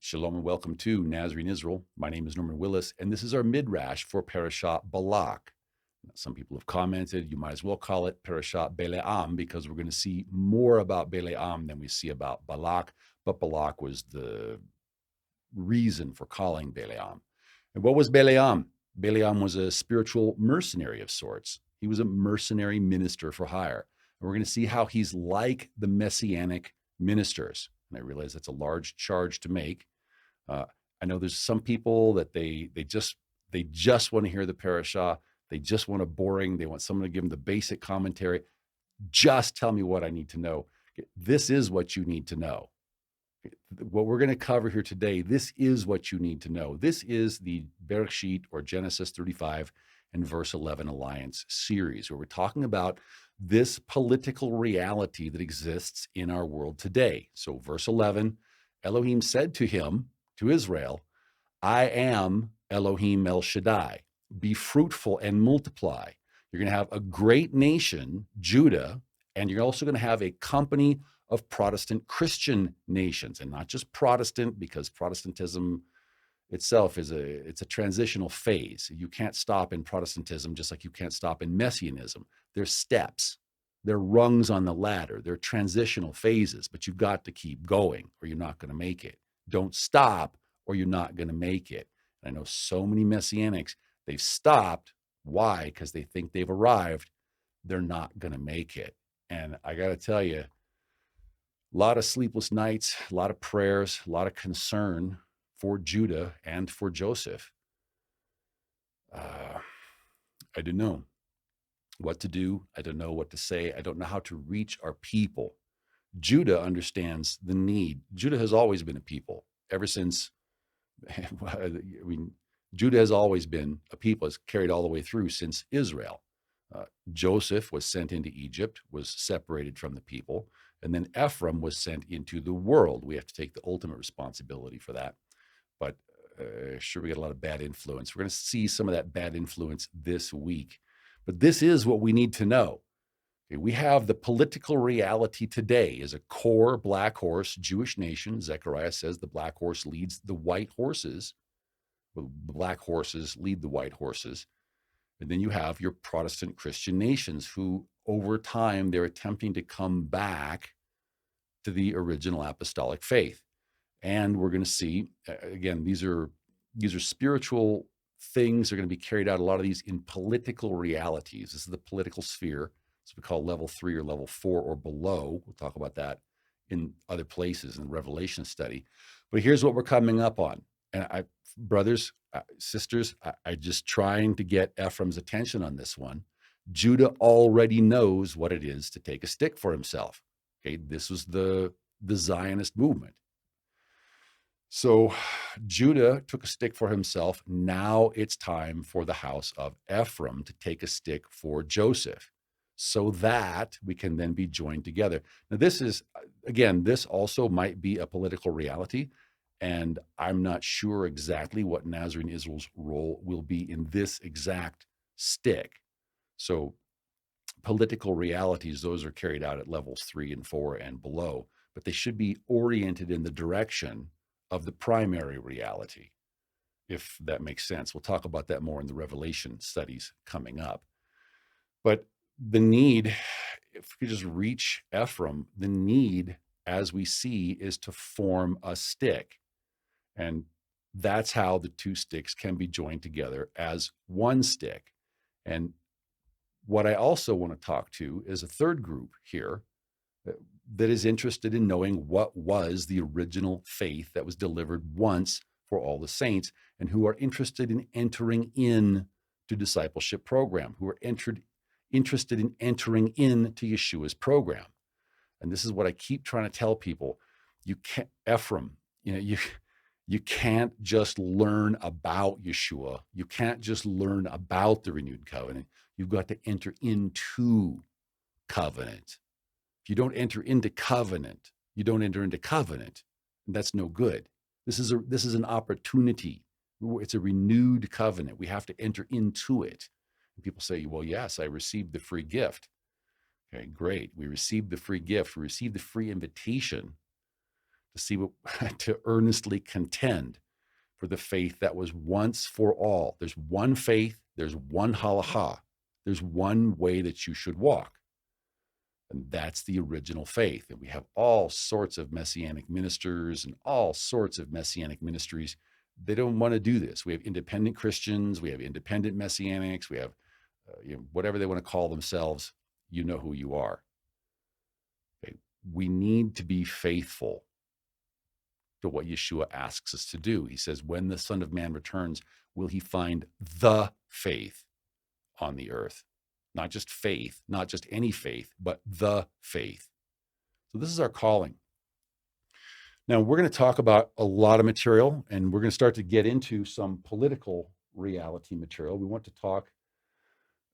Shalom and welcome to Nazaree Israel. My name is Norman Willis, and this is our midrash for Parasha Balak. Some people have commented, you might as well call it Parasha Balaam, because we're going to see more about Balaam than we see about Balak, but Balak was the reason for calling Balaam. And what was Balaam? Balaam was a spiritual mercenary of sorts. He was a mercenary minister for hire. And we're going to see how he's like the Messianic ministers. And I realize that's a large charge to make. I know there's some people that they just want to hear the parasha. They just want a boring. They want someone to give them the basic commentary. Just tell me what I need to know. This is what you need to know. What we're going to cover here today, this is what you need to know. This is the Bereshit, or Genesis 35 and verse 11 Alliance series, where we're talking about this political reality that exists in our world today. So verse 11, Elohim said to him, to Israel, I am Elohim El Shaddai. Be fruitful and multiply. You're going to have a great nation, Judah, and you're also going to have a company of Protestant Christian nations, and not just Protestant, because Protestantism itself is a transitional phase. You can't stop in Protestantism, just like you can't stop in Messianism. There's steps, they're rungs on the ladder, they're transitional phases, but you've got to keep going or you're not going to make it. Don't stop or you're not going to make it. And I know so many Messianics, they've stopped. Why? Because they think they've arrived. They're not going to make it. And I got to tell you, a lot of sleepless nights, a lot of prayers, a lot of concern for Judah and for Joseph. I don't know what to do. I don't know what to say. I don't know how to reach our people. Judah understands the need. Judah has always been a people ever since. I mean, Judah has always been a people. It's carried all the way through since Israel. Joseph was sent into Egypt, was separated from the people, and then Ephraim was sent into the world. We have to take the ultimate responsibility for that. But sure, we get a lot of bad influence. We're going to see some of that bad influence this week. But this is what we need to know. Okay, we have the political reality today is a core black horse Jewish nation. Zechariah says the black horse leads the white horses. Well, the black horses lead the white horses. And then you have your Protestant Christian nations who, over time, they're attempting to come back to the original apostolic faith. And we're going to see, again, these are spiritual things. They're going to be carried out, a lot of these, in political realities. This is the political sphere. It's what we call level 3 or level 4 or below. We'll talk about that in other places in the Revelation study. But here's what we're coming up on. And brothers, sisters, I just trying to get Ephraim's attention on this one. Judah already knows what it is to take a stick for himself. Okay, this was the Zionist movement. So Judah took a stick for himself. Now it's time for the house of Ephraim to take a stick for Joseph, so that we can then be joined together. Now, this is, again, this also might be a political reality, and I'm not sure exactly what Nazarene Israel's role will be in this exact stick. So political realities, those are carried out at levels 3 and 4 and below, but they should be oriented in the direction of the primary reality, if that makes sense. We'll talk about that more in the Revelation studies coming up. But the need, if we could just reach Ephraim, the need, as we see, is to form a stick. And that's how the two sticks can be joined together as one stick. And what I also want to talk to is a third group here that is interested in knowing what was the original faith that was delivered once for all the saints, and who are interested in entering in to discipleship program, who are interested in entering into Yeshua's program. And this is what I keep trying to tell people. You can't, Ephraim, you can't just learn about Yeshua. You can't just learn about the renewed covenant. You've got to enter into covenant. If you don't enter into covenant, you don't enter into covenant. And that's no good. This is an opportunity. It's a renewed covenant. We have to enter into it. And people say, well, yes, I received the free gift. Okay, great. We received the free gift. We received the free invitation to see what, to earnestly contend for the faith that was once for all. There's one faith, there's one halacha, there's one way that you should walk. And that's the original faith. And we have all sorts of Messianic ministers and all sorts of Messianic ministries. They don't want to do this. We have independent Christians, we have independent Messianics, we have whatever they want to call themselves. You know who you are. Okay. We need to be faithful to what Yeshua asks us to do. He says, when the Son of Man returns, will he find the faith on the earth? Not just faith, not just any faith, but the faith. So this is our calling. Now, we're going to talk about a lot of material, and we're going to start to get into some political reality material. We want to talk,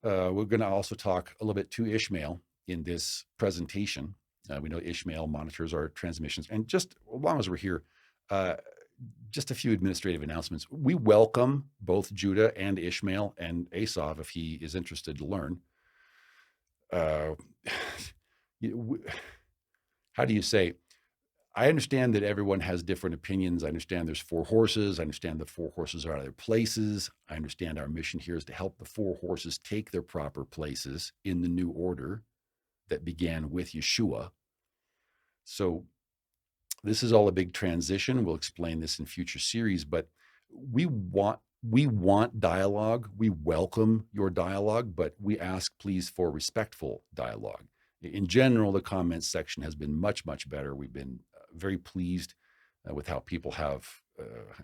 we're going to also talk a little bit to Ishmael in this presentation. We know Ishmael monitors our transmissions. And just as long as we're here, just a few administrative announcements. We welcome both Judah and Ishmael and Esav if he is interested to learn. How do you say? I understand that everyone has different opinions. I understand there's 4 horses. I understand the 4 horses are out of their places. I understand our mission here is to help the 4 horses take their proper places in the new order that began with Yeshua. So this is all a big transition. We'll explain this in future series, but we want dialogue. We welcome your dialogue, but we ask, please, for respectful dialogue. In general, the comments section has been much, much better. We've been very pleased with how people have,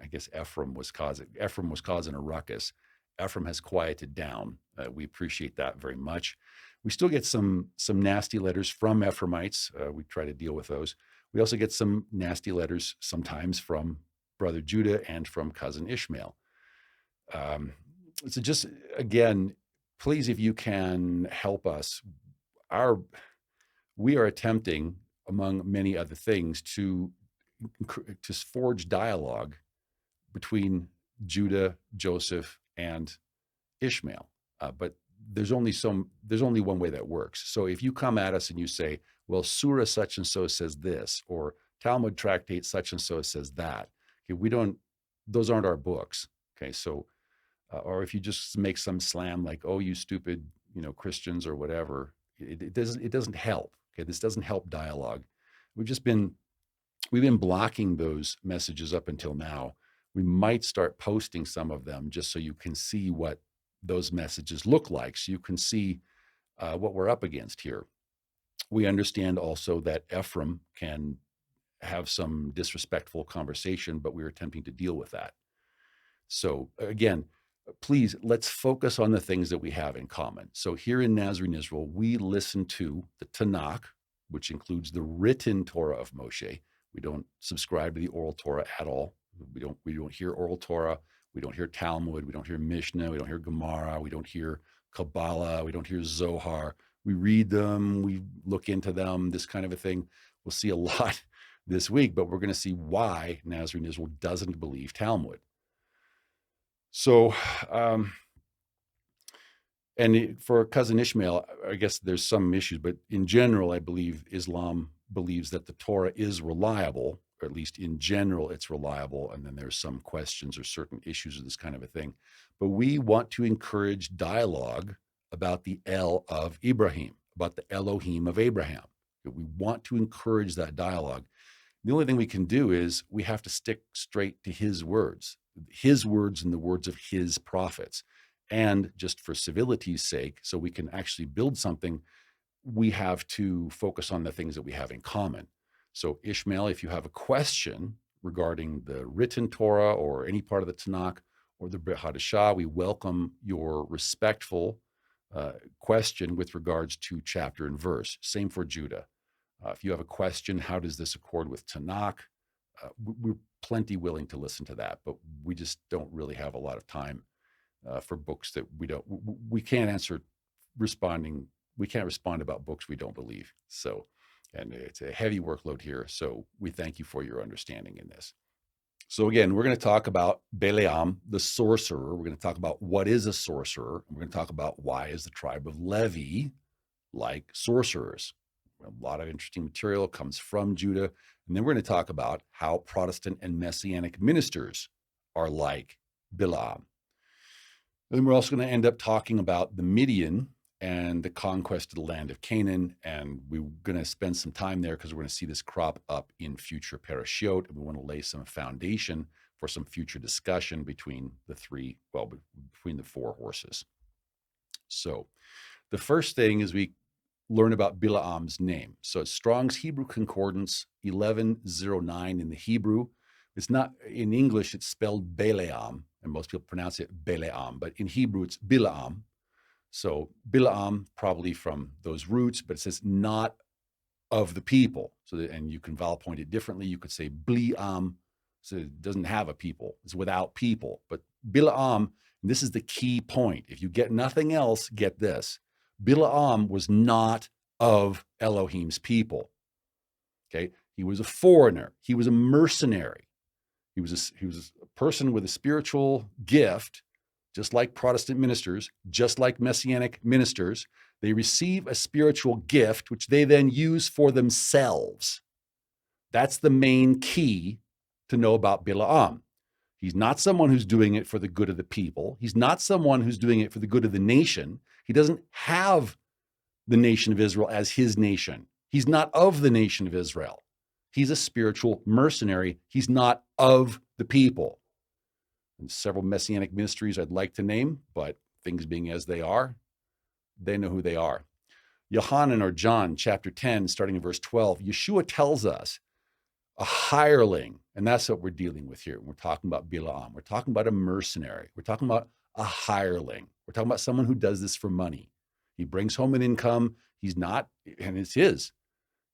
I guess Ephraim was causing a ruckus. Ephraim has quieted down. We appreciate that very much. We still get some nasty letters from Ephraimites. We try to deal with those. We also get some nasty letters sometimes from brother Judah and from cousin Ishmael. So just, again, please, if you can help us, we are attempting, among many other things, to forge dialogue between Judah, Joseph, and Ishmael. But there's only one way that works. So if you come at us and you say, well, Surah such and so says this, or Talmud tractate such and so says that, okay, those aren't our books. Okay, so or if you just make some slam like, oh, you stupid, Christians or whatever, it doesn't help. Okay, this doesn't help dialogue. We've been blocking those messages up until now. We might start posting some of them just so you can see what those messages look like, so you can see what we're up against here. We understand also that Ephraim can have some disrespectful conversation, but we're attempting to deal with that. So again, please, let's focus on the things that we have in common. So here in Nazaree Israel, we listen to the Tanakh, which includes the written Torah of Moshe. We don't subscribe to the oral Torah at all. We don't hear oral Torah. We don't hear Talmud. We don't hear Mishnah. We don't hear Gemara. We don't hear Kabbalah. We don't hear Zohar. We read them. We look into them, this kind of a thing. We'll see a lot this week, but we're going to see why Nazarene Israel doesn't believe Talmud. So, and for cousin Ishmael, I guess there's some issues, but in general, I believe Islam believes that the Torah is reliable, or at least in general, it's reliable. And then there's some questions or certain issues of this kind of a thing. But we want to encourage dialogue about the El of Ibrahim, about the Elohim of Abraham. We want to encourage that dialogue. The only thing we can do is we have to stick straight to his words and the words of his prophets. And just for civility's sake, so we can actually build something, we have to focus on the things that we have in common. So Ishmael, if you have a question regarding the written Torah or any part of the Tanakh or the Brit Chadasha, we welcome your respectful question with regards to chapter and verse. Same for Judah. If you have a question, how does this accord with Tanakh? We're plenty willing to listen to that, but we just don't really have a lot of time for books that we can't respond about books we don't believe. So, and it's a heavy workload here. So we thank you for your understanding in this. So again, we're going to talk about Balaam, the sorcerer. We're going to talk about what is a sorcerer. And we're going to talk about why is the tribe of Levi like sorcerers. A lot of interesting material comes from Judah. And then we're going to talk about how Protestant and Messianic ministers are like Balaam. Then we're also going to end up talking about the Midian and the conquest of the land of Canaan. And we're going to spend some time there because we're going to see this crop up in future parashiot. And we want to lay some foundation for some future discussion between between the four horses. So the first thing is we learn about Balaam's name. So it's Strong's Hebrew Concordance 1109 in the Hebrew. It's not in English, it's spelled Balaam, and most people pronounce it Balaam, but in Hebrew it's Balaam. So Balaam, probably from those roots, but it says not of the people. And you can vowel point it differently. You could say Bleam, so it doesn't have a people, it's without people. But Balaam, and this is the key point. If you get nothing else, get this. Balaam was not of Elohim's people. Okay, he was a foreigner. He was a mercenary. He was a person with a spiritual gift, just like Protestant ministers, just like Messianic ministers. They receive a spiritual gift, which they then use for themselves. That's the main key to know about Balaam. He's not someone who's doing it for the good of the people. He's not someone who's doing it for the good of the nation. He doesn't have the nation of Israel as his nation. He's not of the nation of Israel. He's a spiritual mercenary. He's not of the people. And several Messianic ministries I'd like to name, but things being as they are, they know who they are. Yohanan or John, chapter 10, starting in verse 12, Yeshua tells us a hireling, and that's what we're dealing with here. We're talking about Balaam. We're talking about a mercenary. We're talking about a hireling. We're talking about someone who does this for money. He brings home an income. He's not, and it's his.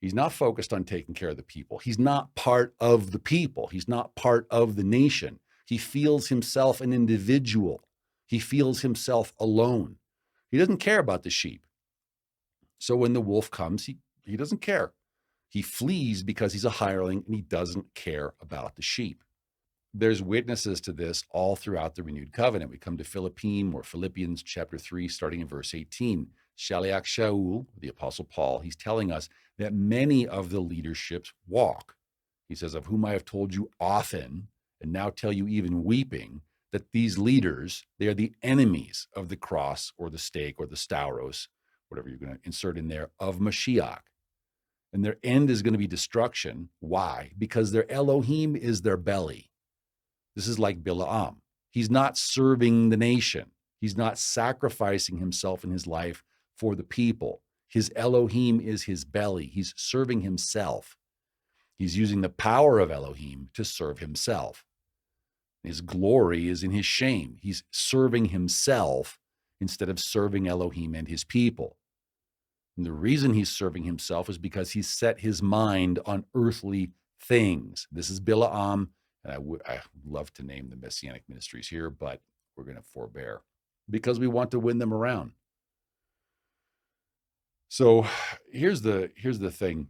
He's not focused on taking care of the people. He's not part of the people. He's not part of the nation. He feels himself an individual. He feels himself alone. He doesn't care about the sheep. So when the wolf comes, he doesn't care. He flees because he's a hireling and he doesn't care about the sheep. There's witnesses to this all throughout the renewed covenant. We come to Philippians chapter 3, starting in verse 18. Shaliach Shaul, the apostle Paul, he's telling us that many of the leaderships walk. He says, of whom I have told you often, and now tell you even weeping, that these leaders, they are the enemies of the cross or the stake or the stauros, whatever you're going to insert in there, of Mashiach. And their end is going to be destruction. Why? Because their Elohim is their belly. This is like Balaam. He's not serving the nation. He's not sacrificing himself in his life for the people. His Elohim is his belly. He's serving himself. He's using the power of Elohim to serve himself. His glory is in his shame. He's serving himself instead of serving Elohim and his people. And the reason he's serving himself is because he's set his mind on earthly things. This is Balaam, and I would love to name the Messianic ministries here, but we're going to forbear because we want to win them around. So here's the thing.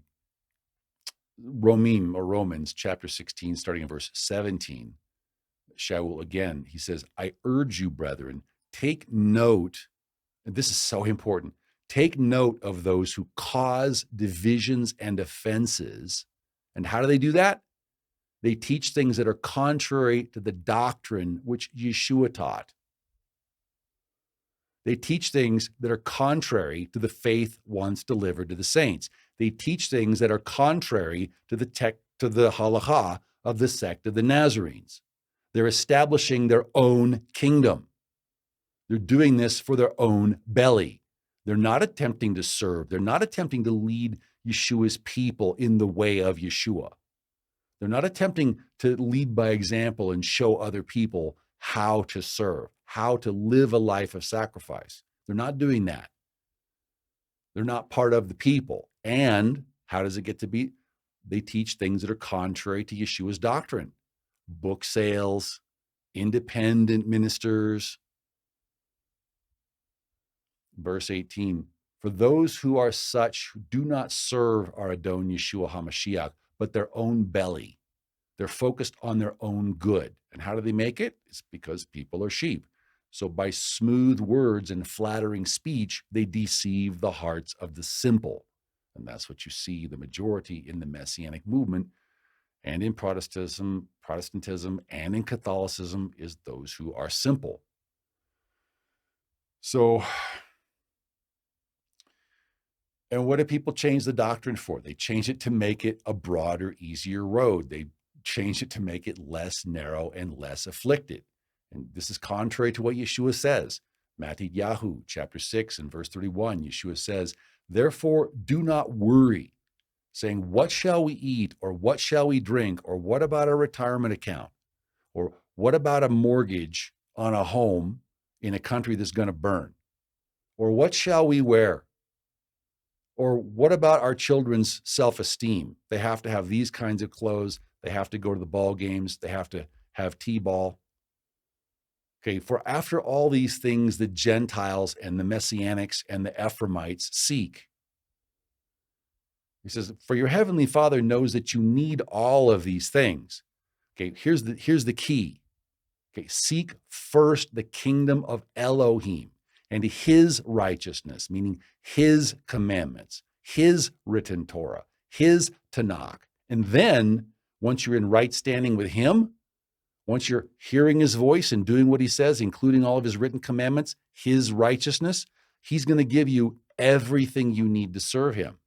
Romans chapter 16, starting in verse 17. Shaul again, he says, I urge you, brethren, take note, and this is so important, take note of those who cause divisions and offenses. And how do they do that? They teach things that are contrary to the doctrine which Yeshua taught. They teach things that are contrary to the faith once delivered to the saints. They teach things that are contrary to the halakha of the sect of the Nazarenes. They're establishing their own kingdom. They're doing this for their own belly. They're not attempting to serve. They're not attempting to lead Yeshua's people in the way of Yeshua. They're not attempting to lead by example and show other people how to serve, how to live a life of sacrifice. They're not doing that. They're not part of the people. And how does it get to be? They teach things that are contrary to Yeshua's doctrine. Book sales, independent ministers. Verse 18, for those who are such who do not serve our Adon Yeshua HaMashiach, but their own belly. They're focused on their own good. And how do they make it? It's because people are sheep. So by smooth words and flattering speech, they deceive the hearts of the simple. And that's what you see the majority in the Messianic movement and in Protestantism and in Catholicism is those who are simple. So, and what do people change the doctrine for? They change it to make it a broader, easier road. They change it to make it less narrow and less afflicted. And this is contrary to what Yeshua says. Matthew chapter 6 and verse 31, Yeshua says, "Therefore do not worry, saying, what shall we eat, or what shall we drink, or what about our retirement account, or what about a mortgage on a home in a country that's going to burn, or what shall we wear, or what about our children's self-esteem? They have to have these kinds of clothes. They have to go to the ball games. They have to have t-ball." Okay, for after all these things the Gentiles and the Messianics and the Ephraimites seek. He says, for your heavenly Father knows that you need all of these things. Okay, here's the key. Okay, seek first the kingdom of Elohim and his righteousness, meaning his commandments, his written Torah, his Tanakh. And then once you're in right standing with him, once you're hearing his voice and doing what he says, including all of his written commandments, his righteousness, he's going to give you everything you need to serve him.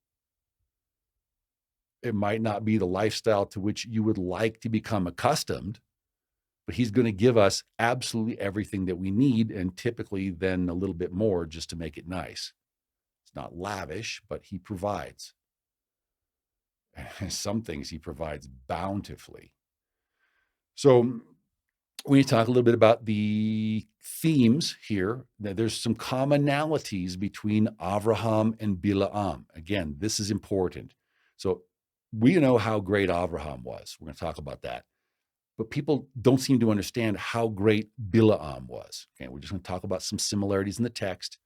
It might not be the lifestyle to which you would like to become accustomed, but he's going to give us absolutely everything that we need, and typically then a little bit more just to make it nice. It's not lavish, but he provides. Some things he provides bountifully. So when you talk a little bit about the themes here, there's some commonalities between Avraham and Balaam. Again, this is important. So we know how great Avraham was. We're going to talk about that. But people don't seem to understand how great Balaam was. Okay, we're just going to talk about some similarities in the text.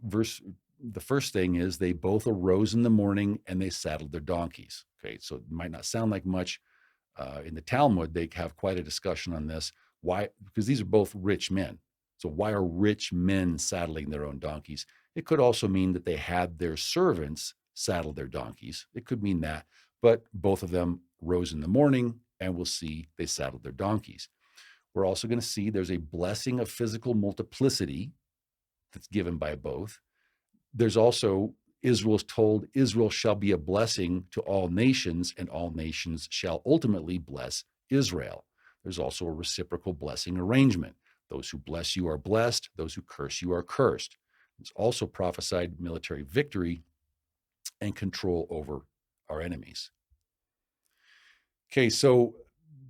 The first thing is they both arose in the morning and they saddled their donkeys. Okay, so it might not sound like much. In the Talmud, they have quite a discussion on this. Why? Because these are both rich men. So why are rich men saddling their own donkeys? It could also mean that they had their servants saddle their donkeys. It could mean that. But both of them rose in the morning, and we'll see they saddled their donkeys. We're also going to see there's a blessing of physical multiplicity that's given by both. There's also Israel is told, Israel shall be a blessing to all nations, and all nations shall ultimately bless Israel. There's also a reciprocal blessing arrangement. Those who bless you are blessed. Those who curse you are cursed. There's also prophesied military victory and control over our enemies. Okay, so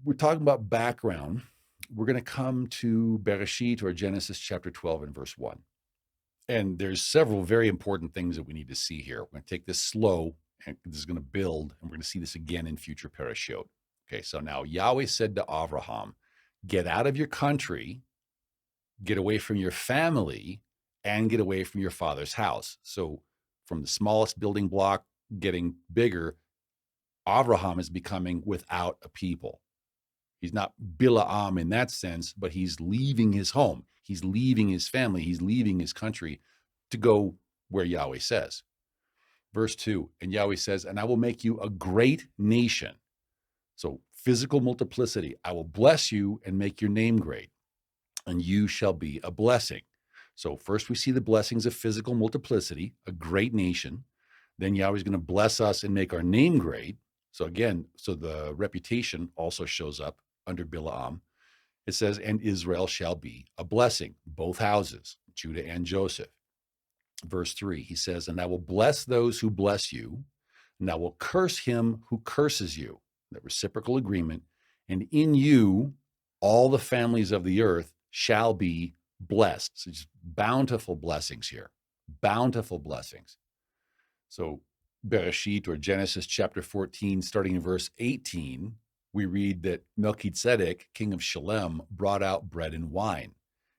we're talking about background. We're going to come to Bereshit, or Genesis chapter 12 and verse 1. And there's several very important things that we need to see here. We're going to take this slow, and this is going to build, and we're going to see this again in future parashot. Okay, so now Yahweh said to Avraham, get out of your country, get away from your family, and get away from your father's house. So from the smallest building block getting bigger, Avraham is becoming without a people. He's not Balaam in that sense, but he's leaving his home. He's leaving his family. He's leaving his country to go where Yahweh says. Verse 2, and Yahweh says, and I will make you a great nation. So physical multiplicity. I will bless you and make your name great, and you shall be a blessing. So first we see the blessings of physical multiplicity, a great nation. Then Yahweh's going to bless us and make our name great. So again, so the reputation also shows up under Balaam. It says, and Israel shall be a blessing, both houses, Judah and Joseph. Verse 3, he says, and I will bless those who bless you, and I will curse him who curses you. That reciprocal agreement. And in you, all the families of the earth shall be blessed. So just bountiful blessings here, bountiful blessings. So Bereshit, or Genesis chapter 14, starting in verse 18, we read that Melchizedek, king of Shalem, brought out bread and wine,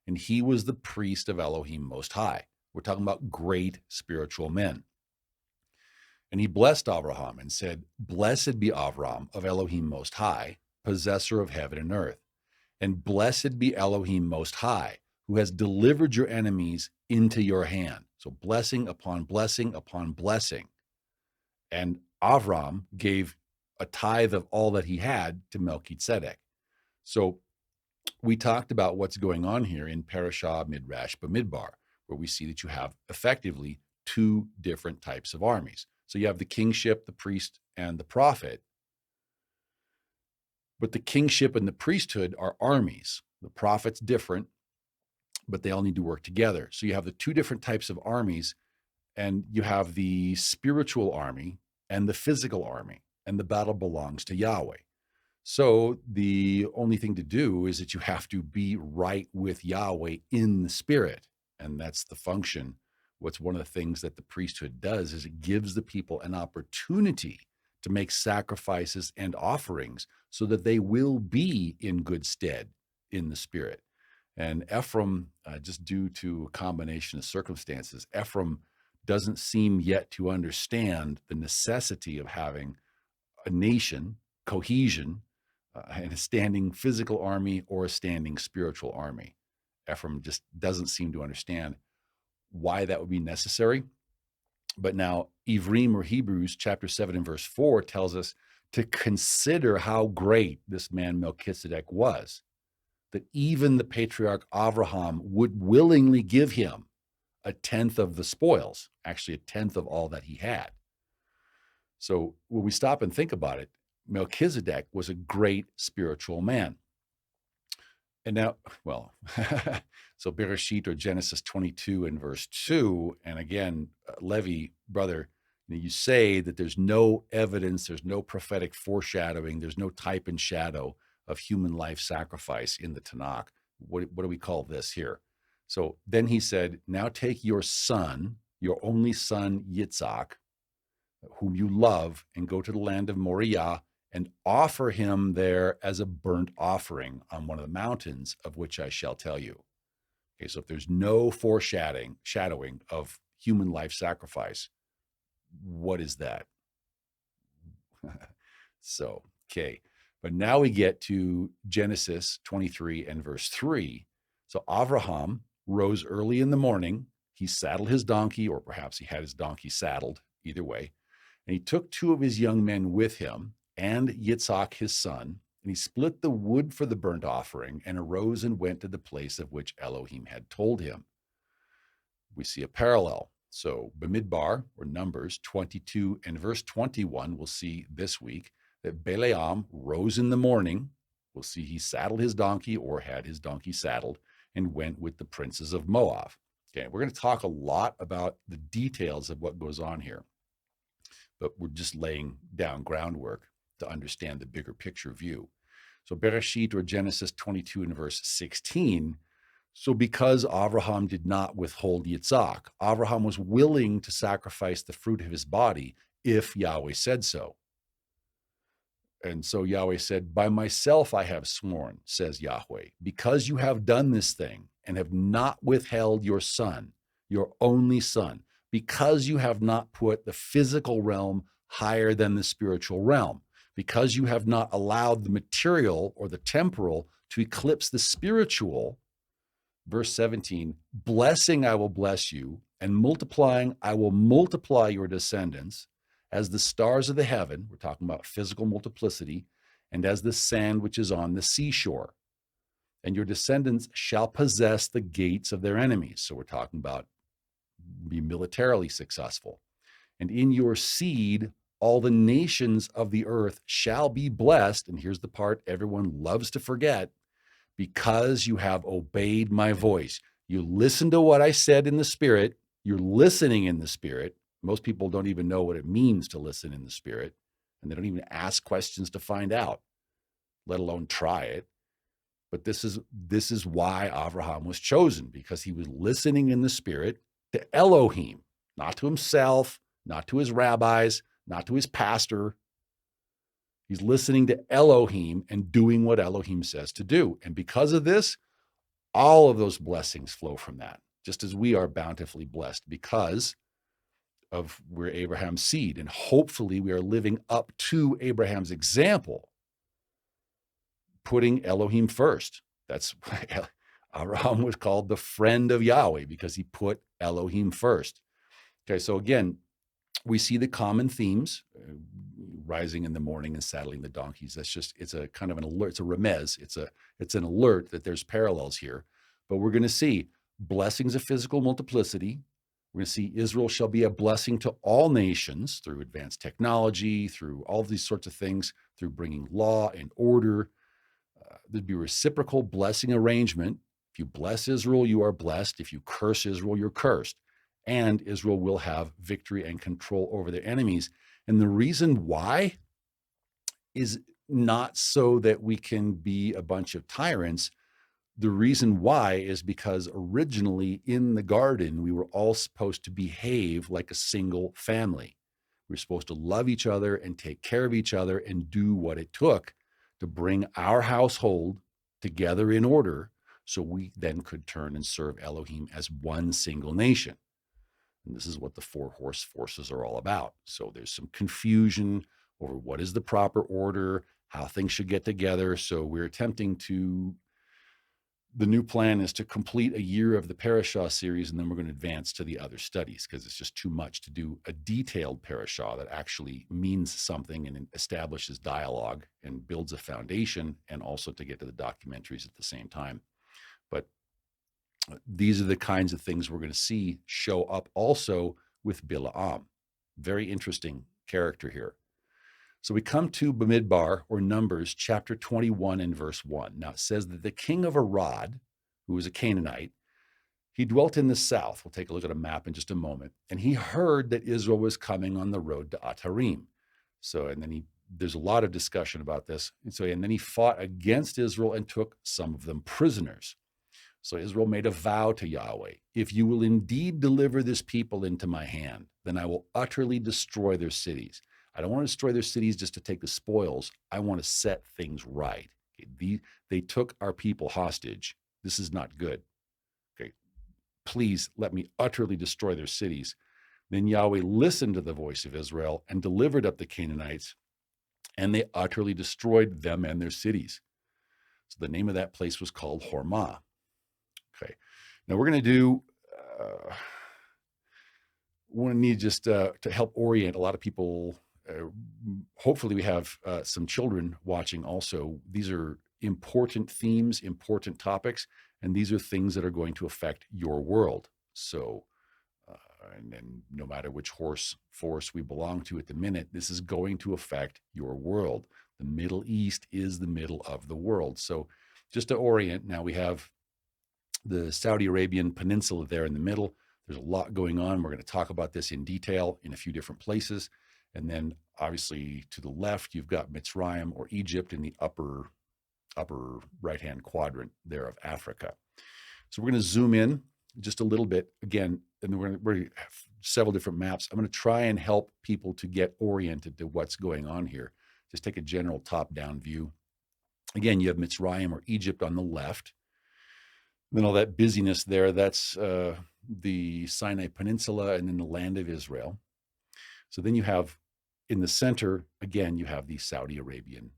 and he was the priest of Elohim Most High. We're talking about great spiritual men. And he blessed Avraham and said, blessed be Avram of Elohim Most High, possessor of heaven and earth. And blessed be Elohim Most High, who has delivered your enemies into your hand. So blessing upon blessing upon blessing. And Avram gave a tithe of all that he had to Melchizedek. So we talked about what's going on here in Parasha Midrash Bamidbar, where we see that you have effectively two different types of armies. So you have the kingship, the priest, and the prophet. But the kingship and the priesthood are armies. The prophet's different, but they all need to work together. So you have the two different types of armies, and you have the spiritual army and the physical army, and the battle belongs to Yahweh. So the only thing to do is that you have to be right with Yahweh in the spirit. And that's the function. What's one of the things that the priesthood does is it gives the people an opportunity to make sacrifices and offerings so that they will be in good stead in the spirit. And Ephraim, just due to a combination of circumstances, Ephraim doesn't seem yet to understand the necessity of having a nation, cohesion, and a standing physical army or a standing spiritual army. Ephraim just doesn't seem to understand why that would be necessary. But now Ephraim, or Hebrews chapter 7 and verse 4 tells us to consider how great this man Melchizedek was, that even the patriarch Abraham would willingly give him a tenth of the spoils, actually a tenth of all that he had. So when we stop and think about it, Melchizedek was a great spiritual man. And now, well, so Bereshit, or Genesis 22 and verse 2, and again, Levi, brother, you say that there's no evidence, there's no prophetic foreshadowing, there's no type and shadow of human life sacrifice in the Tanakh. What do we call this here? So then he said, now take your son, your only son, Yitzhak, whom you love, and go to the land of Moriah and offer him there as a burnt offering on one of the mountains of which I shall tell you. Okay, so if there's no foreshadowing of human life sacrifice, what is that? So, okay. But now we get to Genesis 23 and verse 3. So Avraham rose early in the morning. He saddled his donkey, or perhaps he had his donkey saddled, either way. And he took two of his young men with him and Yitzhak his son, and he split the wood for the burnt offering and arose and went to the place of which Elohim had told him. We see a parallel. So Bamidbar, or Numbers 22 and verse 21, we'll see this week that Balaam rose in the morning. We'll see he saddled his donkey, or had his donkey saddled, and went with the princes of Moab. Okay, we're going to talk a lot about the details of what goes on here, but we're just laying down groundwork to understand the bigger picture view. So Bereshit, or Genesis 22 and verse 16, so because Abraham did not withhold Yitzhak, Abraham was willing to sacrifice the fruit of his body if Yahweh said so. And so Yahweh said, by myself I have sworn, says Yahweh, because you have done this thing and have not withheld your son, your only son, because you have not put the physical realm higher than the spiritual realm, because you have not allowed the material or the temporal to eclipse the spiritual. Verse 17, blessing I will bless you, and multiplying I will multiply your descendants as the stars of the heaven. We're talking about physical multiplicity, and as the sand which is on the seashore. And your descendants shall possess the gates of their enemies. So we're talking about be militarily successful. And in your seed, all the nations of the earth shall be blessed. And here's the part everyone loves to forget. Because you have obeyed my voice. You listen to what I said in the spirit. You're listening in the spirit. Most people don't even know what it means to listen in the spirit, and they don't even ask questions to find out, let alone try it. But this is why Abraham was chosen, because he was listening in the spirit to Elohim, not to himself, not to his rabbis, not to his pastor. He's listening to Elohim and doing what Elohim says to do. And because of this, all of those blessings flow from that, just as we are bountifully blessed because of we're Abraham's seed. And hopefully we are living up to Abraham's example, putting Elohim first. That's why Abraham was called the friend of Yahweh, because he put Elohim first. Okay, so again, we see the common themes, rising in the morning and saddling the donkeys. It's a kind of an alert. It's a remez. It's an alert that there's parallels here. But we're going to see blessings of physical multiplicity. We're going to see Israel shall be a blessing to all nations through advanced technology, through all these sorts of things, through bringing law and order. There'd be reciprocal blessing arrangement. If you bless Israel, you are blessed. If you curse Israel, you're cursed. And Israel will have victory and control over their enemies. And the reason why is not so that we can be a bunch of tyrants. The reason why is because originally in the garden, we were all supposed to behave like a single family. We were supposed to love each other and take care of each other and do what it took to bring our household together in order so we then could turn and serve Elohim as one single nation. And this is what the four horse forces are all about. So there's some confusion over what is the proper order, how things should get together. So we're attempting to, the new plan is to complete a year of the Parasha series, and then we're going to advance to the other studies because it's just too much to do a detailed Parasha that actually means something and establishes dialogue and builds a foundation, and also to get to the documentaries at the same time. But these are the kinds of things we're going to see show up also with Balaam. Very interesting character here. So we come to Bamidbar, or Numbers, chapter 21 and verse 1. Now it says that the king of Arad, who was a Canaanite, he dwelt in the south. We'll take a look at a map in just a moment. And he heard that Israel was coming on the road to Atarim. So, and then there's a lot of discussion about this. And then he fought against Israel and took some of them prisoners. So Israel made a vow to Yahweh, if you will indeed deliver this people into my hand, then I will utterly destroy their cities. I don't want to destroy their cities just to take the spoils. I want to set things right. Okay, they took our people hostage. This is not good. Okay, please let me utterly destroy their cities. Then Yahweh listened to the voice of Israel and delivered up the Canaanites, and they utterly destroyed them and their cities. So the name of that place was called Hormah. Okay, now we're going to do, we need just to help orient a lot of people. Hopefully we have some children watching also. These are important themes, important topics, and these are things that are going to affect your world. So, and no matter which horse force we belong to at the minute, this is going to affect your world. The Middle East is the middle of the world. So just to orient, now we have the Saudi Arabian peninsula there in the middle. There's a lot going on. We're going to talk about this in detail in a few different places. And then obviously to the left, you've got Mitzrayim, or Egypt, in the upper right-hand quadrant there of Africa. So we're going to zoom in just a little bit again, and we're going to have several different maps. I'm going to try and help people to get oriented to what's going on here. Just take a general top-down view. Again, you have Mitzrayim, or Egypt, on the left. And then all that busyness there, that's the Sinai Peninsula and then the land of Israel. So then you have, in the center, again, you have the Saudi Arabian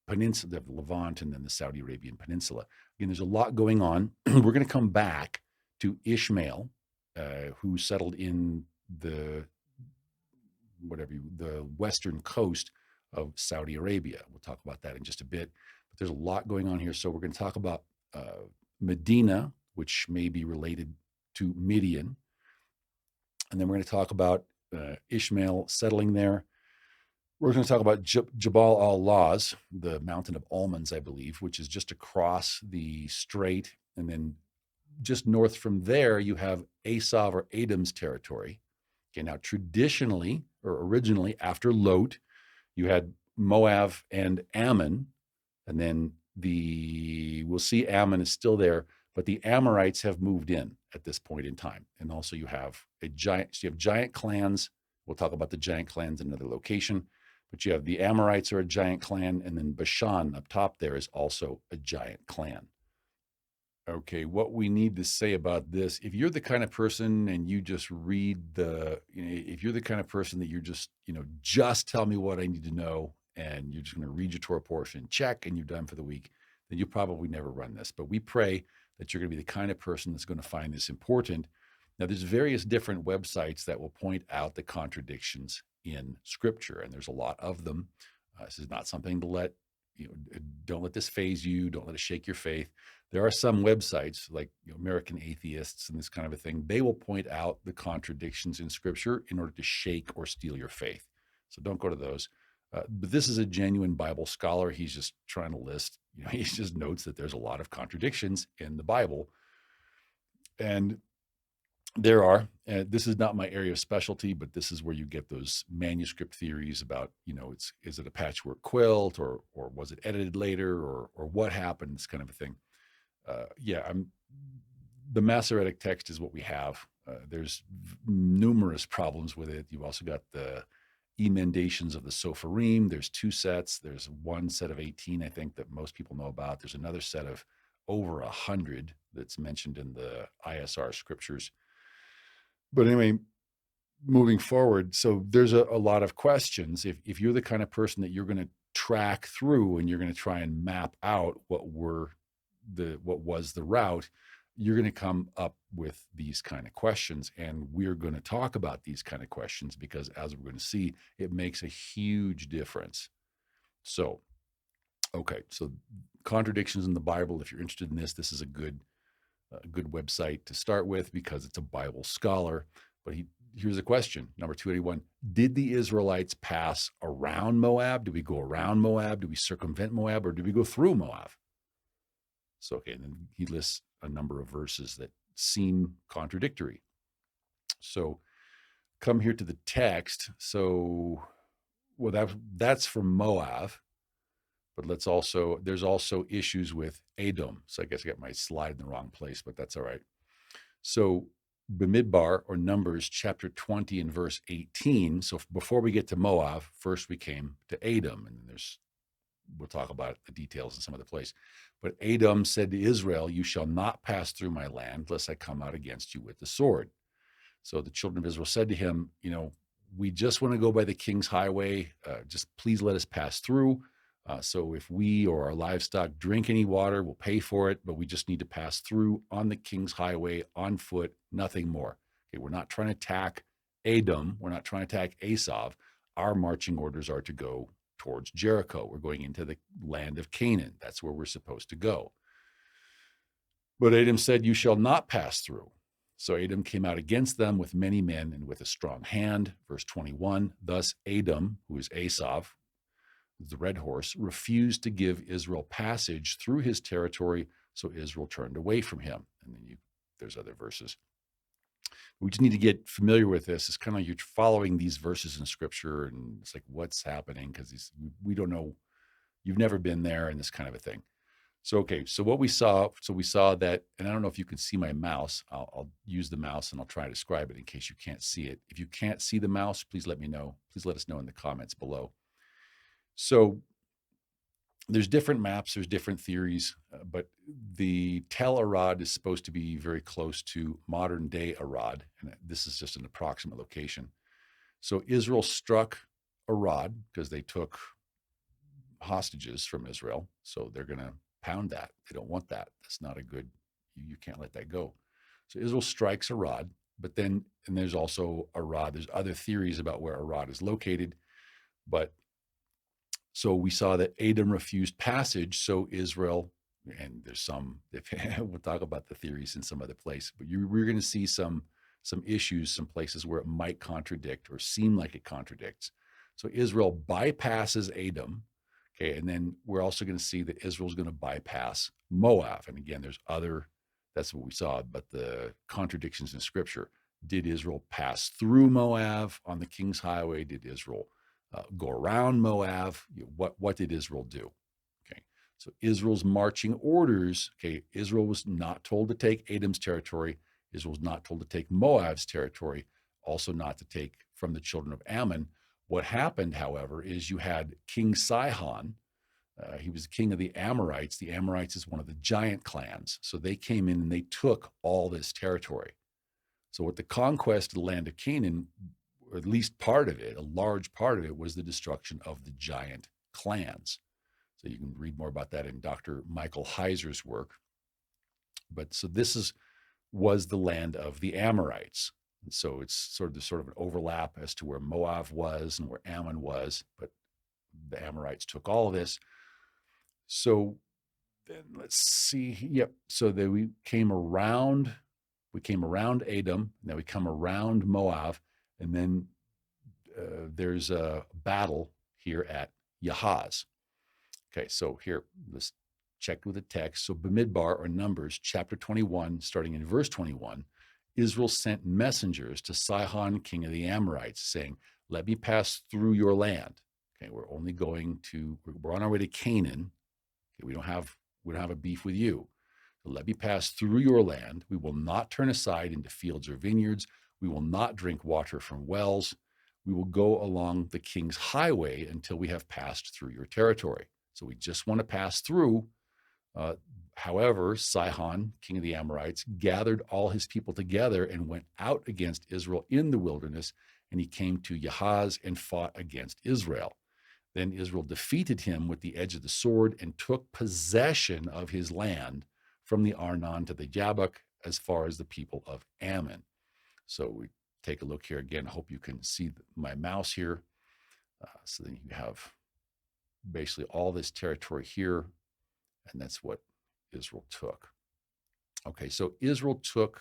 Peninsula, the Levant, and then the Saudi Arabian Peninsula. Again, there's a lot going on. We're going to come back to Ishmael, who settled in the western coast of Saudi Arabia. We'll talk about that in just a bit. But there's a lot going on here. So we're going to talk about Medina, which may be related to Midian. And then we're going to talk about Ishmael settling there. We're going to talk about Jabal al-Lawz, the mountain of almonds, I believe, which is just across the strait. And then just north from there, you have Esav, or Edom's territory. Okay, now traditionally, or originally, after Lot, you had Moab and Ammon. And then we'll see Ammon is still there, but the Amorites have moved in at this point in time. And also you have giant clans. We'll talk about the giant clans in another location, but you have the Amorites are a giant clan, and then Bashan up top there is also a giant clan. Okay, what we need to say about this, if you're the kind of person and you just read if you're the kind of person that you're just tell me what I need to know, and you're just going to read your Torah portion, check, and you're done for the week, then you'll probably never run this. But we pray that you're going to be the kind of person that's going to find this important, Now, there's various different websites that will point out the contradictions in Scripture, and there's a lot of them. This is not something to let don't let this phase you. Don't let it shake your faith. There are some websites like American Atheists and this kind of a thing. They will point out the contradictions in Scripture in order to shake or steal your faith. So don't go to those. But this is a genuine Bible scholar. He's just trying to list. He just notes that there's a lot of contradictions in the Bible, and there are. This is not my area of specialty, but this is where you get those manuscript theories about, is it a patchwork quilt, or was it edited later, or what happened, this kind of a thing. The Masoretic text is what we have. There's numerous problems with it. You've also got the emendations of the Sopharim. There's 2 sets. There's one set of 18, I think, that most people know about. There's another set of over 100 that's mentioned in the ISR scriptures. But anyway, moving forward, so there's a lot of questions. If you're the kind of person that you're going to track through and you're going to try and map out what was the route, you're going to come up with these kind of questions. And we're going to talk about these kind of questions because, as we're going to see, it makes a huge difference. So, okay, so contradictions in the Bible. If you're interested in this is a good website to start with because it's a Bible scholar. But here's a question, number 281. Did the Israelites pass around Moab? Did we go around Moab? Did we circumvent Moab? Or did we go through Moab? So, okay, and then he lists a number of verses that seem contradictory. So come here to the text. So, well, that's from Moab. But there's also issues with Edom. So I guess I got my slide in the wrong place, but that's all right. So Bamidbar, or Numbers chapter 20 and verse 18. So before we get to Moab, first we came to Edom, and we'll talk about the details in some other place. But Edom said to Israel, "You shall not pass through my land, lest I come out against you with the sword." So the children of Israel said to him, "We just want to go by the king's highway. Just please let us pass through. So if we or our livestock drink any water, we'll pay for it, but we just need to pass through on the king's highway on foot, nothing more." Okay, we're not trying to attack Edom. We're not trying to attack Esav. Our marching orders are to go towards Jericho. We're going into the land of Canaan. That's where we're supposed to go. But Edom said, "You shall not pass through." So Edom came out against them with many men and with a strong hand. Verse 21, thus Edom, who is Esav, the red horse, refused to give Israel passage through his territory, so Israel turned away from him. And then there's other verses. We just need to get familiar with this. It's kind of like you're following these verses in Scripture, and it's like, what's happening? Because we don't know. You've never been there, and this kind of a thing. So, okay, so what we saw that, and I don't know if you can see my mouse. I'll use the mouse, and I'll try to describe it in case you can't see it. If you can't see the mouse, please let me know. Please let us know in the comments below. So there's different maps, there's different theories, but the Tel Arad is supposed to be very close to modern day Arad, and this is just an approximate location. So Israel struck Arad because they took hostages from Israel, so they're going to pound that. They don't want that. That's not a good, you can't let that go. So Israel strikes Arad, but then, and there's also Arad, there's other theories about where Arad is located, but so we saw that Edom refused passage, so Israel, and there's some, we'll talk about the theories in some other place, but we're going to see some issues, some places where it might contradict or seem like it contradicts. So Israel bypasses Edom, okay, and then we're also going to see that Israel's going to bypass Moab. And again, that's what we saw, but the contradictions in Scripture. Did Israel pass through Moab on the King's Highway? Did Israel go around Moab? What did Israel do? Okay, so Israel's marching orders. Okay, Israel was not told to take Edom's territory. Israel was not told to take Moab's territory. Also, not to take from the children of Ammon. What happened, however, is you had King Sihon. He was king of the Amorites. The Amorites is one of the giant clans. So they came in and they took all this territory. So with the conquest of the land of Canaan, or at least part of it, a large part of it, was the destruction of the giant clans. So you can read more about that in Dr. Michael Heiser's work. But so this is was the land of the Amorites. And so it's sort of an overlap as to where Moab was and where Ammon was, but the Amorites took all of this. So then let's see. Yep. So then we came around Edom, then we come around Moab, and then there's a battle here at Gehazi. Okay, so here, let's check with the text. So Bamidbar, or Numbers, chapter 21, starting in verse 21, Israel sent messengers to Sihon, king of the Amorites, saying, let me pass through your land. Okay, we're on our way to Canaan. Okay, we don't have a beef with you. So let me pass through your land. We will not turn aside into fields or vineyards. We will not drink water from wells. We will go along the king's highway until we have passed through your territory. So we just want to pass through. However, Sihon, king of the Amorites, gathered all his people together and went out against Israel in the wilderness, and he came to Gehazi and fought against Israel. Then Israel defeated him with the edge of the sword and took possession of his land from the Arnon to the Jabbok as far as the people of Ammon. So we take a look here again. I hope you can see my mouse here. So then you have basically all this territory here, and that's what Israel took. Okay, so Israel took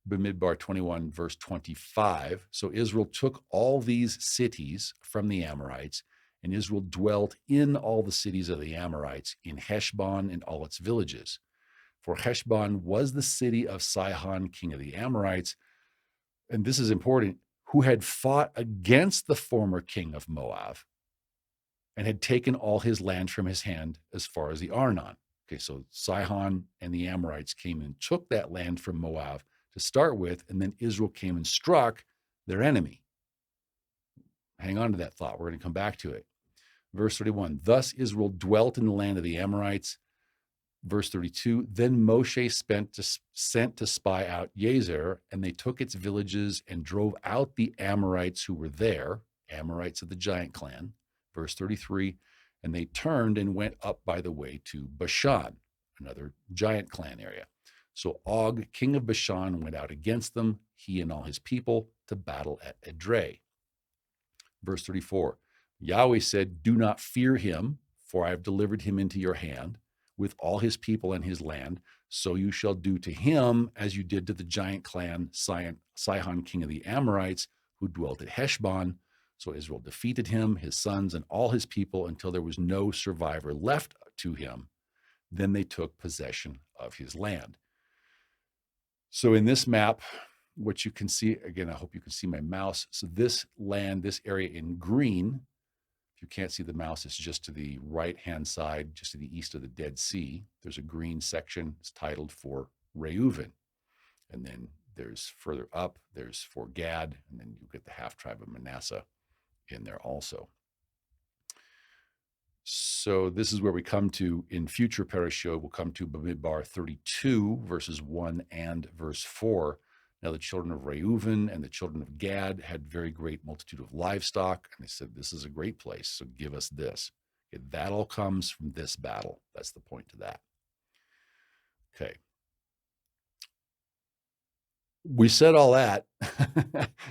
Bamidbar 21, verse 25. So Israel took all these cities from the Amorites, and Israel dwelt in all the cities of the Amorites, in Heshbon and all its villages. For Heshbon was the city of Sihon, king of the Amorites, and this is important, who had fought against the former king of Moab and had taken all his land from his hand as far as the Arnon. Okay, so Sihon and the Amorites came and took that land from Moab to start with, and then Israel came and struck their enemy. Hang on to that thought. We're going to come back to it. Verse 31, thus Israel dwelt in the land of the Amorites. Verse 32, then Moshe sent to spy out Yazer, and they took its villages and drove out the Amorites who were there, Amorites of the giant clan. Verse 33, and they turned and went up by the way to Bashan, another giant clan area. So Og, king of Bashan, went out against them, he and all his people, to battle at Edrei. Verse 34, Yahweh said, do not fear him, for I have delivered him into your hand, with all his people and his land. So you shall do to him as you did to the giant clan Sihon, king of the Amorites, who dwelt at Heshbon. So Israel defeated him, his sons, and all his people until there was no survivor left to him. Then they took possession of his land. So in this map, what you can see, again, I hope you can see my mouse. So this land, this area in green, if you can't see the mouse, it's just to the right-hand side, just to the east of the Dead Sea. There's a green section. It's titled for Reuven. And then there's further up, there's for Gad, and then you get the half-tribe of Manasseh in there also. So this is where we come to, in future parashah, we'll come to Bamidbar 32, verses 1 and verse 4. Now the children of Reuven and the children of Gad had very great multitude of livestock, and they said, this is a great place, so give us this. Okay, that all comes from this battle. That's the point to that. Okay. We said all that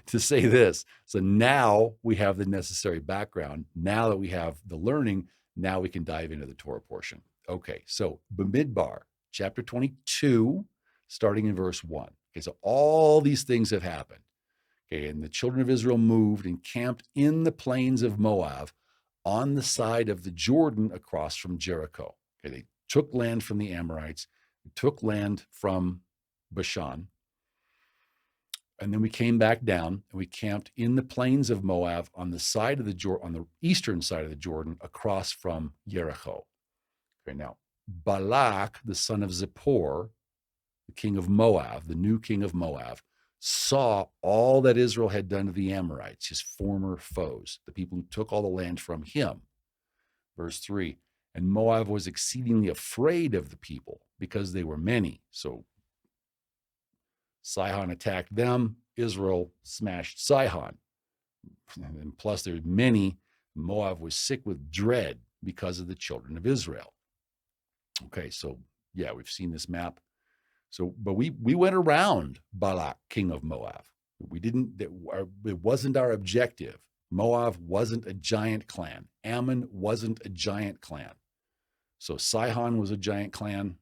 to say this. So now we have the necessary background. Now that we have the learning, now we can dive into the Torah portion. Okay, so Bamidbar, chapter 22, starting in verse 1. Okay, so all these things have happened. Okay, and the children of Israel moved and camped in the plains of Moab on the side of the Jordan across from Jericho. Okay, they took land from the Amorites, took land from Bashan, and then we came back down and we camped in the plains of Moab on the side of the on the eastern side of the Jordan across from Jericho. Okay, now Balak, the son of Zippor, the king of Moab, the new king of Moab, saw all that Israel had done to the Amorites, his former foes, the people who took all the land from him. Verse 3, and Moab was exceedingly afraid of the people because they were many. So Sihon attacked them, Israel smashed Sihon. And plus there's many. Moab was sick with dread because of the children of Israel. Okay, so yeah, we've seen this map. So, but we went around Balak, king of Moab. We didn't. It wasn't our objective. Moab wasn't a giant clan. Ammon wasn't a giant clan. So Sihon was a giant clan,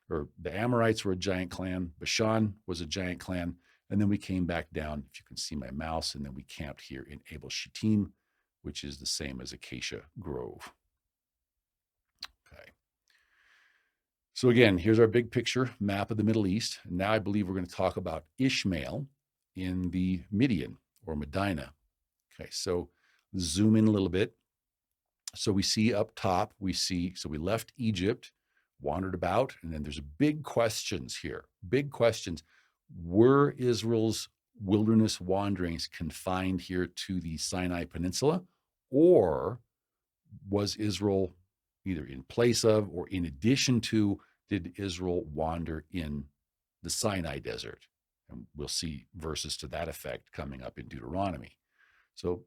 or the Amorites were a giant clan. Bashan was a giant clan. And then we came back down, if you can see my mouse, and then we camped here in Abel Shittim, which is the same as Acacia Grove. Okay. So again, here's our big picture map of the Middle East. And now I believe we're going to talk about Ishmael in the Midian or Medina. Okay, so zoom in a little bit. So we see up top, so we left Egypt, wandered about, and then there's big questions here. Big questions. Were Israel's wilderness wanderings confined here to the Sinai Peninsula, or was Israel either in place of or in addition to, did Israel wander in the Sinai desert? And we'll see verses to that effect coming up in Deuteronomy. So,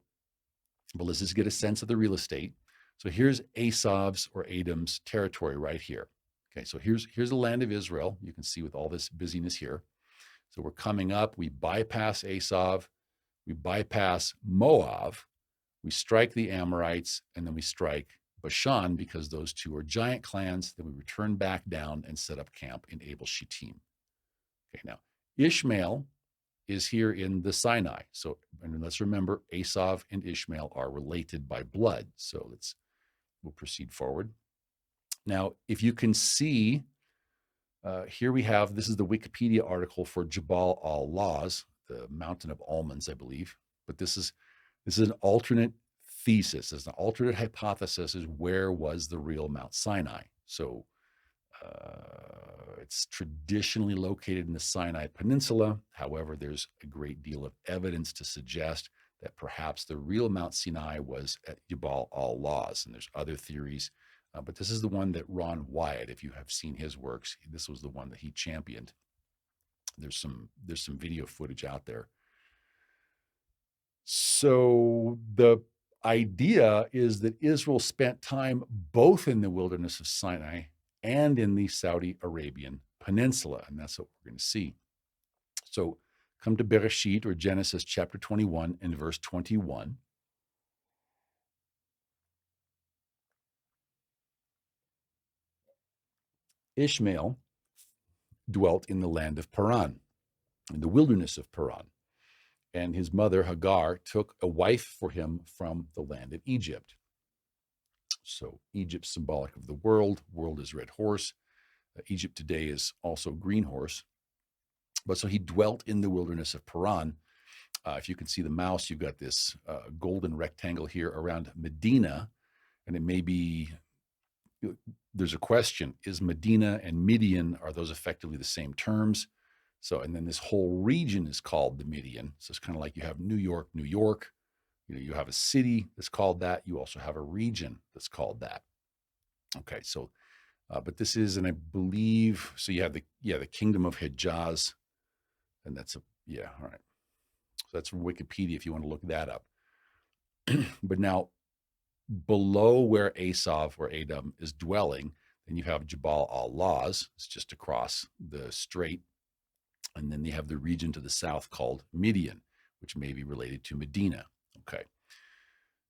but let's just get a sense of the real estate. So here's Esau's or Edom's territory right here. Okay, so here's the land of Israel. You can see with all this busyness here. So we're coming up, we bypass Esau, we bypass Moab, we strike the Amorites, and then we strike Bashan because those two are giant clans. Then we return back down and set up camp in Abel Shittim. Okay, now Ishmael is here in the Sinai. So, and let's remember, Esau and Ishmael are related by blood. So we'll proceed forward. Now, if you can see, here we have, this is the Wikipedia article for Jabal al-Lawz, the mountain of almonds, I believe. But this is an alternate thesis. It's an alternate hypothesis is where was the real Mount Sinai. So it's traditionally located in the Sinai Peninsula. However, there's a great deal of evidence to suggest that perhaps the real Mount Sinai was at Jabal al-Lawz. And there's other theories, but this is the one that Ron Wyatt, if you have seen his works, this was the one that he championed. There's some video footage out there. So the idea is that Israel spent time both in the wilderness of Sinai and in the Saudi Arabian Peninsula, and that's what we're going to see. So come to Bereshit, or Genesis chapter 21 and verse 21. Ishmael dwelt in the land of Paran, in the wilderness of Paran, and his mother Hagar took a wife for him from the land of Egypt. So Egypt, symbolic of the world. World is red horse. Egypt today is also green horse. But so he dwelt in the wilderness of Paran. If you can see the mouse, you've got this golden rectangle here around Medina, and it may be, there's a question, is Medina and Midian, are those effectively the same terms? So, and then this whole region is called the Midian. So it's kind of like you have New York, New York. You have a city that's called that. You also have a region that's called that. Okay, so, but this is, and I believe, so you have the kingdom of Hejaz, and that's all right. So that's from Wikipedia if you want to look that up. But now, below where Esau or Edom is dwelling, then you have Jabal al-Lawz. It's just across the strait. And then they have the region to the south called Midian, which may be related to Medina. Okay.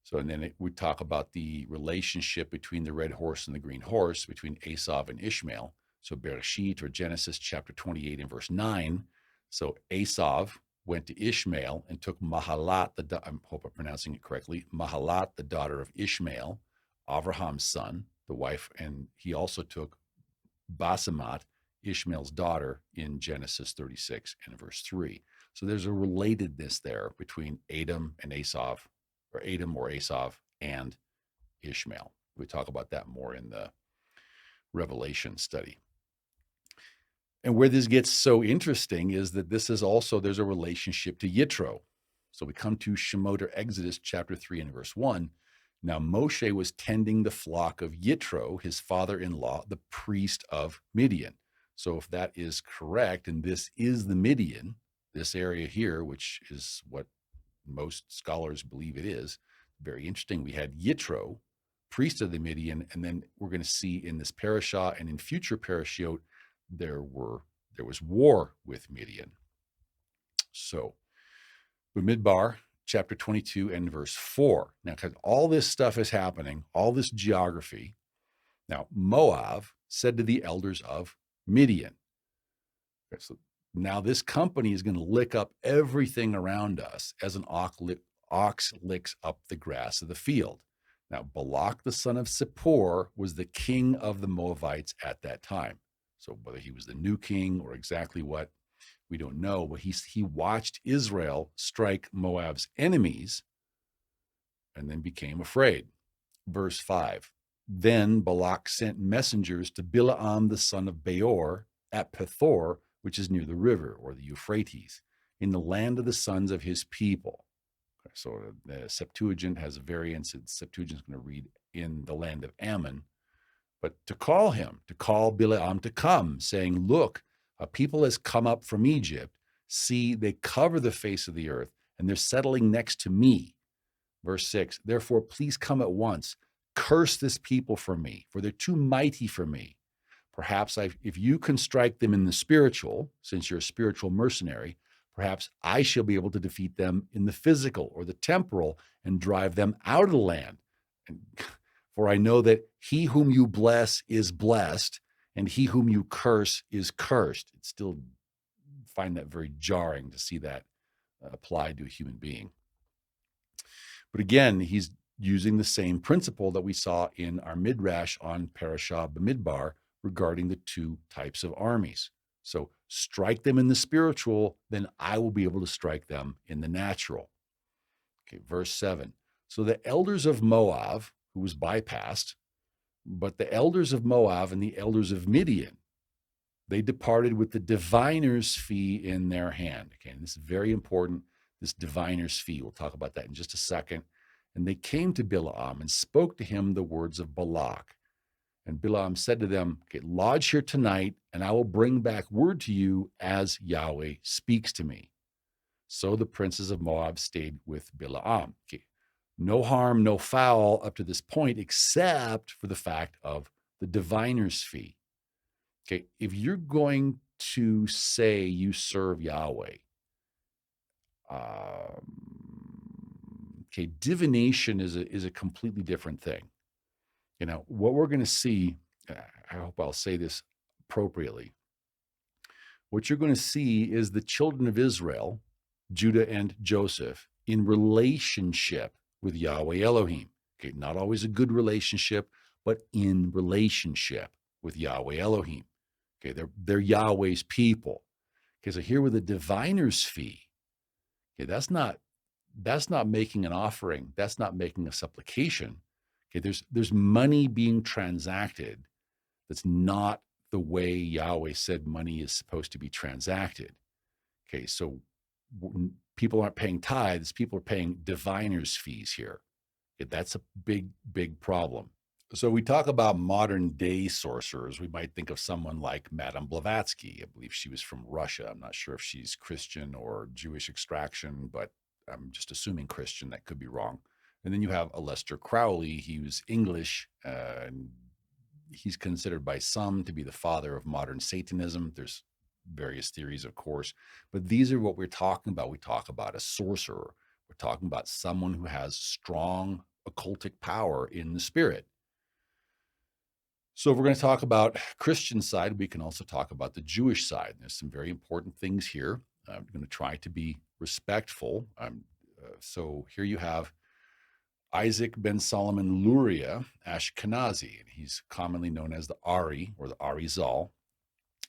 So, and then we talk about the relationship between the red horse and the green horse, between Esau and Ishmael. So Bereshit, or Genesis chapter 28 and verse 9. So Esau went to Ishmael and took Mahalat, I hope I'm pronouncing it correctly, Mahalat, the daughter of Ishmael, Abraham's son, the wife, and he also took Basemat, Ishmael's daughter, in Genesis 36 and verse 3. So there's a relatedness there between Edom and Esau, or Edom or Esau and Ishmael. We talk about that more in the Revelation study. And where this gets so interesting is that this is also, there's a relationship to Yitro. So we come to Shemot, or Exodus chapter 3 and verse 1. Now Moshe was tending the flock of Yitro, his father-in-law, the priest of Midian. So if that is correct, and this is the Midian, this area here, which is what most scholars believe it is, very interesting. We had Yitro, priest of the Midian, and then we're going to see in this parasha and in future parashiot, there were there was war with Midian. So, Bamidbar, chapter 22 and verse 4. Now, because all this stuff is happening, all this geography. Now, Moab said to the elders of Midian, okay, so now this company is going to lick up everything around us as an ox licks up the grass of the field. Now, Balak, the son of Zippor, was the king of the Moabites at that time. So whether he was the new king or exactly what, we don't know, but he watched Israel strike Moab's enemies and then became afraid. Verse 5, then Balak sent messengers to Balaam, the son of Beor, at Pethor, which is near the river, or the Euphrates, in the land of the sons of his people. So the Septuagint has a variance. The Septuagint is going to read in the land of Ammon. But to call Balaam to come, saying, look, a people has come up from Egypt. See, they cover the face of the earth, and they're settling next to me. Verse 6, therefore, please come at once. Curse this people from me, for they're too mighty for me. Perhaps if you can strike them in the spiritual, since you're a spiritual mercenary, perhaps I shall be able to defeat them in the physical or the temporal and drive them out of the land. For I know that he whom you bless is blessed, and he whom you curse is cursed. It's still find that very jarring to see that applied to a human being. But again, he's using the same principle that we saw in our midrash on Parasha Bamidbar regarding the two types of armies. So strike them in the spiritual, then I will be able to strike them in the natural. Okay, verse 7. So the elders of Moab, who was bypassed, but the elders of Moab and the elders of Midian, they departed with the diviner's fee in their hand. Okay, and this is very important, this diviner's fee. We'll talk about that in just a second. And they came to Balaam and spoke to him the words of Balak. And Balaam said to them, okay, lodge here tonight, and I will bring back word to you as Yahweh speaks to me. So the princes of Moab stayed with Balaam. Okay, no harm, no foul up to this point, except for the fact of the diviner's fee. Okay, if you're going to say you serve Yahweh, okay, divination is a completely different thing. You know, what we're going to see, I hope I'll say this appropriately. What you're going to see is the children of Israel, Judah and Joseph, in relationship with Yahweh Elohim. Okay, not always a good relationship, but in relationship with Yahweh Elohim. Okay, they're Yahweh's people. Okay, so here with the diviner's fee, okay, that's not making an offering. That's not making a supplication. Okay, there's money being transacted that's not the way Yahweh said money is supposed to be transacted. Okay, so people aren't paying tithes, people are paying diviner's fees here. Okay, that's a big, big problem. So we talk about modern day sorcerers. We might think of someone like Madame Blavatsky. I believe she was from Russia. I'm not sure if she's Christian or Jewish extraction, but I'm just assuming Christian. That could be wrong. And then you have Aleister Crowley. He was English, and he's considered by some to be the father of modern Satanism. There's various theories, of course, but these are what we're talking about. We talk about a sorcerer. We're talking about someone who has strong occultic power in the spirit. So if we're going to talk about Christian side, we can also talk about the Jewish side. There's some very important things here. I'm going to try to be respectful. So here you have Isaac ben Solomon Luria Ashkenazi, and he's commonly known as the Ari or the Arizal.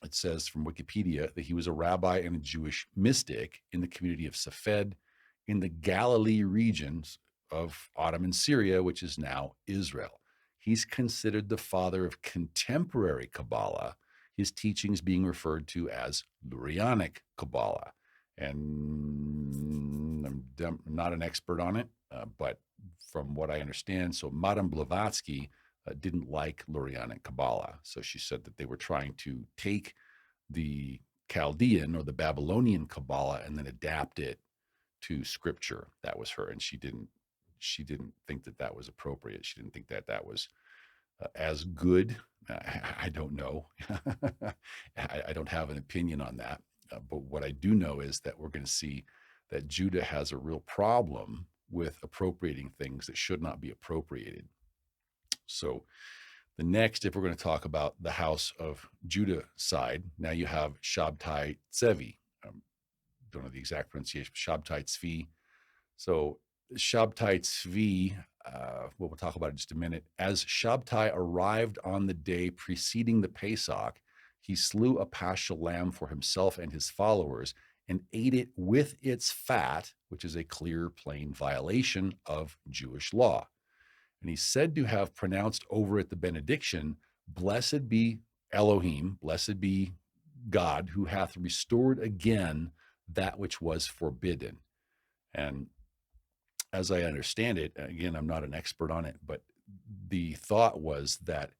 It says from Wikipedia that he was a rabbi and a Jewish mystic in the community of Safed in the Galilee regions of Ottoman Syria, which is now Israel. He's considered the father of contemporary Kabbalah, his teachings being referred to as Lurianic Kabbalah. And I'm not an expert on it, but from what I understand, so Madame Blavatsky didn't like Lurianic Kabbalah. So she said that they were trying to take the Chaldean or the Babylonian Kabbalah and then adapt it to scripture. That was her. And she didn't think that was appropriate. She didn't think that was as good. I don't know. I don't have an opinion on that. But what I do know is that we're going to see that Judah has a real problem with appropriating things that should not be appropriated. So the next, if we're going to talk about the house of Judah side, now you have Shabtai Tzevi. Don't know the exact pronunciation, Shabtai Tzvi. So Shabtai Tzvi, we'll talk about it in just a minute. As Shabtai arrived on the day preceding the Pesach, he slew a paschal lamb for himself and his followers and ate it with its fat, which is a clear, plain violation of Jewish law. And he's said to have pronounced over it the benediction, "Blessed be Elohim, blessed be God, who hath restored again that which was forbidden." And as I understand it, again, I'm not an expert on it, but the thought was that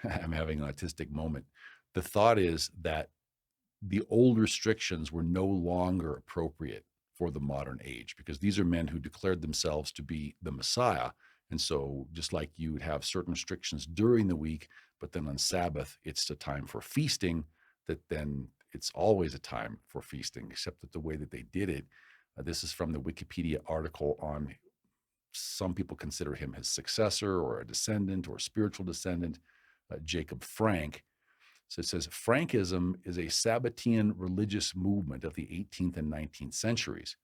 I'm having an autistic moment. The thought is that the old restrictions were no longer appropriate for the modern age, because these are men who declared themselves to be the Messiah. And so just like you would have certain restrictions during the week, but then on Sabbath, it's a time for feasting, that then it's always a time for feasting, except that the way that they did it, this is from the Wikipedia article on, some people consider him his successor or a descendant or a spiritual descendant, Jacob Frank. So it says, Frankism is a Sabbatean religious movement of the 18th and 19th centuries.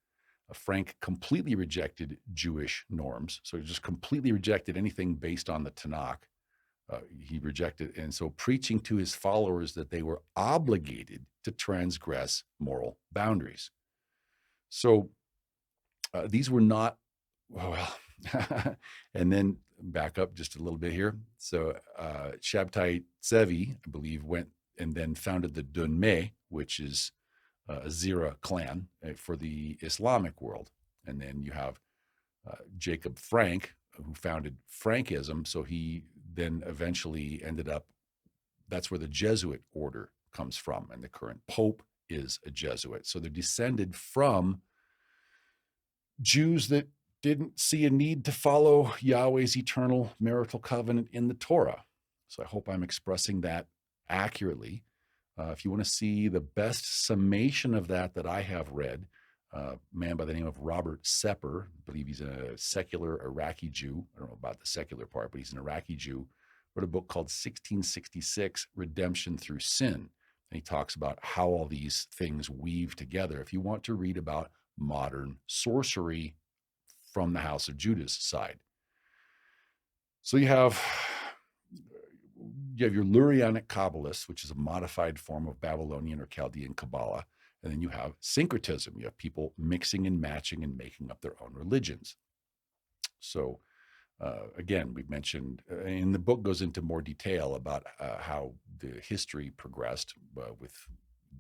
Frank completely rejected Jewish norms. So he just completely rejected anything based on the Tanakh. He rejected, and so preaching to his followers that they were obligated to transgress moral boundaries. So these were not, well, and then back up just a little bit here. So Shabtai Tzevi, I believe, went and then founded the Dunmeh, which is a Zerah clan for the Islamic world. And then you have Jacob Frank, who founded Frankism. So he then eventually ended up, that's where the Jesuit order comes from. And the current Pope is a Jesuit. So they're descended from Jews that didn't see a need to follow Yahweh's eternal marital covenant in the Torah. So I hope I'm expressing that accurately. If you want to see the best summation of that I have read, a man by the name of Robert Sepper, I believe he's a secular Iraqi Jew. I don't know about the secular part, but he's an Iraqi Jew, wrote a book called 1666, Redemption Through Sin. And he talks about how all these things weave together. If you want to read about modern sorcery from the house of Judah's side. So you have your Lurianic Kabbalists, which is a modified form of Babylonian or Chaldean Kabbalah. And then you have syncretism. You have people mixing and matching and making up their own religions. So again, we've mentioned, and the book goes into more detail about how the history progressed with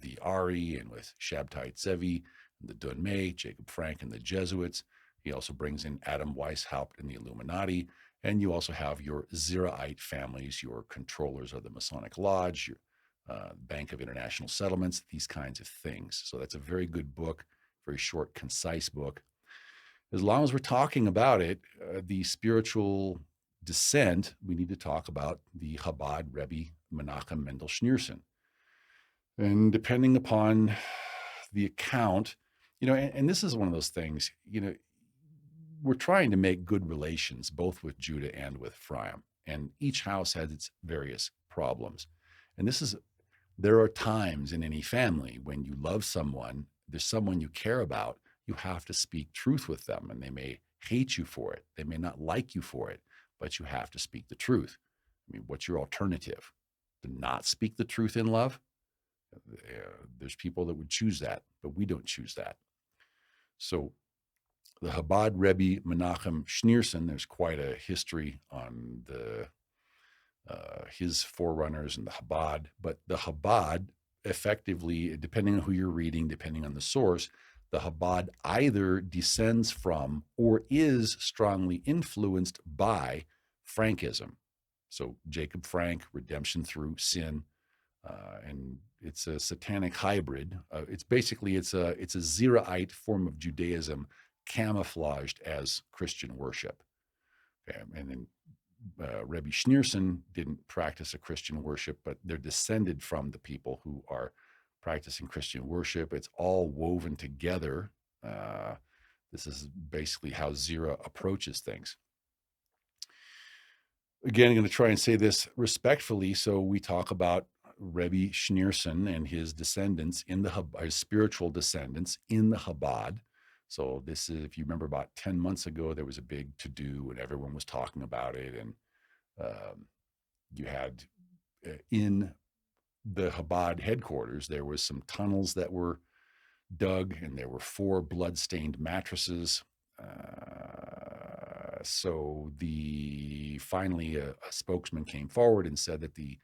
the Ari and with Shabtai Tzevi, and the Dunmeh, Jacob Frank, and the Jesuits. He also brings in Adam Weishaupt and the Illuminati. And you also have your Zerahite families, your controllers of the Masonic Lodge, your Bank of International Settlements, these kinds of things. So that's a very good book, very short, concise book. As long as we're talking about it, the spiritual descent, we need to talk about the Chabad Rebbe Menachem Mendel Schneerson. And depending upon the account, and this is one of those things, we're trying to make good relations both with Judah and with Ephraim, and each house has its various problems. And there are times in any family when you love someone, there's someone you care about, you have to speak truth with them, and they may hate you for it. They may not like you for it, but you have to speak the truth. I mean, what's your alternative? To not speak the truth in love? There's people that would choose that, but we don't choose that. So the Chabad Rebbe Menachem Schneerson, there's quite a history on his forerunners and the Chabad, but the Chabad effectively, depending on who you're reading, depending on the source, the Chabad either descends from or is strongly influenced by Frankism. So Jacob Frank, redemption through sin, and it's a satanic hybrid. It's a Zerahite form of Judaism camouflaged as Christian worship. And then Rebbe Schneerson didn't practice a Christian worship, but they're descended from the people who are practicing Christian worship. It's all woven together. This is basically how Zera approaches things. Again, I'm going to try and say this respectfully. So we talk about Rebbe Schneerson and his descendants in his spiritual descendants in the Chabad. So this is, if you remember, about 10 months ago, there was a big to-do and everyone was talking about it. And you had in the Chabad headquarters, there was some tunnels that were dug and there were 4 blood-stained mattresses. So finally a spokesman came forward and said that the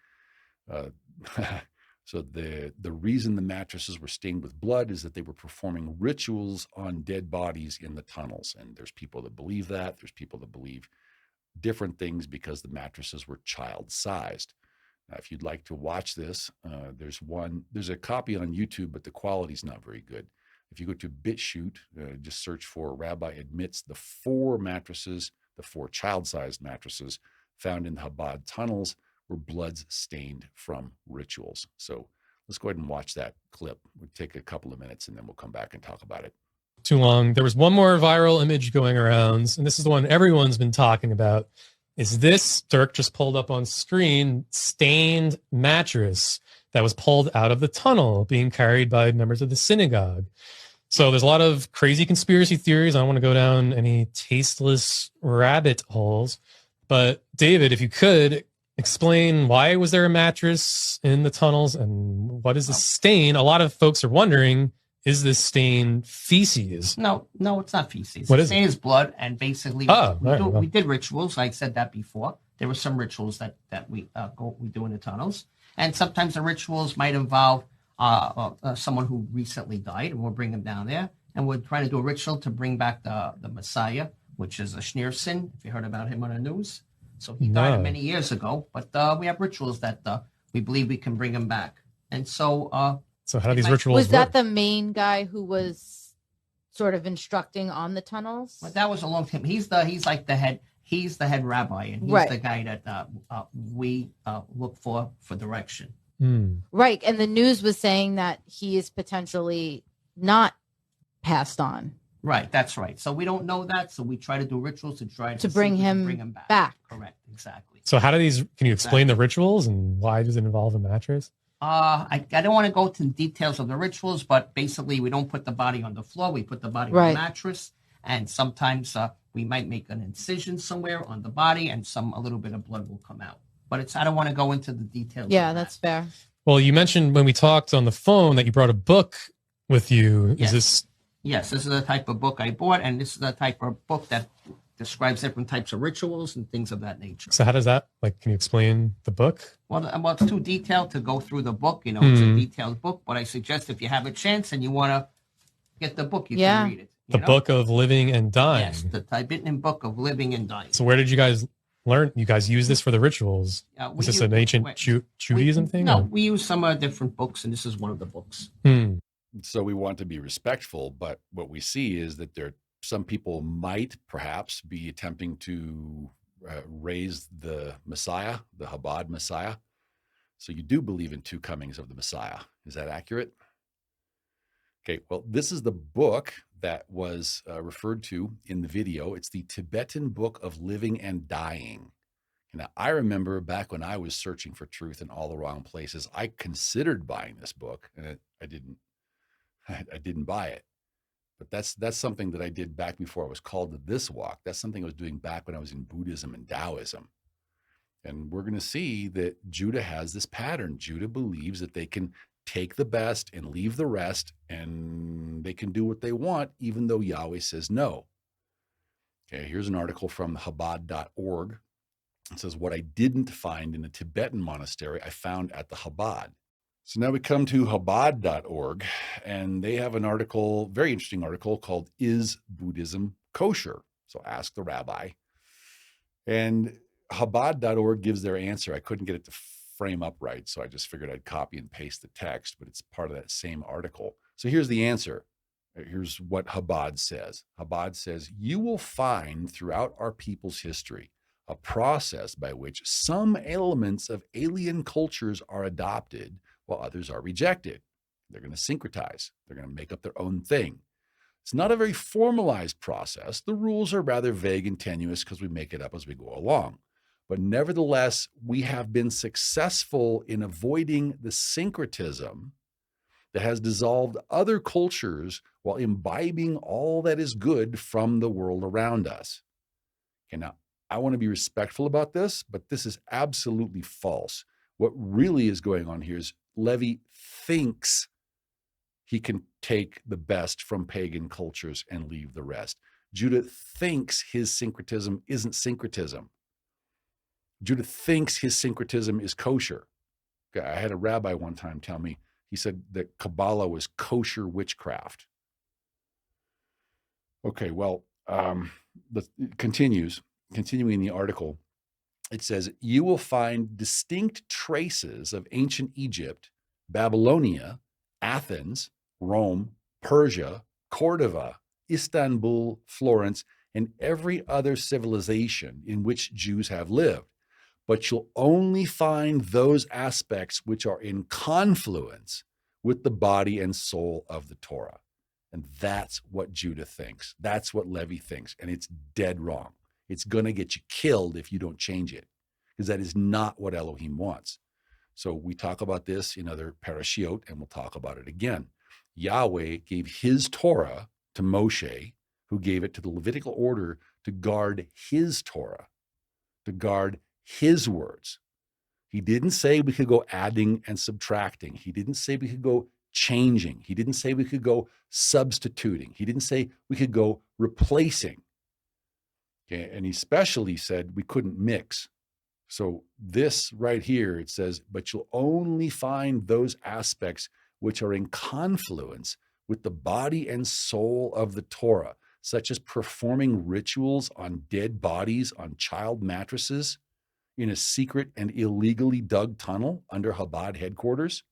reason the mattresses were stained with blood is that they were performing rituals on dead bodies in the tunnels. And there's people that believe that. There's people that believe different things because the mattresses were child-sized. Now, if you'd like to watch this, there's a copy on YouTube, but the quality's not very good. If you go to BitChute, just search for Rabbi Admits the 4 mattresses, the 4 child-sized mattresses found in the Chabad tunnels were bloods stained from rituals. So let's go ahead and watch that clip. We'll take a couple of minutes and then we'll come back and talk about it. Too long. There was one more viral image going around, and this is the one everyone's been talking about. Is this, Dirk just pulled up on screen, stained mattress that was pulled out of the tunnel being carried by members of the synagogue. So there's a lot of crazy conspiracy theories. I don't want to go down any tasteless rabbit holes. But David, if you could explain, why was there a mattress in the tunnels and what is the stain? A lot of folks are wondering, is this stain feces? No, it's not feces. What the is stain is blood, and basically we did rituals. I said that before. There were some rituals that we do in the tunnels, and sometimes the rituals might involve someone who recently died, and we'll bring them down there, and we're trying to do a ritual to bring back the Messiah, which is a Schneerson, if you heard about him on the news. So he died many years ago, but we have rituals that we believe we can bring him back. And so how do these rituals was work? that the main guy who was sort of instructing on the tunnels? Well, that was a long time. He's like the head. He's the head rabbi, and he's the guy that we look for direction. Right, and the news was saying that he is potentially not passed on. Right, that's right. So we don't know that, so we try to do rituals to try to bring him back. Correct, exactly. So how do these, can you explain the rituals and why does it involve a mattress? I don't want to go to the details of the rituals, but basically we don't put the body on the floor. We put the body on the mattress, and sometimes we might make an incision somewhere on the body, and a little bit of blood will come out. But I don't want to go into the details. Yeah, that's fair. Well, you mentioned when we talked on the phone that you brought a book with you. Yes. Is this? Yes, this is the type of book I bought, and this is the type of book that describes different types of rituals and things of that nature. So how does that, can you explain the book? Well, it's too detailed to go through the book. It's a detailed book, but I suggest if you have a chance and you want to get the book, you can read it. The Book of Living and Dying. Yes, the Tibetan Book of Living and Dying. So where did you guys learn? You guys use this for the rituals? Is this an ancient Judaism thing? No, we use some different books, and this is one of the books. So we want to be respectful, but what we see is that some people might perhaps be attempting to raise the Messiah, the Chabad Messiah. So you do believe in 2 comings of the Messiah. Is that accurate? Okay, well, this is the book that was referred to in the video. It's the Tibetan Book of Living and Dying. Now, I remember back when I was searching for truth in all the wrong places, I considered buying this book, and I didn't buy it. But that's something that I did back before I was called to this walk. That's something I was doing back when I was in Buddhism and Taoism. And we're going to see that Judah has this pattern. Judah believes that they can take the best and leave the rest, and they can do what they want, even though Yahweh says no. Okay, here's an article from Chabad.org. It says, what I didn't find in a Tibetan monastery, I found at the Chabad. So now we come to Chabad.org, and they have an article, very interesting article, called Is Buddhism Kosher? So ask the rabbi. And Chabad.org gives their answer. I couldn't get it to frame up right, so I just figured I'd copy and paste the text, but it's part of that same article. So here's the answer. Here's what Chabad says. Chabad says, you will find throughout our people's history a process by which some elements of alien cultures are adopted while others are rejected. They're going to syncretize. They're going to make up their own thing. It's not a very formalized process. The rules are rather vague and tenuous because we make it up as we go along. But nevertheless, we have been successful in avoiding the syncretism that has dissolved other cultures while imbibing all that is good from the world around us. Okay, now, I want to be respectful about this, but this is absolutely false. What really is going on here is Levi thinks he can take the best from pagan cultures and leave the rest. Judah thinks his syncretism isn't syncretism. Judah thinks his syncretism is kosher. Okay, I had a rabbi one time tell me, he said that Kabbalah was kosher witchcraft. Okay, well, it continuing the article, it says, you will find distinct traces of ancient Egypt, Babylonia, Athens, Rome, Persia, Cordova, Istanbul, Florence, and every other civilization in which Jews have lived. But you'll only find those aspects which are in confluence with the body and soul of the Torah. And that's what Judah thinks. That's what Levi thinks. And it's dead wrong. It's going to get you killed if you don't change it, because that is not what Elohim wants. So we talk about this in other parashiot, and we'll talk about it again. Yahweh gave his Torah to Moshe, who gave it to the Levitical order to guard his Torah, to guard his words. He didn't say we could go adding and subtracting. He didn't say we could go changing. He didn't say we could go substituting. He didn't say we could go replacing. Okay, and he especially said we couldn't mix. So this right here, it says, but you'll only find those aspects which are in confluence with the body and soul of the Torah, such as performing rituals on dead bodies on child mattresses in a secret and illegally dug tunnel under Chabad headquarters.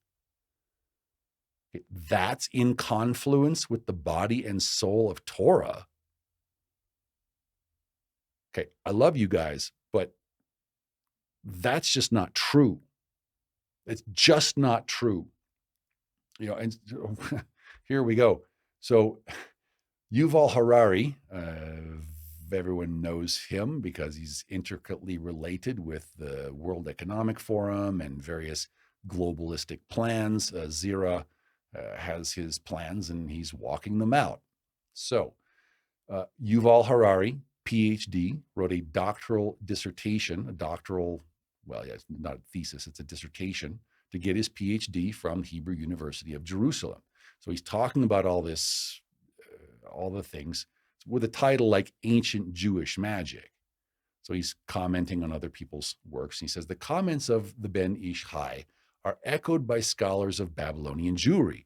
Okay, that's in confluence with the body and soul of Torah. Okay, I love you guys, but that's just not true. It's just not true. You know, and here we go. So Yuval Harari, everyone knows him because he's intricately related with the World Economic Forum and various globalistic plans. Zira has his plans and he's walking them out. So Yuval Harari, PhD, wrote a doctoral dissertation, it's not a thesis, it's a dissertation, to get his PhD from Hebrew University of Jerusalem. So he's talking about all this, all the things, with a title like Ancient Jewish Magic. So he's commenting on other people's works. He says, the comments of the Ben Ish Chai are echoed by scholars of Babylonian Jewry,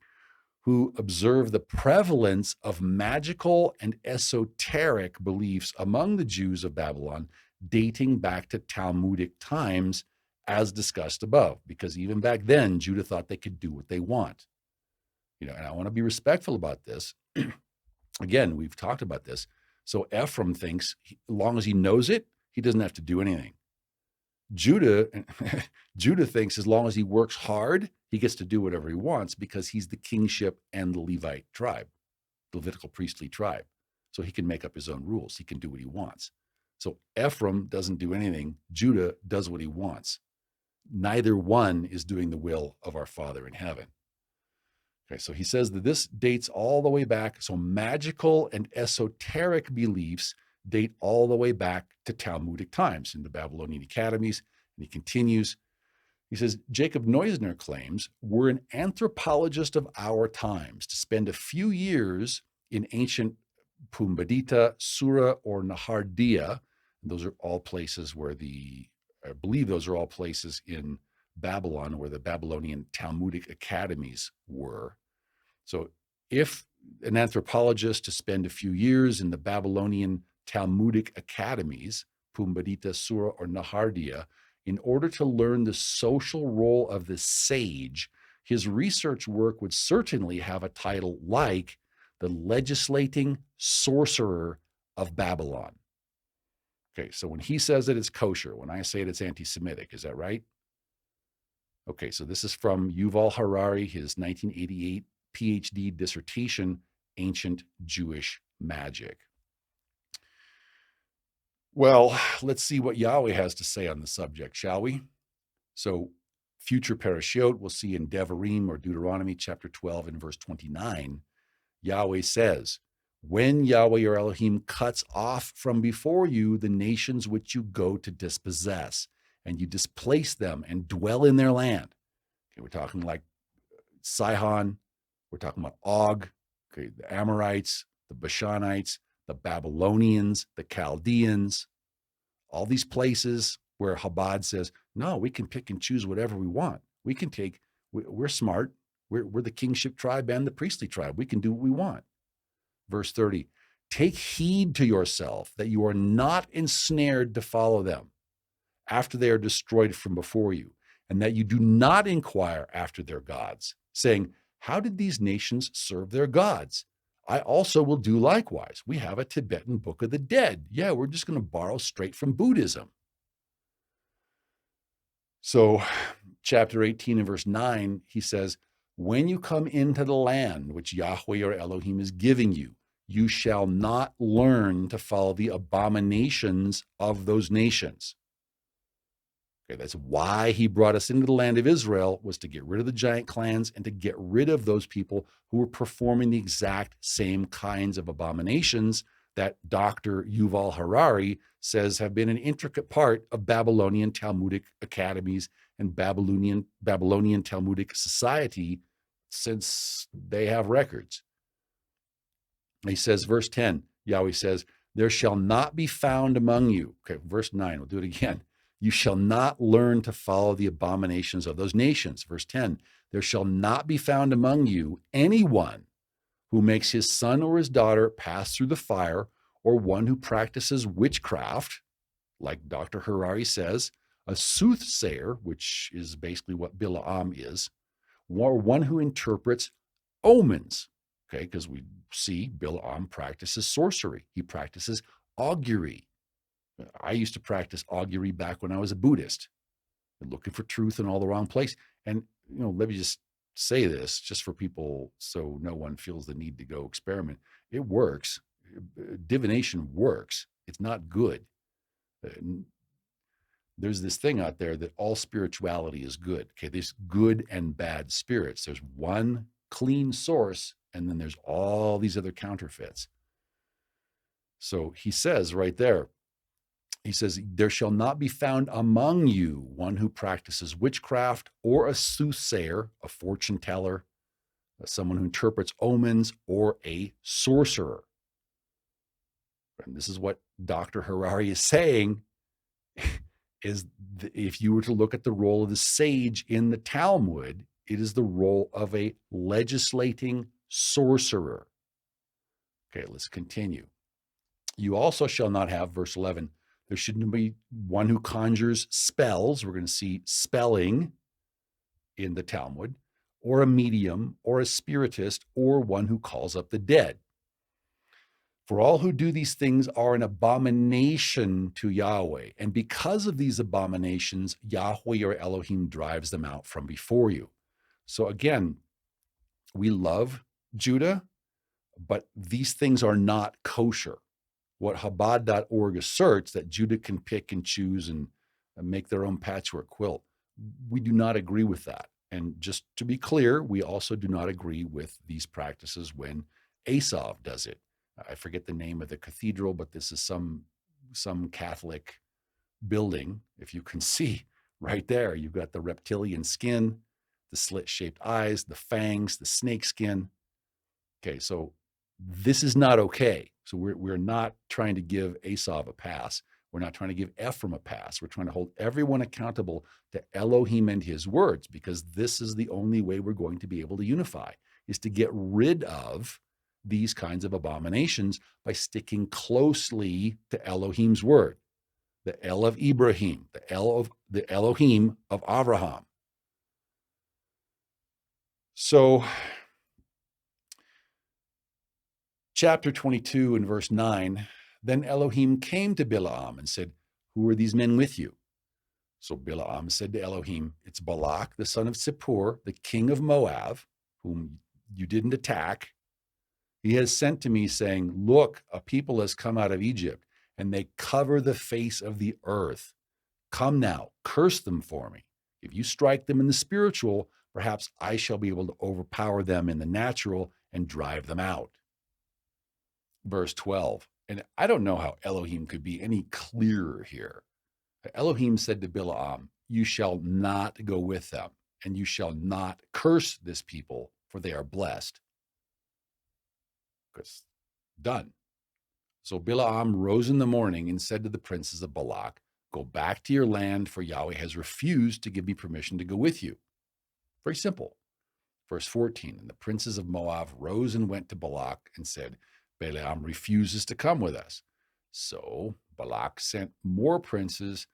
who observe the prevalence of magical and esoteric beliefs among the Jews of Babylon dating back to Talmudic times, as discussed above, because even back then, Judah thought they could do what they want. You know, and I want to be respectful about this. Again, we've talked about this. So Ephraim thinks, as long as he knows it, he doesn't have to do anything. Judah thinks as long as he works hard, he gets to do whatever he wants because he's the kingship and the Levite tribe, the Levitical priestly tribe. So he can make up his own rules. He can do what he wants. So Ephraim doesn't do anything. Judah does what he wants. Neither one is doing the will of our Father in heaven. Okay, so he says that this dates all the way back. So magical and esoteric beliefs date all the way back to Talmudic times in the Babylonian academies. And he continues, he says, Jacob Neusner claims, we're an anthropologist of our times to spend a few years in ancient Pumbedita, Sura, or Nahardia. And those are all places where I believe those are all places in Babylon where the Babylonian Talmudic academies were. So if an anthropologist to spend a few years in the Babylonian Talmudic academies, Pumbedita, Sura, or Nahardia, in order to learn the social role of the sage, his research work would certainly have a title like The Legislating Sorcerer of Babylon. Okay, so when he says that it's kosher, when I say it's anti-Semitic, is that right? Okay, so this is from Yuval Harari, his 1988 PhD dissertation, Ancient Jewish Magic. Well, let's see what Yahweh has to say on the subject, shall we? So, future parashiot, we'll see in Devarim or Deuteronomy chapter 12 and verse 29, Yahweh says, when Yahweh your Elohim cuts off from before you the nations which you go to dispossess, and you displace them and dwell in their land. Okay, we're talking like Sihon, we're talking about Og, okay, the Amorites, the Bashanites, the Babylonians, the Chaldeans, all these places where Chabad says, no, we can pick and choose whatever we want. We can take, we're smart. We're the kingship tribe and the priestly tribe. We can do what we want. Verse 30, take heed to yourself that you are not ensnared to follow them after they are destroyed from before you, and that you do not inquire after their gods, saying, how did these nations serve their gods? I also will do likewise. We have a Tibetan Book of the Dead. Yeah, we're just going to borrow straight from Buddhism. So, chapter 18 and verse 9, he says, when you come into the land which Yahweh your Elohim is giving you, you shall not learn to follow the abominations of those nations. Okay, that's why he brought us into the land of Israel, was to get rid of the giant clans and to get rid of those people who were performing the exact same kinds of abominations that Dr. Yuval Harari says have been an intricate part of Babylonian Talmudic academies and Babylonian Talmudic society since they have records. He says, verse 10, Yahweh says, there shall not be found among you. Okay, verse 9, we'll do it again. You shall not learn to follow the abominations of those nations. Verse 10, there shall not be found among you anyone who makes his son or his daughter pass through the fire, or one who practices witchcraft, like Dr. Harari says, a soothsayer, which is basically what Balaam is, or one who interprets omens. Okay, because we see Balaam practices sorcery. He practices augury. I used to practice augury back when I was a Buddhist, looking for truth in all the wrong place. And, let me just say this just for people so no one feels the need to go experiment. It works. Divination works. It's not good. There's this thing out there that all spirituality is good. Okay, there's good and bad spirits. There's one clean source, and then there's all these other counterfeits. So he says right there, he says, there shall not be found among you one who practices witchcraft or a soothsayer, a fortune teller, someone who interprets omens, or a sorcerer. And this is what Dr. Harari is saying, is if you were to look at the role of the sage in the Talmud, it is the role of a legislating sorcerer. Okay, let's continue. You also shall not have, verse 11, there shouldn't be one who conjures spells. We're going to see spelling in the Talmud, or a medium, or a spiritist, or one who calls up the dead. For all who do these things are an abomination to Yahweh. And because of these abominations, Yahweh your Elohim drives them out from before you. So again, we love Judah, but these things are not kosher. What Chabad.org asserts, that Judah can pick and choose and make their own patchwork quilt, we do not agree with that. And just to be clear, we also do not agree with these practices when Esav does it. I forget the name of the cathedral, but this is some Catholic building. If you can see right there, you've got the reptilian skin, the slit-shaped eyes, the fangs, the snake skin. Okay, so this is not okay. So we're not trying to give Esav a pass. We're not trying to give Ephraim a pass. We're trying to hold everyone accountable to Elohim and his words, because this is the only way we're going to be able to unify, is to get rid of these kinds of abominations by sticking closely to Elohim's word, the El of Ibrahim, the Elohim of Abraham. So, chapter 22 and verse 9, Then Elohim came to Balaam and said, who are these men with you? So Balaam said to Elohim, it's Balak, the son of Zippor, the king of Moab, whom you didn't attack. He has sent to me saying, look, a people has come out of Egypt, and they cover the face of the earth. Come now, curse them for me. If you strike them in the spiritual, perhaps I shall be able to overpower them in the natural and drive them out. Verse 12, and I don't know how Elohim could be any clearer here. Elohim said to Balaam, you shall not go with them, and you shall not curse this people, for they are blessed. Because done. So Balaam rose in the morning and said to the princes of Balak, go back to your land, for Yahweh has refused to give me permission to go with you. Very simple. Verse 14, and the princes of Moab rose and went to Balak and said, Balaam refuses to come with us. So Balak sent more princes,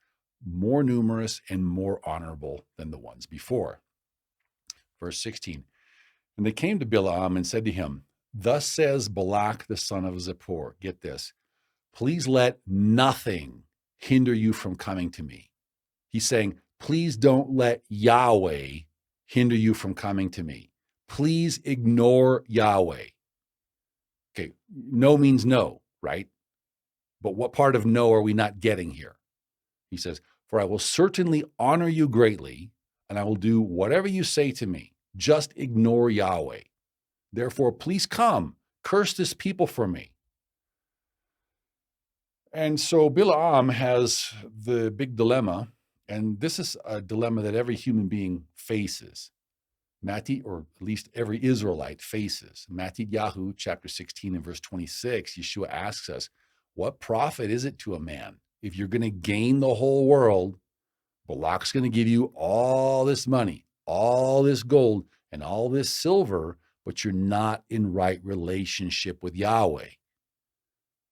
more numerous and more honorable than the ones before. Verse 16, and they came to Balaam and said to him, thus says Balak the son of Zippor, get this, please let nothing hinder you from coming to me. He's saying, please don't let Yahweh hinder you from coming to me. Please ignore Yahweh. Okay, no means no, right? But what part of no are we not getting here? He says, for I will certainly honor you greatly, and I will do whatever you say to me. Just ignore Yahweh. Therefore, please come, curse this people for me. And so Balaam has the big dilemma, and this is a dilemma that every human being faces. Or at least every Israelite faces. Yahu, chapter 16 and verse 26, Yeshua asks us, what profit is it to a man if you're going to gain the whole world? Balak's going to give you all this money, all this gold, and all this silver, but you're not in right relationship with Yahweh.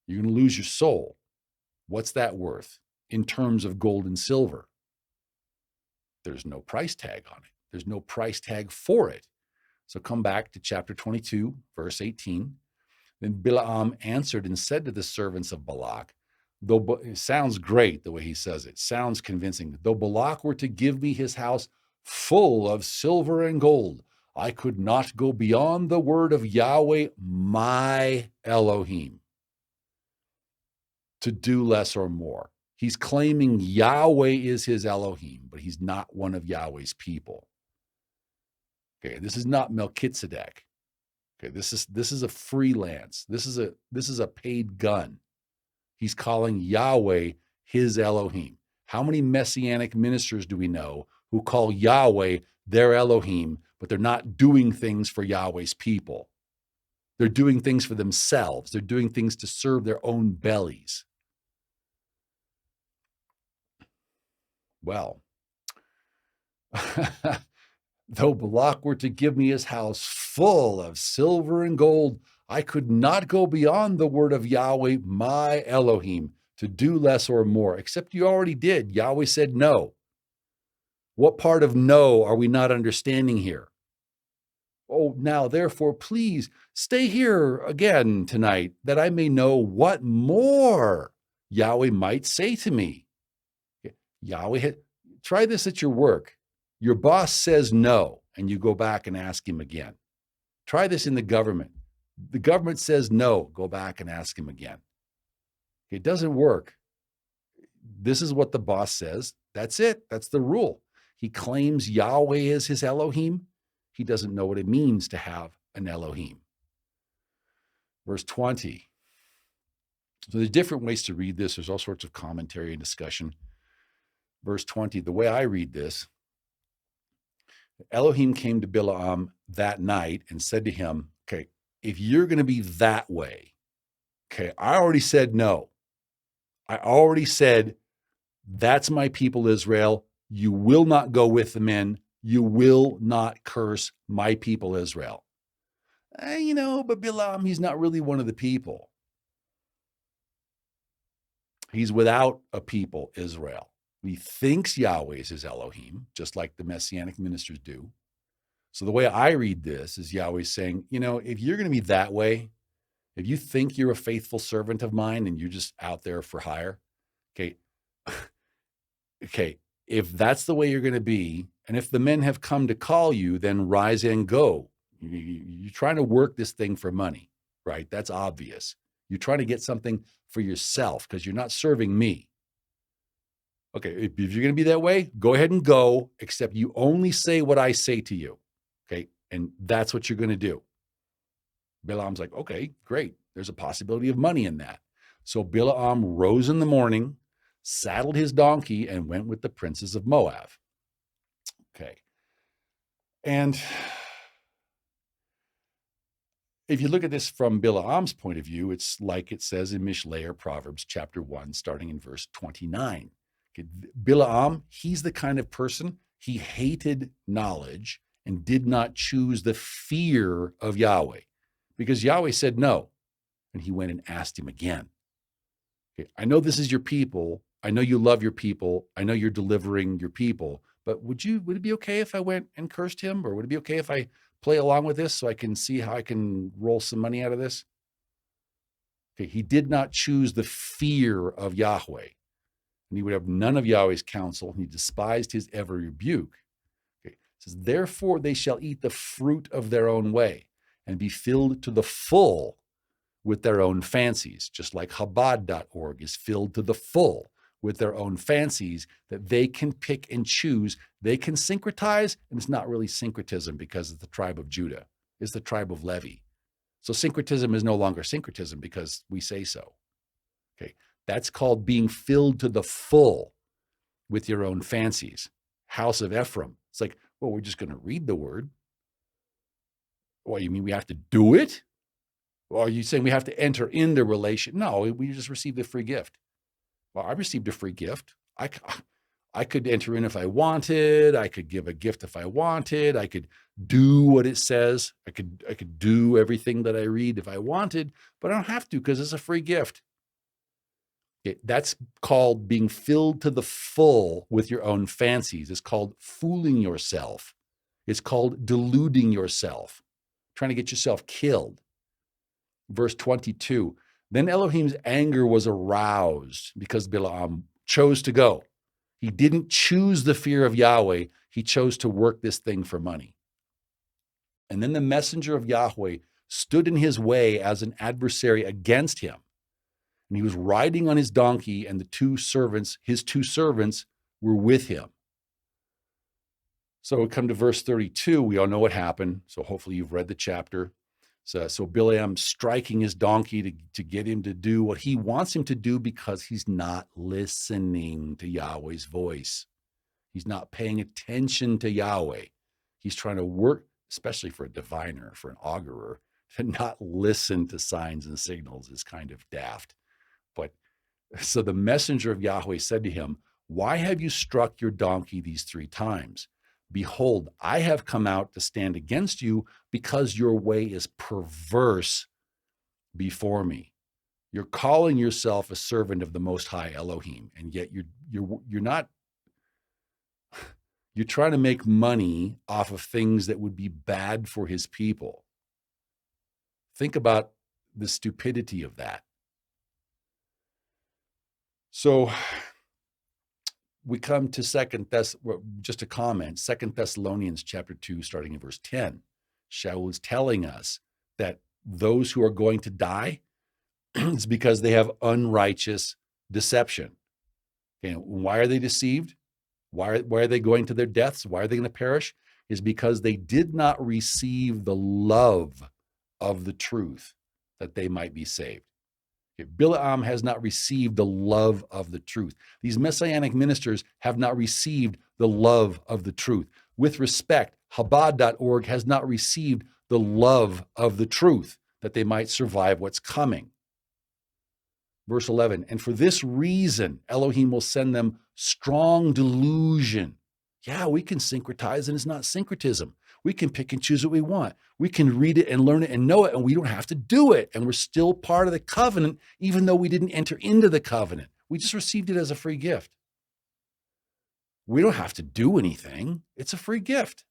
You're going to lose your soul. What's that worth in terms of gold and silver? There's no price tag on it. There's no price tag for it. So come back to chapter 22, verse 18. Then Balaam answered and said to the servants of Balak, though it sounds great the way he says it, sounds convincing. Though Balak were to give me his house full of silver and gold, I could not go beyond the word of Yahweh, my Elohim, to do less or more. He's claiming Yahweh is his Elohim, but he's not one of Yahweh's people. Okay, this is not Melchizedek. Okay, this is a freelance. This is a paid gun. He's calling Yahweh his Elohim. How many Messianic ministers do we know who call Yahweh their Elohim, but they're not doing things for Yahweh's people? They're doing things for themselves. They're doing things to serve their own bellies. Well, though Balak were to give me his house full of silver and gold, I could not go beyond the word of Yahweh, my Elohim, to do less or more, except you already did. Yahweh said no. What part of no are we not understanding here? Oh, now, therefore, please stay here again tonight, that I may know what more Yahweh might say to me. Try this at your work. Your boss says no, and you go back and ask him again. Try this in the government. The government says no, go back and ask him again. It doesn't work. This is what the boss says. That's it. That's the rule. He claims Yahweh is his Elohim. He doesn't know what it means to have an Elohim. Verse 20. So there's different ways to read this. There's all sorts of commentary and discussion. Verse 20, the way I read this, Elohim came to Balaam that night and said to him, okay, if you're going to be that way, okay, I already said no. I already said, that's my people Israel. You will not go with them in. You will not curse my people Israel. But Balaam, he's not really one of the people. He's without a people, Israel. He thinks Yahweh is his Elohim, just like the Messianic ministers do. So the way I read this is Yahweh saying, if you're going to be that way, If you think you're a faithful servant of mine and you're just out there for hire, okay, okay, if that's the way you're going to be, and if the men have come to call you, then rise and go. You're trying to work this thing for money, right? That's obvious. You're trying to get something for yourself because you're not serving me. Okay, if you're going to be that way, go ahead and go, except you only say what I say to you, okay? And that's what you're going to do. Balaam's like, okay, great. There's a possibility of money in that. So Balaam rose in the morning, saddled his donkey, and went with the princes of Moab. Okay. And if you look at this from Balaam's point of view, it's like it says in Mishlei or Proverbs chapter 1, starting in verse 29. Okay. Balaam, he's the kind of person, he hated knowledge and did not choose the fear of Yahweh because Yahweh said no. And he went and asked him again. Okay. I know this is your people. I know you love your people. I know you're delivering your people. But would it be okay if I went and cursed him? Or would it be okay if I play along with this so I can see how I can roll some money out of this? Okay, he did not choose the fear of Yahweh. And he would have none of Yahweh's counsel. And he despised his every rebuke. Okay, it says, therefore they shall eat the fruit of their own way and be filled to the full with their own fancies, just like Chabad.org is filled to the full with their own fancies that they can pick and choose. They can syncretize, and it's not really syncretism because it's the tribe of Judah. It's the tribe of Levi. So syncretism is no longer syncretism because we say so. Okay, that's called being filled to the full with your own fancies. House of Ephraim. It's like, well, we're just going to read the word. What, you mean we have to do it? Or are you saying we have to enter in the relation? No, we just received a free gift. Well, I received a free gift. I could enter in if I wanted. I could give a gift if I wanted. I could do what it says. I could do everything that I read if I wanted, but I don't have to because it's a free gift. Okay, that's called being filled to the full with your own fancies. It's called fooling yourself. It's called deluding yourself, trying to get yourself killed. Verse 22, then Elohim's anger was aroused because Balaam chose to go. He didn't choose the fear of Yahweh. He chose to work this thing for money. And then the messenger of Yahweh stood in his way as an adversary against him. And he was riding on his donkey, and his two servants were with him. So we come to verse 32. We all know what happened. So hopefully you've read the chapter. So Balaam striking his donkey to get him to do what he wants him to do because he's not listening to Yahweh's voice. He's not paying attention to Yahweh. He's trying to work, especially for a diviner, for an augurer, to not listen to signs and signals is kind of daft. But so the messenger of Yahweh said to him, why have you struck your donkey these 3 times? Behold, I have come out to stand against you because your way is perverse before me. You're calling yourself a servant of the Most High Elohim, and yet you're not. You're trying to make money off of things that would be bad for his people. Think about the stupidity of that. So we come to just a comment, 2 Thessalonians chapter 2, starting in verse 10. Shaul is telling us that those who are going to die is because they have unrighteous deception. Okay, why are they deceived? Why are they going to their deaths? Why are they going to perish? Is because they did not receive the love of the truth that they might be saved. Balaam has not received the love of the truth. These Messianic ministers have not received the love of the truth. With respect, Chabad.org has not received the love of the truth that they might survive what's coming. Verse 11, and for this reason, Elohim will send them strong delusion. Yeah, we can syncretize and it's not syncretism. We can pick and choose what we want. We can read it and learn it and know it, and we don't have to do it. And we're still part of the covenant, even though we didn't enter into the covenant. We just received it as a free gift. We don't have to do anything. It's a free gift.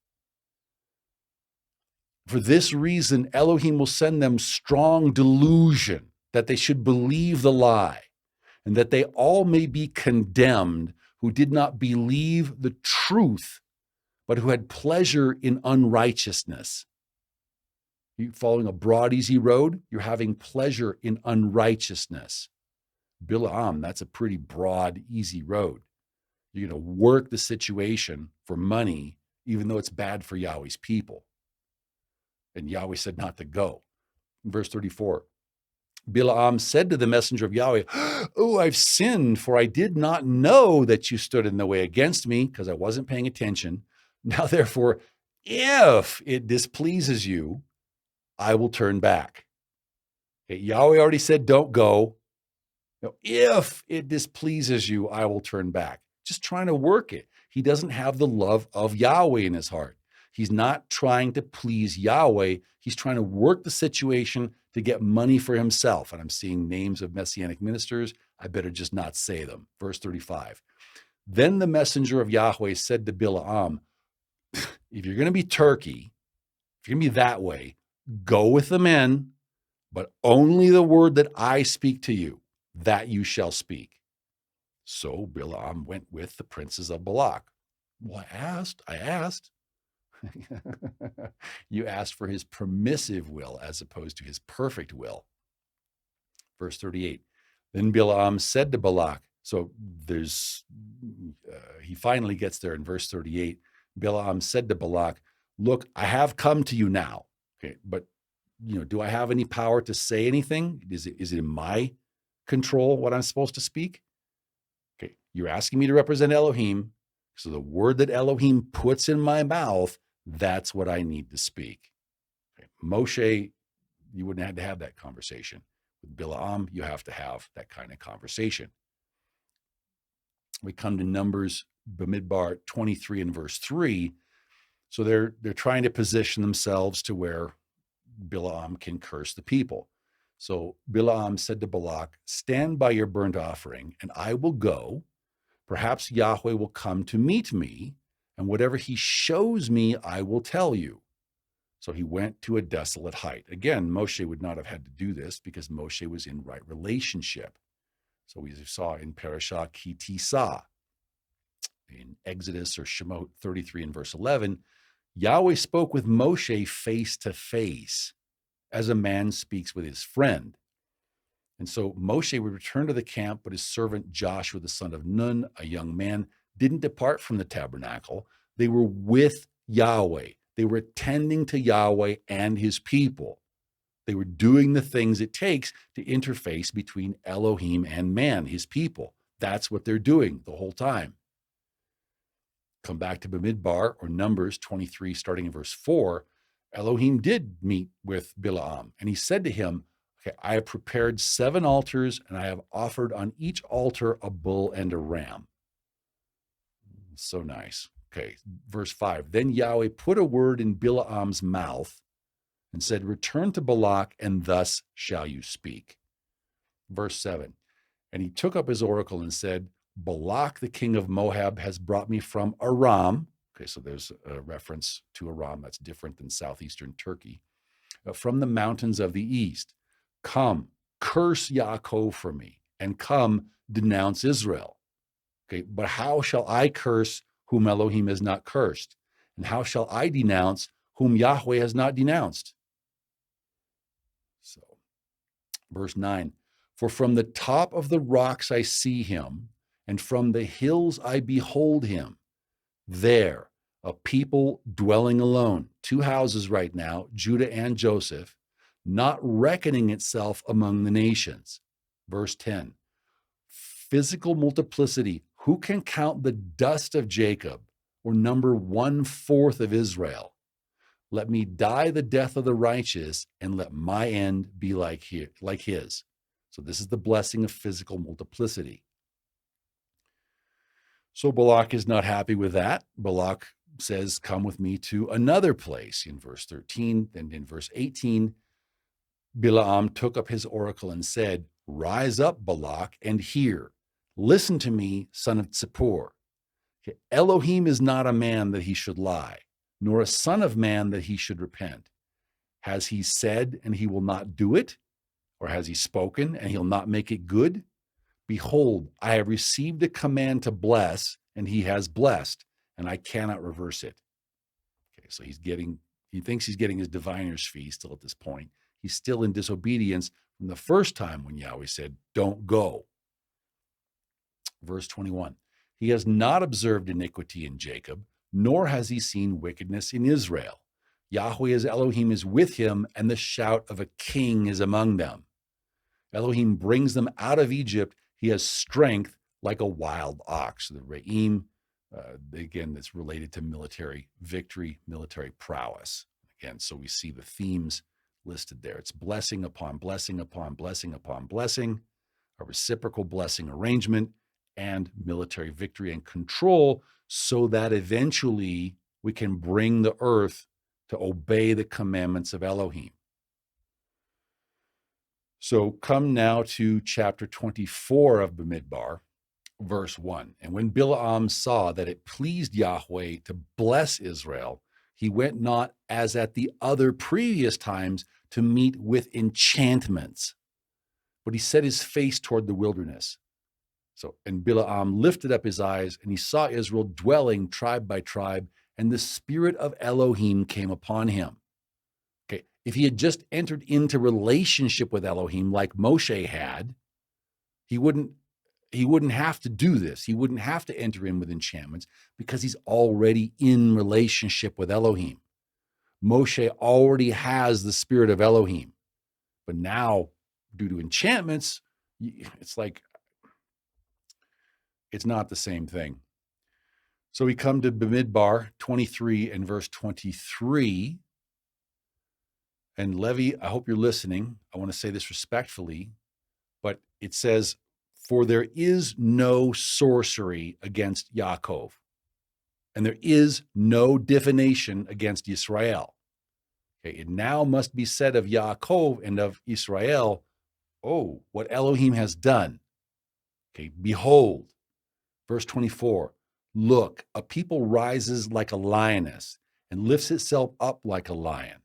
For this reason, Elohim will send them strong delusion that they should believe the lie, and that they all may be condemned who did not believe the truth, but who had pleasure in unrighteousness. You following a broad, easy road, you're having pleasure in unrighteousness. Balaam, that's a pretty broad, easy road. You're going to work the situation for money, even though it's bad for Yahweh's people. And Yahweh said not to go. In verse 34, Balaam said to the messenger of Yahweh, "Oh, I've sinned, for I did not know that you stood in the way against me," because I wasn't paying attention. "Now, therefore, if it displeases you, I will turn back." Okay, Yahweh already said, don't go. Now, if it displeases you, I will turn back. Just trying to work it. He doesn't have the love of Yahweh in his heart. He's not trying to please Yahweh. He's trying to work the situation to get money for himself. And I'm seeing names of Messianic ministers. I better just not say them. Verse 35. Then the messenger of Yahweh said to Balaam, if you're going to be Turkey, if you're going to be that way, go with the men, but only the word that I speak to you, that you shall speak. So Balaam went with the princes of Balak. Well, I asked. You asked for his permissive will as opposed to his perfect will. Verse 38. Then Balaam said to Balak, so he finally gets there in verse 38. Balaam said to Balak, look, I have come to you now. Okay, but do I have any power to say anything? Is it in my control what I'm supposed to speak? Okay, you're asking me to represent Elohim. So the word that Elohim puts in my mouth, that's what I need to speak. Okay. Moshe, you wouldn't have to have that conversation. With Balaam, you have to have that kind of conversation. We come to Numbers, Bamidbar 23 and verse 3. So they're trying to position themselves to where Balaam can curse the people. So Balaam said to Balak, stand by your burnt offering, and I will go. Perhaps Yahweh will come to meet me, and whatever he shows me, I will tell you. So he went to a desolate height. Again, Moshe would not have had to do this because Moshe was in right relationship. So we saw in Parasha Ki Tisa, in Exodus or Shemot 33 and verse 11, Yahweh spoke with Moshe face to face, as a man speaks with his friend. And so Moshe would return to the camp, but his servant Joshua, the son of Nun, a young man, didn't depart from the tabernacle. They were with Yahweh. They were attending to Yahweh and his people. They were doing the things it takes to interface between Elohim and man, his people. That's what they're doing the whole time. Come back to Bamidbar or Numbers 23, starting in verse 4. Elohim did meet with Balaam, and he said to him, okay, I have prepared 7 altars, and I have offered on each altar a bull and a ram. So nice. Okay, verse 5. Then Yahweh put a word in Balaam's mouth and said, return to Balak, and thus shall you speak. Verse 7. And he took up his oracle and said, Balak, the king of Moab, has brought me from Aram. Okay, so there's a reference to Aram that's different than southeastern Turkey. From the mountains of the east. Come, curse Yaakov for me, and come, denounce Israel. Okay, but how shall I curse whom Elohim has not cursed? And how shall I denounce whom Yahweh has not denounced? So, verse 9, for from the top of the rocks I see him, and from the hills I behold him. There, a people dwelling alone, 2 houses right now, Judah and Joseph, not reckoning itself among the nations. Verse 10, physical multiplicity. Who can count the dust of Jacob or number 1/4 of Israel? Let me die the death of the righteous, and let my end be like his. So this is the blessing of physical multiplicity. So Balak is not happy with that. Balak says, come with me to another place in verse 13. Then in verse 18, Balaam took up his oracle and said, rise up, Balak, and hear. Listen to me, son of Zippor. Okay. Elohim is not a man that he should lie, nor a son of man that he should repent. Has he said and he will not do it? Or has he spoken and he'll not make it good? Behold, I have received a command to bless, and he has blessed, and I cannot reverse it. Okay, so he thinks he's getting his diviner's fee still at this point. He's still in disobedience from the first time when Yahweh said, don't go. Verse 21, he has not observed iniquity in Jacob, nor has he seen wickedness in Israel. Yahweh as Elohim is with him, and the shout of a king is among them. Elohim brings them out of Egypt. He has strength like a wild ox. The Re'im, again, that's related to military victory, military prowess. Again, so we see the themes listed there. It's blessing upon blessing upon blessing upon blessing, a reciprocal blessing arrangement, and military victory and control, so that eventually we can bring the earth to obey the commandments of Elohim. So come now to chapter 24 of Bamidbar, verse 1. And when Balaam saw that it pleased Yahweh to bless Israel, he went not as at the other previous times to meet with enchantments, but he set his face toward the wilderness. So, and Balaam lifted up his eyes, and he saw Israel dwelling tribe by tribe, and the spirit of Elohim came upon him. Okay, if he had just entered into relationship with Elohim like Moshe had, he wouldn't have to do this. He wouldn't have to enter in with enchantments because he's already in relationship with Elohim. Moshe already has the spirit of Elohim. But now, due to enchantments, it's like, it's not the same thing. So we come to Bamidbar 23 and verse 23. And Levi, I hope you're listening. I want to say this respectfully, but it says, for there is no sorcery against Yaakov, and there is no divination against Israel. Okay, it now must be said of Yaakov and of Israel, oh, what Elohim has done. Okay, behold, verse 24, look, a people rises like a lioness and lifts itself up like a lion.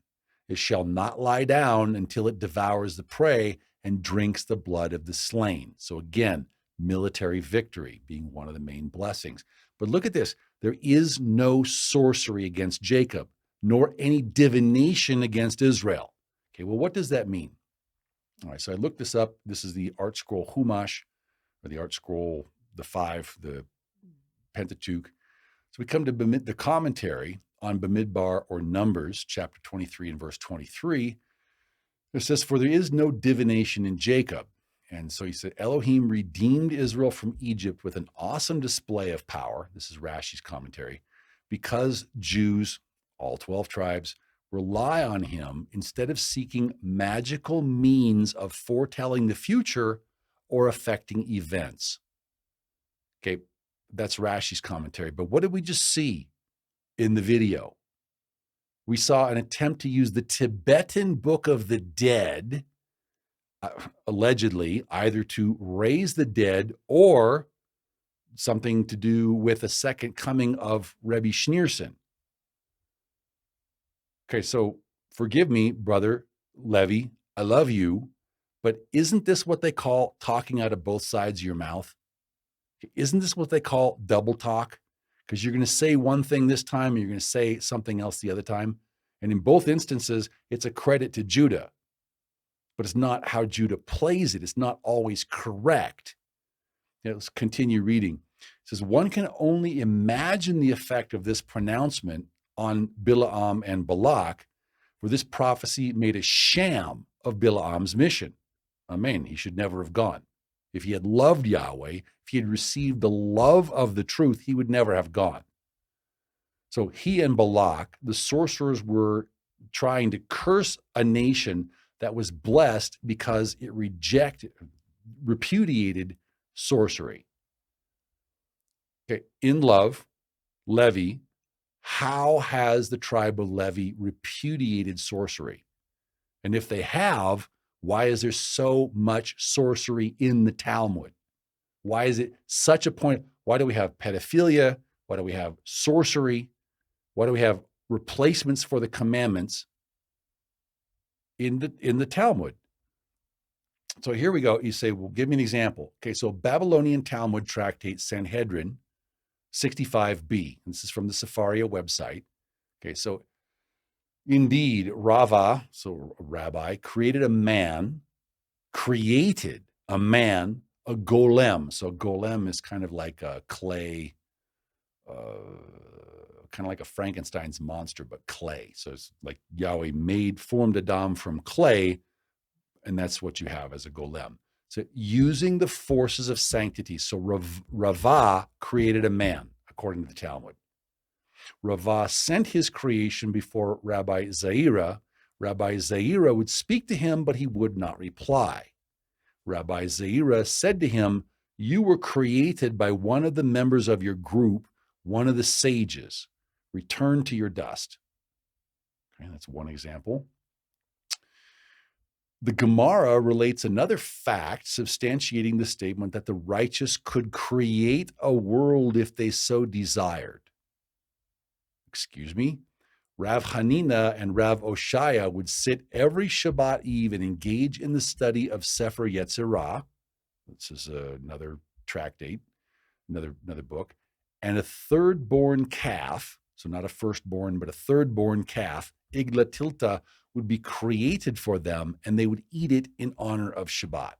It shall not lie down until it devours the prey and drinks the blood of the slain. So again, military victory being one of the main blessings. But look at this. There is no sorcery against Jacob, nor any divination against Israel. Okay, well, what does that mean? All right, so I looked this up. This is the Art Scroll Chumash, or the Art Scroll, the five, the Pentateuch. So we come to the commentary on Bamidbar or Numbers, chapter 23 and verse 23. It says, for there is no divination in Jacob. And so he said, Elohim redeemed Israel from Egypt with an awesome display of power. This is Rashi's commentary. Because Jews, all 12 tribes, rely on him instead of seeking magical means of foretelling the future or affecting events. Okay, that's Rashi's commentary. But what did we just see in the video? We saw an attempt to use the Tibetan Book of the Dead, allegedly, either to raise the dead or something to do with a second coming of Rebbe Schneerson. Okay, so forgive me, brother Levi, I love you, but isn't this what they call talking out of both sides of your mouth? Isn't this what they call double talk? Because you're going to say one thing this time and you're going to say something else the other time. And in both instances, it's a credit to Judah. But it's not how Judah plays it. It's not always correct. Let's continue reading. It says, one can only imagine the effect of this pronouncement on Balaam and Balak, for this prophecy made a sham of Balaam's mission. Amen. He should never have gone. If he had loved Yahweh, if he had received the love of the truth, he would never have gone. So he and Balak, the sorcerers, were trying to curse a nation that was blessed because it repudiated sorcery. Okay, in love, Levi, how has the tribe of Levi repudiated sorcery? And if they have, why is there so much sorcery in the Talmud? Why is it such a point? Why do we have pedophilia? Why do we have sorcery? Why do we have replacements for the commandments? in the Talmud. So here we go. You say, well, give me an example. Okay, so Babylonian Talmud tractate Sanhedrin 65b. This is from the Sefaria website. Okay, so indeed, Rava, so a rabbi, created a golem. So golem is kind of like a clay, kind of like a Frankenstein's monster, but clay. So it's like Yahweh formed Adam from clay, and that's what you have as a golem. So using the forces of sanctity. So Rava created a man, according to the Talmud. Rava sent his creation before Rabbi Zaira. Rabbi Zaira would speak to him, but he would not reply. Rabbi Zaira said to him, "You were created by one of the members of your group, one of the sages. Return to your dust." Okay, that's one example. The Gemara relates another fact substantiating the statement that the righteous could create a world if they so desired. Excuse me? Rav Hanina and Rav Oshaya would sit every Shabbat Eve and engage in the study of Sefer Yetzirah. This is another tractate, another book. And a third-born calf, so not a firstborn, but a third-born calf, Igla Tilta, would be created for them, and they would eat it in honor of Shabbat.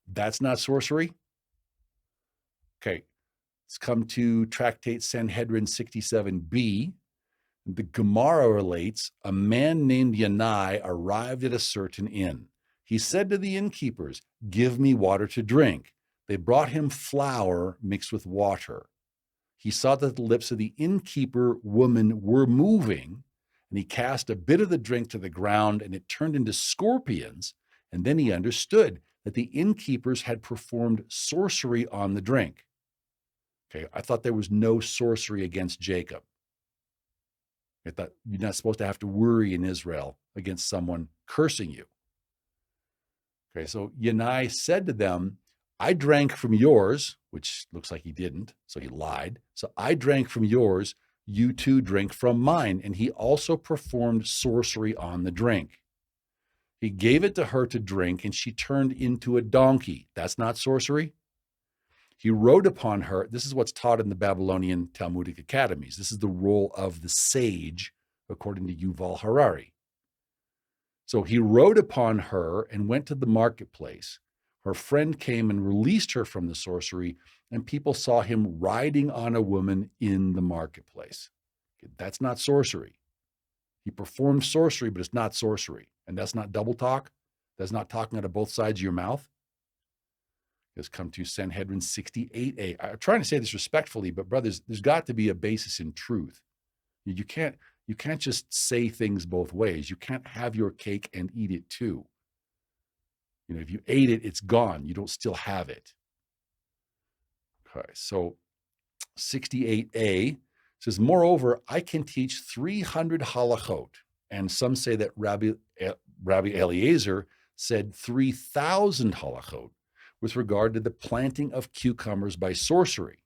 That's not sorcery? Okay, let's come to Tractate Sanhedrin 67b. The Gemara relates, a man named Yanai arrived at a certain inn. He said to the innkeepers, "Give me water to drink." They brought him flour mixed with water. He saw that the lips of the innkeeper woman were moving, and he cast a bit of the drink to the ground, and it turned into scorpions. And then he understood that the innkeepers had performed sorcery on the drink. Okay, I thought there was no sorcery against Jacob. I thought you're not supposed to have to worry in Israel against someone cursing you. Okay, so Yanai said to them, "I drank from yours," which looks like he didn't, so he lied. "So I drank from yours, you too drink from mine." And he also performed sorcery on the drink. He gave it to her to drink, and she turned into a donkey. That's not sorcery? He rode upon her. This is what's taught in the Babylonian Talmudic academies. This is the role of the sage, according to Yuval Harari. So he rode upon her and went to the marketplace. Her friend came and released her from the sorcery, and people saw him riding on a woman in the marketplace. That's not sorcery. He performed sorcery, but it's not sorcery. And that's not double talk. That's not talking out of both sides of your mouth. Let's come to Sanhedrin 68a. I'm trying to say this respectfully, but brothers, there's got to be a basis in truth. You can't just say things both ways. You can't have your cake and eat it too. You know, if you ate it, it's gone. You don't still have it. Okay, so 68a says, "Moreover, I can teach 300 halachot." And some say that Rabbi Eliezer said 3,000 halachot with regard to the planting of cucumbers by sorcery.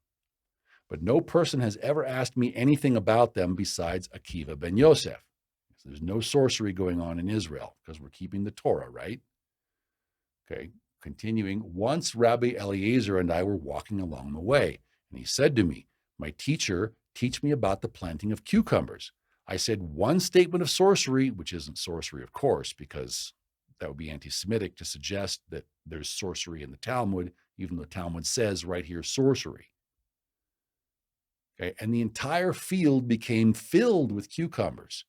But no person has ever asked me anything about them besides Akiva ben Yosef. So there's no sorcery going on in Israel because we're keeping the Torah, right? Okay, continuing. "Once Rabbi Eliezer and I were walking along the way, and he said to me, 'My teacher, teach me about the planting of cucumbers.' I said one statement of sorcery," which isn't sorcery, of course, because that would be anti-Semitic to suggest that there's sorcery in the Talmud, even though the Talmud says right here sorcery. Okay, and the entire field became filled with cucumbers.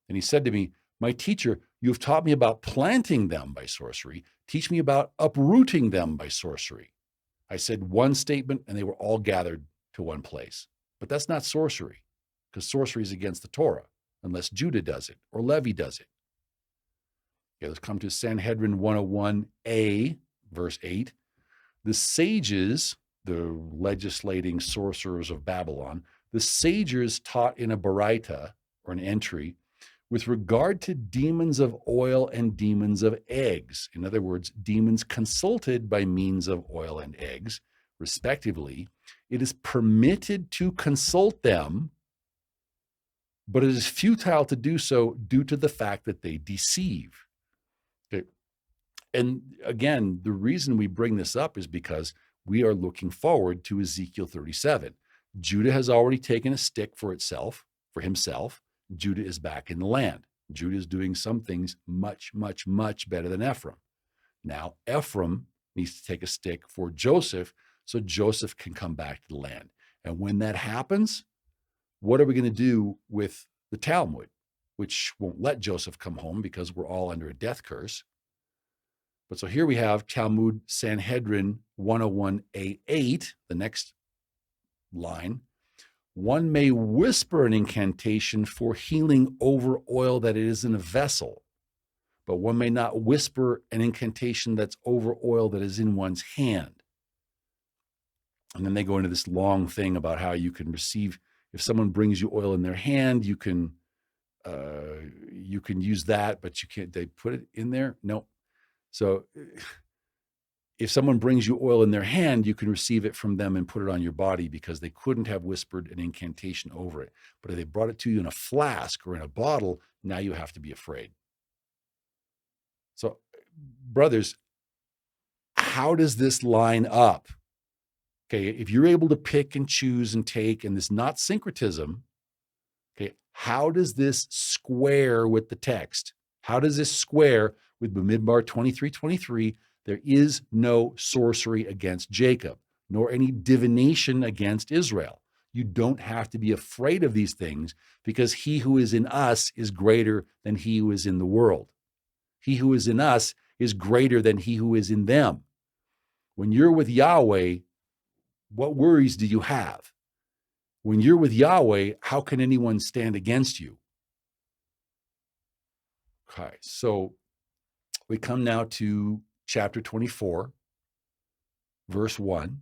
And he said to me, "My teacher, you have taught me about planting them by sorcery. Teach me about uprooting them by sorcery." I said one statement, and they were all gathered to one place. But that's not sorcery, because sorcery is against the Torah, unless Judah does it or Levi does it. Okay, let's come to Sanhedrin 101a, verse 8. "The sages," the legislating sorcerers of Babylon, "the sages taught in a baraita, or an entry, with regard to demons of oil and demons of eggs." In other words, demons consulted by means of oil and eggs, respectively. "It is permitted to consult them but it is futile to do so due to the fact that they deceive. Okay. And again, the reason we bring this up is because we are looking forward to Ezekiel 37. Judah has already taken a stick for himself. Judah is back in the land. Judah is doing some things much, much, much better than Ephraim. Now, Ephraim needs to take a stick for Joseph so Joseph can come back to the land. And when that happens, what are we going to do with the Talmud, which won't let Joseph come home because we're all under a death curse? But so here we have Talmud Sanhedrin 101a8, the next line. One may whisper an incantation for healing over oil that is in a vessel, but one may not whisper an incantation that's over oil that is in one's hand. And then they go into this long thing about how you can receive, if someone brings you oil in their hand, you can use that, but you can't, they put it in there? No. So if someone brings you oil in their hand, you can receive it from them and put it on your body because they couldn't have whispered an incantation over it. But if they brought it to you in a flask or in a bottle, now you have to be afraid. So, brothers, how does this line up? Okay, if you're able to pick and choose and take, and this not syncretism, okay, how does this square with the text? How does this square with Bamidbar 23:23? There is no sorcery against Jacob, nor any divination against Israel. You don't have to be afraid of these things because he who is in us is greater than he who is in the world. He who is in us is greater than he who is in them. When you're with Yahweh, what worries do you have? When you're with Yahweh, how can anyone stand against you? Okay, so we come now to chapter 24, verse 1.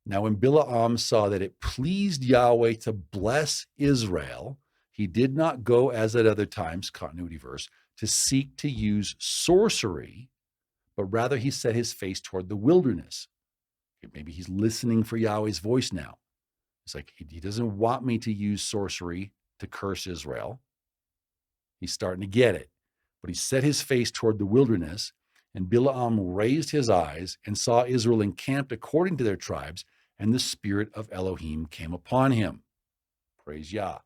Now, when Balaam saw that it pleased Yahweh to bless Israel, he did not go as at other times, continuity verse, to seek to use sorcery, but rather he set his face toward the wilderness. Maybe he's listening for Yahweh's voice now. It's like, he doesn't want me to use sorcery to curse Israel. He's starting to get it. But he set his face toward the wilderness, and Balaam raised his eyes and saw Israel encamped according to their tribes, and the spirit of Elohim came upon him. Praise Yah.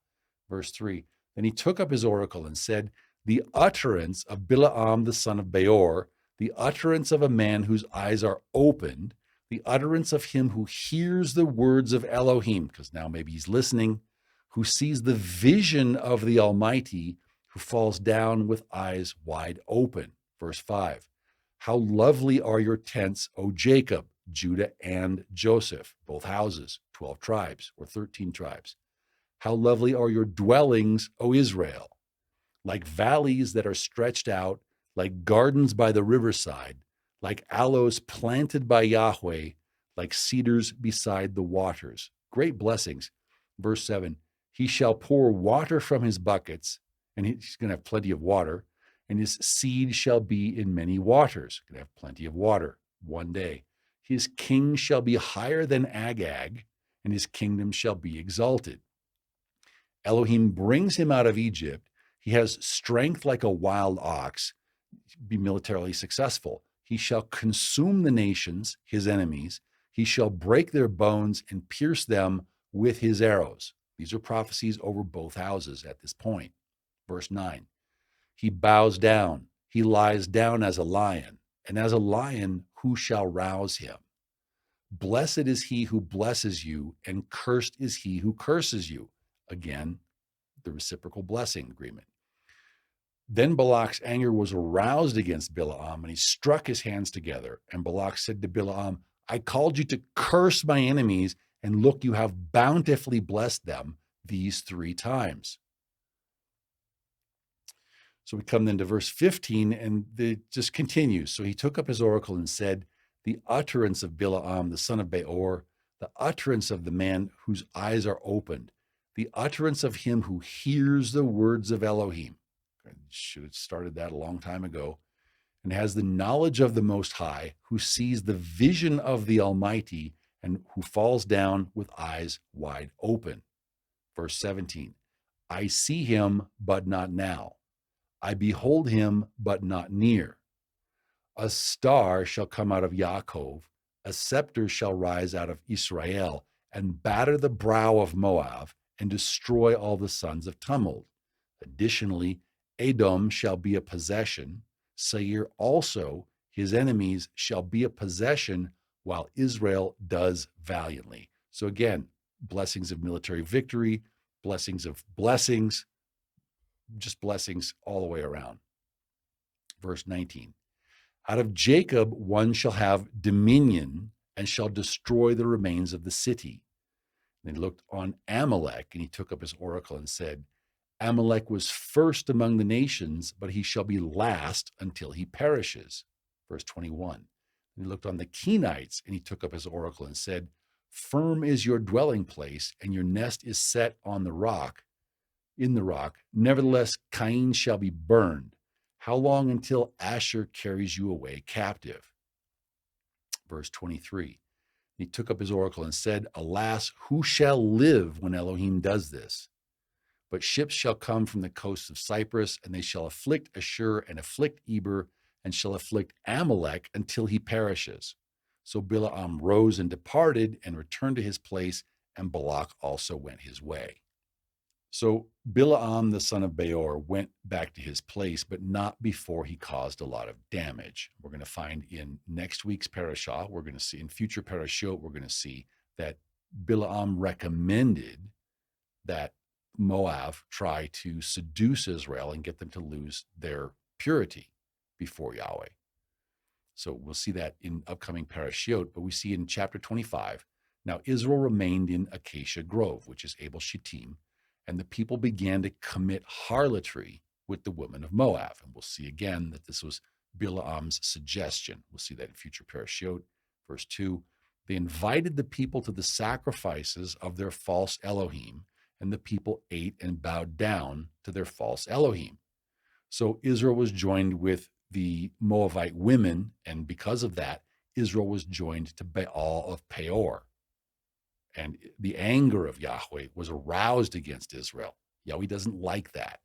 Verse 3, then he took up his oracle and said, the utterance of Balaam the son of Beor, the utterance of a man whose eyes are opened, the utterance of him who hears the words of Elohim, because now maybe he's listening, who sees the vision of the Almighty, who falls down with eyes wide open. Verse 5, how lovely are your tents, O Jacob, Judah and Joseph, both houses, 12 tribes or 13 tribes. How lovely are your dwellings, O Israel, like valleys that are stretched out, like gardens by the riverside, like aloes planted by Yahweh, like cedars beside the waters. Great blessings. Verse 7, he shall pour water from his buckets, and he's going to have plenty of water, and his seed shall be in many waters. Going to have plenty of water one day. His king shall be higher than Agag, and his kingdom shall be exalted. Elohim brings him out of Egypt. He has strength like a wild ox, be militarily successful. He shall consume the nations, his enemies. He shall break their bones and pierce them with his arrows. These are prophecies over both houses at this point. Verse 9, he bows down. He lies down as a lion, and as a lion, who shall rouse him? Blessed is he who blesses you, and cursed is he who curses you. Again, the reciprocal blessing agreement. Then Balak's anger was aroused against Balaam, and he struck his hands together. And Balak said to Balaam, I called you to curse my enemies, and look, you have bountifully blessed them these 3 times. So we come then to verse 15, and it just continues. So he took up his oracle and said, the utterance of Balaam, the son of Beor, the utterance of the man whose eyes are opened, the utterance of him who hears the words of Elohim. I should have started that a long time ago. And has the knowledge of the Most High, who sees the vision of the Almighty, and who falls down with eyes wide open. Verse 17, I see him, but not now. I behold him, but not near. A star shall come out of Yaakov, a scepter shall rise out of Israel, and batter the brow of Moab, and destroy all the sons of tumult. Additionally, Edom shall be a possession. Seir also, his enemies, shall be a possession, while Israel does valiantly. So again, blessings of military victory, blessings of blessings, just blessings all the way around. Verse 19. Out of Jacob one shall have dominion and shall destroy the remains of the city. And he looked on Amalek, and he took up his oracle and said, Amalek was first among the nations, but he shall be last until he perishes. Verse 21. And he looked on the Kenites, and he took up his oracle and said, Firm is your dwelling place, and your nest is set on the rock, in the rock. Nevertheless, Cain shall be burned. How long until Asher carries you away captive? Verse 23. He took up his oracle and said, Alas, who shall live when Elohim does this? But ships shall come from the coasts of Cyprus, and they shall afflict Ashur and afflict Eber, and shall afflict Amalek until he perishes. So Balaam rose and departed and returned to his place, and Balak also went his way. So Balaam, the son of Beor, went back to his place, but not before he caused a lot of damage. We're going to find in next week's parasha, we're going to see in future parashot, we're going to see that Balaam recommended that Moab try to seduce Israel and get them to lose their purity before Yahweh. So we'll see that in upcoming parashot, but we see in chapter 25, now Israel remained in Acacia Grove, which is Abel Shittim, and the people began to commit harlotry with the women of Moab. And we'll see again that this was Balaam's suggestion. We'll see that in future parashot. Verse 2, they invited the people to the sacrifices of their false Elohim, and the people ate and bowed down to their false Elohim. So Israel was joined with the Moabite women, and because of that, Israel was joined to Baal of Peor. And the anger of Yahweh was aroused against Israel. Yahweh doesn't like that.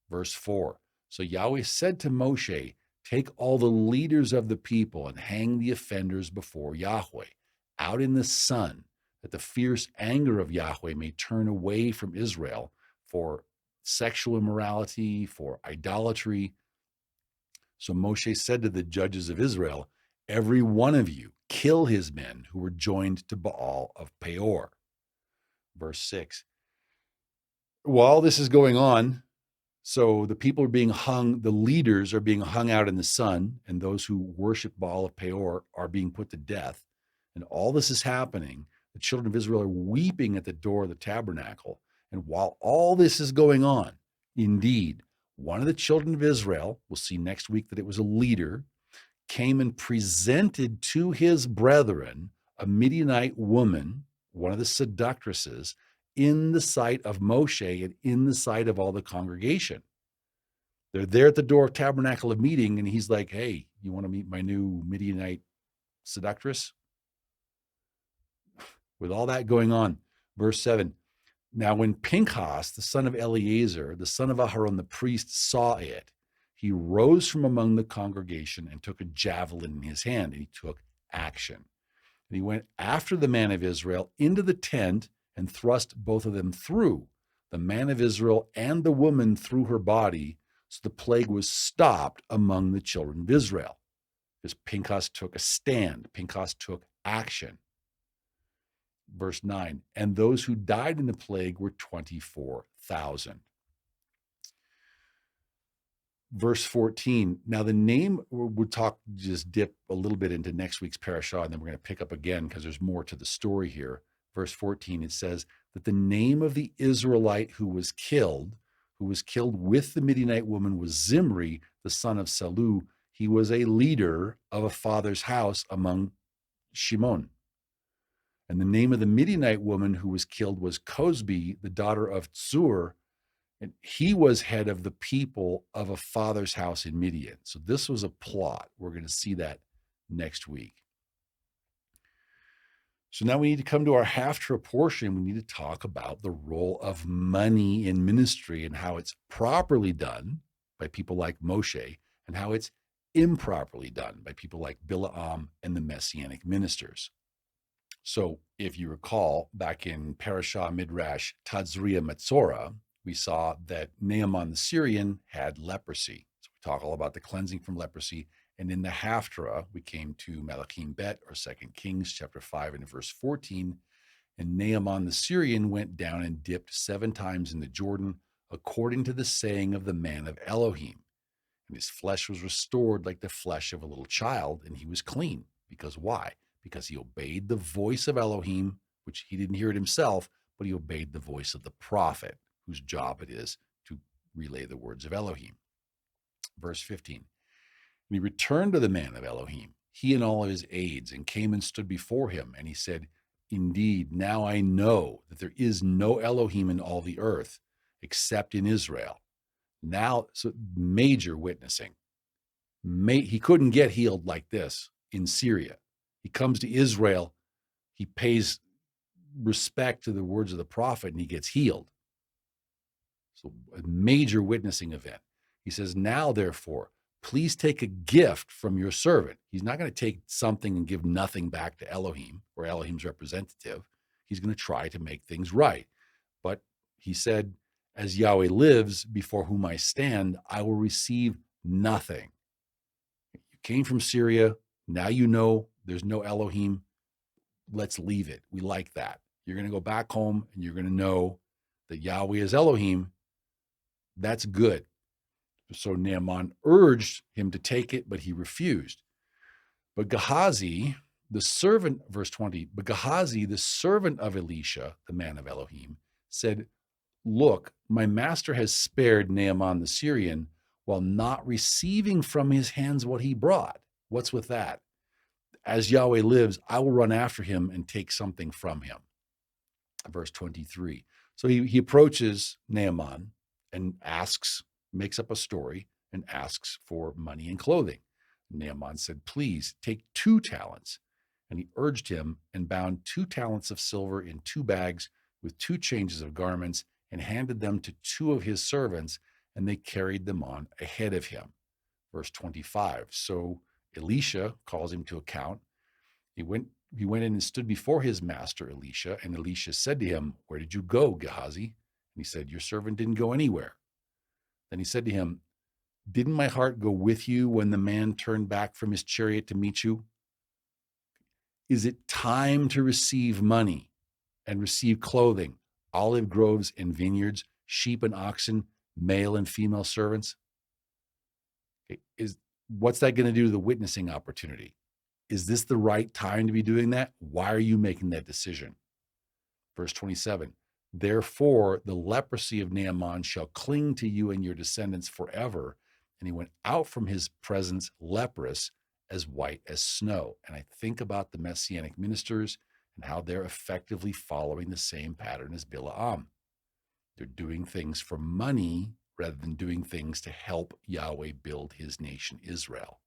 Verse 4, so Yahweh said to Moshe, take all the leaders of the people and hang the offenders before Yahweh out in the sun, that the fierce anger of Yahweh may turn away from Israel for sexual immorality, for idolatry. So Moshe said to the judges of Israel, every one of you kill his men who were joined to Baal of Peor. Verse 6. While this is going on, so the people are being hung, the leaders are being hung out in the sun, and those who worship Baal of Peor are being put to death. And all this is happening, the children of Israel are weeping at the door of the tabernacle. And while all this is going on, indeed, one of the children of Israel, we'll see next week that it was a leader, came and presented to his brethren a Midianite woman, one of the seductresses, in the sight of Moshe and in the sight of all the congregation. They're there at the door of tabernacle of meeting, and he's like, hey, you want to meet my new Midianite seductress? With all that going on, verse 7, now when Pinchas, the son of Eleazar, the son of Aharon the priest, saw it, he rose from among the congregation and took a javelin in his hand, and he took action. And he went after the man of Israel into the tent and thrust both of them through, the man of Israel and the woman through her body, so the plague was stopped among the children of Israel. Because Pinchas took a stand. Pinchas took action. Verse 9, and those who died in the plague were 24,000. Verse 14, now the name, we'll talk, just dip a little bit into next week's parasha, and then we're going to pick up again because there's more to the story here. Verse 14, it says that the name of the Israelite who was killed with the Midianite woman, was Zimri, the son of Salu. He was a leader of a father's house among Shimon. And the name of the Midianite woman who was killed was Cosbi, the daughter of Tzur, and he was head of the people of a father's house in Midian. So this was a plot. We're going to see that next week. So now we need to come to our Haftara portion. We need to talk about the role of money in ministry and how it's properly done by people like Moshe and how it's improperly done by people like Balaam and the Messianic ministers. So if you recall, back in Parasha Midrash Nazaree Metzora, we saw that Naaman the Syrian had leprosy. So we talk all about the cleansing from leprosy. And in the Haftara, we came to Malachim Bet, or 2 Kings chapter 5 and verse 14. And Naaman the Syrian went down and dipped 7 times in the Jordan, according to the saying of the man of Elohim. And his flesh was restored like the flesh of a little child, and he was clean. Because why? Because he obeyed the voice of Elohim, which he didn't hear it himself, but he obeyed the voice of the prophet, whose job it is to relay the words of Elohim. Verse 15. And he returned to the man of Elohim, he and all of his aides, and came and stood before him. And he said, indeed, now I know that there is no Elohim in all the earth except in Israel. Now, so major witnessing. He couldn't get healed like this in Syria. He comes to Israel, he pays respect to the words of the prophet, and he gets healed. So a major witnessing event. He says, now, therefore, please take a gift from your servant. He's not going to take something and give nothing back to Elohim or Elohim's representative. He's going to try to make things right. But he said, as Yahweh lives, before whom I stand, I will receive nothing. You came from Syria. Now you know there's no Elohim. Let's leave it. We like that. You're going to go back home and you're going to know that Yahweh is Elohim. That's good. So Naaman urged him to take it, but he refused. But Gehazi, the servant, verse 20, but Gehazi, the servant of Elisha, the man of Elohim, said, look, my master has spared Naaman the Syrian while not receiving from his hands what he brought. What's with that? As Yahweh lives, I will run after him and take something from him. Verse 23. So he approaches Naaman and makes up a story and asks for money and clothing. Naaman said, please take 2 talents. And he urged him and bound 2 talents of silver in 2 bags with 2 changes of garments and handed them to 2 of his servants, and they carried them on ahead of him. Verse 25. So Elisha calls him to account. He went in and stood before his master, Elisha, and Elisha said to him, where did you go, Gehazi? And he said, your servant didn't go anywhere. Then he said to him, didn't my heart go with you when the man turned back from his chariot to meet you? Is it time to receive money and receive clothing, olive groves and vineyards, sheep and oxen, male and female servants? Okay. What's that going to do to the witnessing opportunity? Is this the right time to be doing that? Why are you making that decision? Verse 27, therefore the leprosy of Naaman shall cling to you and your descendants forever. And he went out from his presence leprous, as white as snow. And I think about the Messianic ministers and how they're effectively following the same pattern as Balaam. They're doing things for money rather than doing things to help Yahweh build his nation Israel.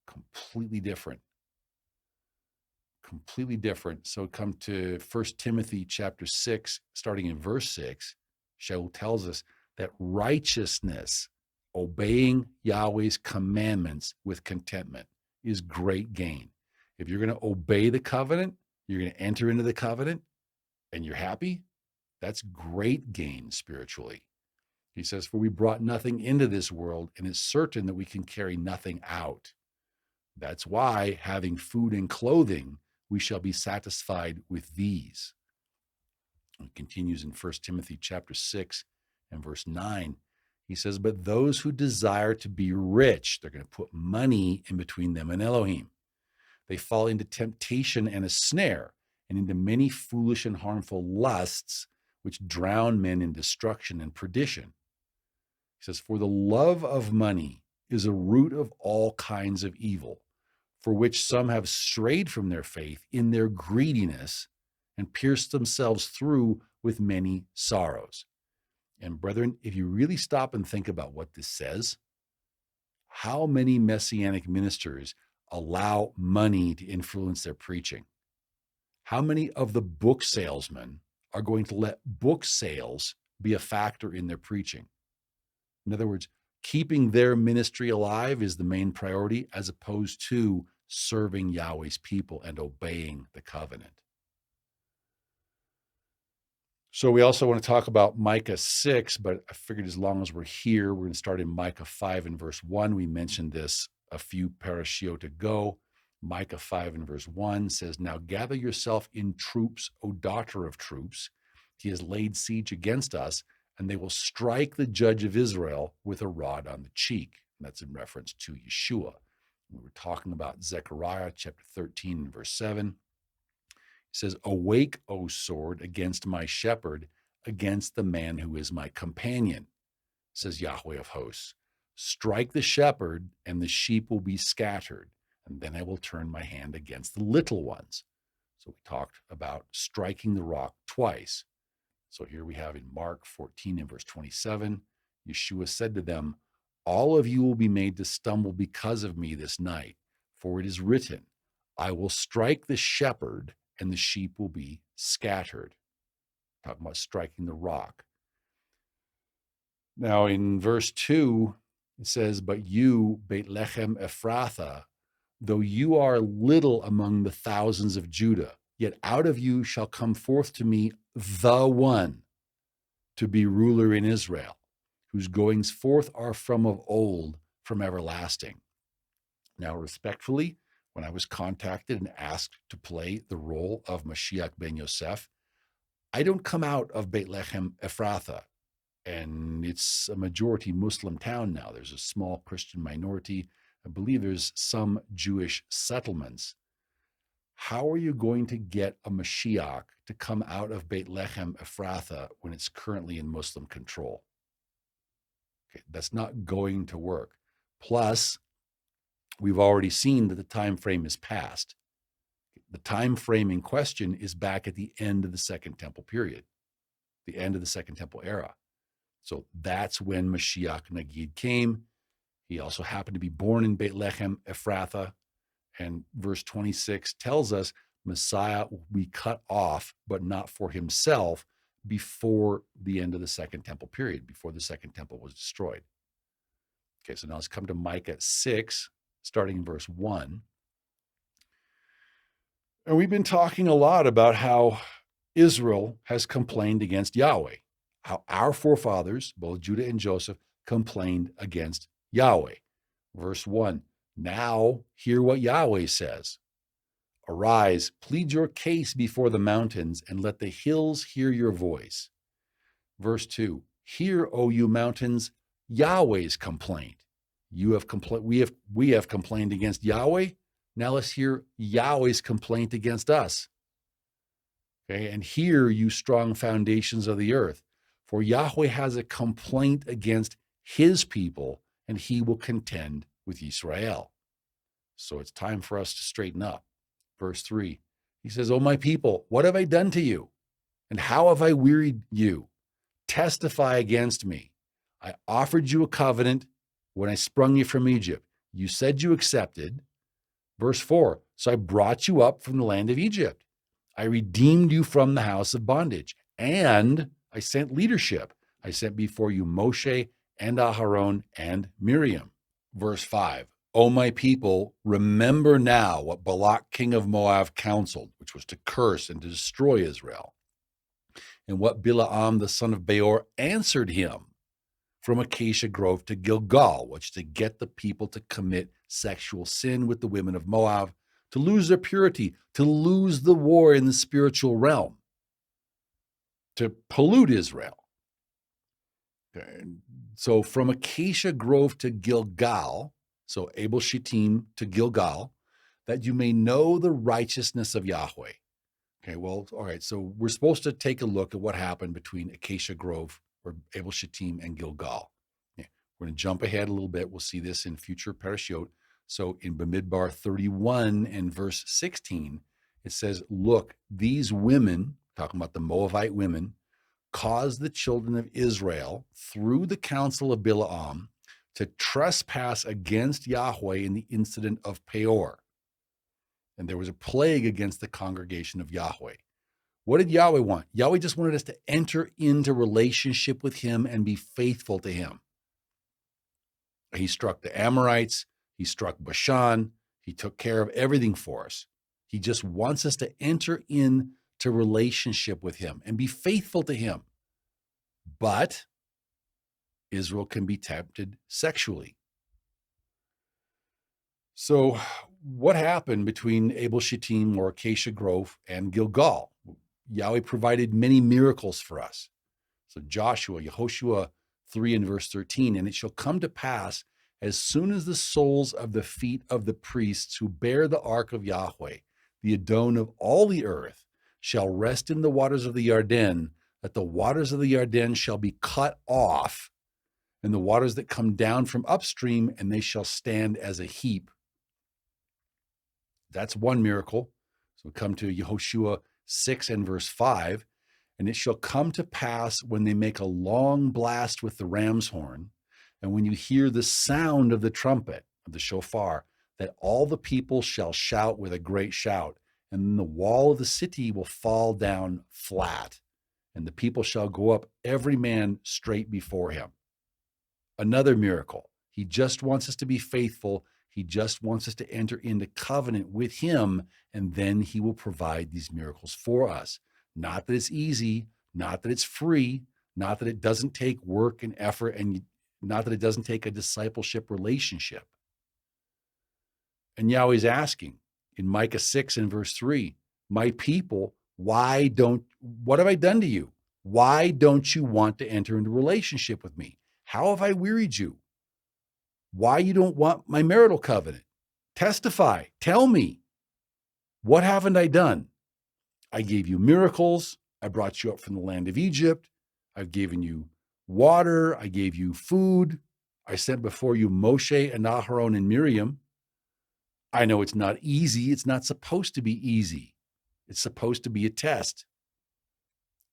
Completely different. Completely different. So come to 1 Timothy chapter 6, starting in verse 6, Shaul tells us that righteousness, obeying Yahweh's commandments with contentment, is great gain. If you're going to obey the covenant, you're going to enter into the covenant, and you're happy, that's great gain spiritually. He says, for we brought nothing into this world, and it's certain that we can carry nothing out. That's why, having food and clothing, we shall be satisfied with these. It continues in 1 Timothy chapter 6 and verse 9. He says, but those who desire to be rich, they're going to put money in between them and Elohim. They fall into temptation and a snare, and into many foolish and harmful lusts, which drown men in destruction and perdition. He says, for the love of money is a root of all kinds of evil, for which some have strayed from their faith in their greediness and pierced themselves through with many sorrows. And brethren, if you really stop and think about what this says, how many Messianic ministers allow money to influence their preaching? How many of the book salesmen are going to let book sales be a factor in their preaching? In other words, keeping their ministry alive is the main priority as opposed to serving Yahweh's people and obeying the covenant. So we also want to talk about Micah 6, but I figured as long as we're here, we're going to start in Micah 5 and verse 1. We mentioned this a few parashiot ago. Micah 5 and verse 1 says, "Now gather yourself in troops, O daughter of troops. He has laid siege against us, and they will strike the judge of Israel with a rod on the cheek." And that's in reference to Yeshua. We were talking about Zechariah chapter 13 and verse 7. It says, "Awake, O sword, against my shepherd, against the man who is my companion," says Yahweh of hosts. "Strike the shepherd, and the sheep will be scattered, and then I will turn my hand against the little ones." So we talked about striking the rock twice. So here we have in Mark 14 and verse 27, Yeshua said to them, "All of you will be made to stumble because of me this night, for it is written, I will strike the shepherd, and the sheep will be scattered." Talking about striking the rock. Now in verse 2, it says, "But you, Bethlehem Ephrathah, though you are little among the thousands of Judah, yet out of you shall come forth to me the one to be ruler in Israel, whose goings forth are from of old, from everlasting." Now, respectfully, when I was contacted and asked to play the role of Mashiach ben Yosef, I don't come out of Bethlehem Ephrathah, and it's a majority Muslim town now. There's a small Christian minority. I believe there's some Jewish settlements. How are you going to get a Mashiach to come out of Bethlehem Ephrathah when it's currently in Muslim control? Okay, that's not going to work. Plus, we've already seen that the time frame is passed. The time frame in question is back at the end of the Second Temple period, the end of the Second Temple era. So that's when Mashiach Nagid came. He also happened to be born in Bethlehem Ephrathah. And verse 26 tells us Messiah will be cut off, but not for himself, before the end of the Second Temple period, before the Second Temple was destroyed. Okay, so now let's come to Micah 6, starting in verse 1. And we've been talking a lot about how Israel has complained against Yahweh, how our forefathers, both Judah and Joseph, complained against Yahweh. Verse 1, "Now hear what Yahweh says. Arise, plead your case before the mountains, and let the hills hear your voice." Verse 2, "Hear, O you mountains, Yahweh's complaint." We have complained against Yahweh. Now let's hear Yahweh's complaint against us. Okay, "And hear, you strong foundations of the earth, for Yahweh has a complaint against his people, and he will contend with Israel." So it's time for us to straighten up. Verse 3, he says, "O my people, what have I done to you? And how have I wearied you? Testify against me. I offered you a covenant when I sprung you from Egypt. You said you accepted." Verse 4, "So I brought you up from the land of Egypt. I redeemed you from the house of bondage, and I sent leadership. I sent before you Moshe and Aharon and Miriam." Verse 5, "O my people, remember now what Balak king of Moab counseled, which was to curse and to destroy Israel, and what Balaam the son of Beor answered him from Acacia Grove to Gilgal, which is to get the people to commit sexual sin with the women of Moab, to lose their purity, to lose the war in the spiritual realm, to pollute Israel." So from Acacia Grove to Gilgal, so Abel Shittim to Gilgal, "that you may know the righteousness of Yahweh." Okay, well, all right, so we're supposed to take a look at what happened between Acacia Grove or Abel Shittim and Gilgal. Okay, we're going to jump ahead a little bit. We'll see this in future parashiot. So in Bamidbar 31 and verse 16, it says, "Look, these women," talking about the Moabite women, "caused the children of Israel through the counsel of Balaam to trespass against Yahweh in the incident of Peor." And there was a plague against the congregation of Yahweh. What did Yahweh want? Yahweh just wanted us to enter into relationship with him and be faithful to him. He struck the Amorites. He struck Bashan. He took care of everything for us. He just wants us to enter into relationship with him and be faithful to him. But Israel can be tempted sexually. So what happened between Abel Shittim, or Acacia Grove, and Gilgal? Yahweh provided many miracles for us. So Yehoshua 3 and verse 13, and it shall come to pass as soon as the soles of the feet of the priests who bear the ark of Yahweh, the Adon of all the earth, shall rest in the waters of the Yarden, that the waters of the Yarden shall be cut off, and the waters that come down from upstream, and they shall stand as a heap. That's one miracle. So we come to Yehoshua 6 and verse 5, and it shall come to pass when they make a long blast with the ram's horn, and when you hear the sound of the trumpet, of the shofar, that all the people shall shout with a great shout, and then the wall of the city will fall down flat, and the people shall go up every man straight before him. Another miracle. He just wants us to be faithful. He just wants us to enter into covenant with him, and then he will provide these miracles for us. Not that it's easy, not that it's free, not that it doesn't take work and effort, and not that it doesn't take a discipleship relationship. And Yahweh's asking in Micah 6 and verse 3, my people, what have I done to you? Why don't you want to enter into relationship with me? How have I wearied you? Why you don't want my marital covenant? Testify, tell me. What haven't I done? I gave you miracles. I brought you up from the land of Egypt. I've given you water. I gave you food. I sent before you Moshe and Aharon and Miriam. I know it's not easy. It's not supposed to be easy. It's supposed to be a test.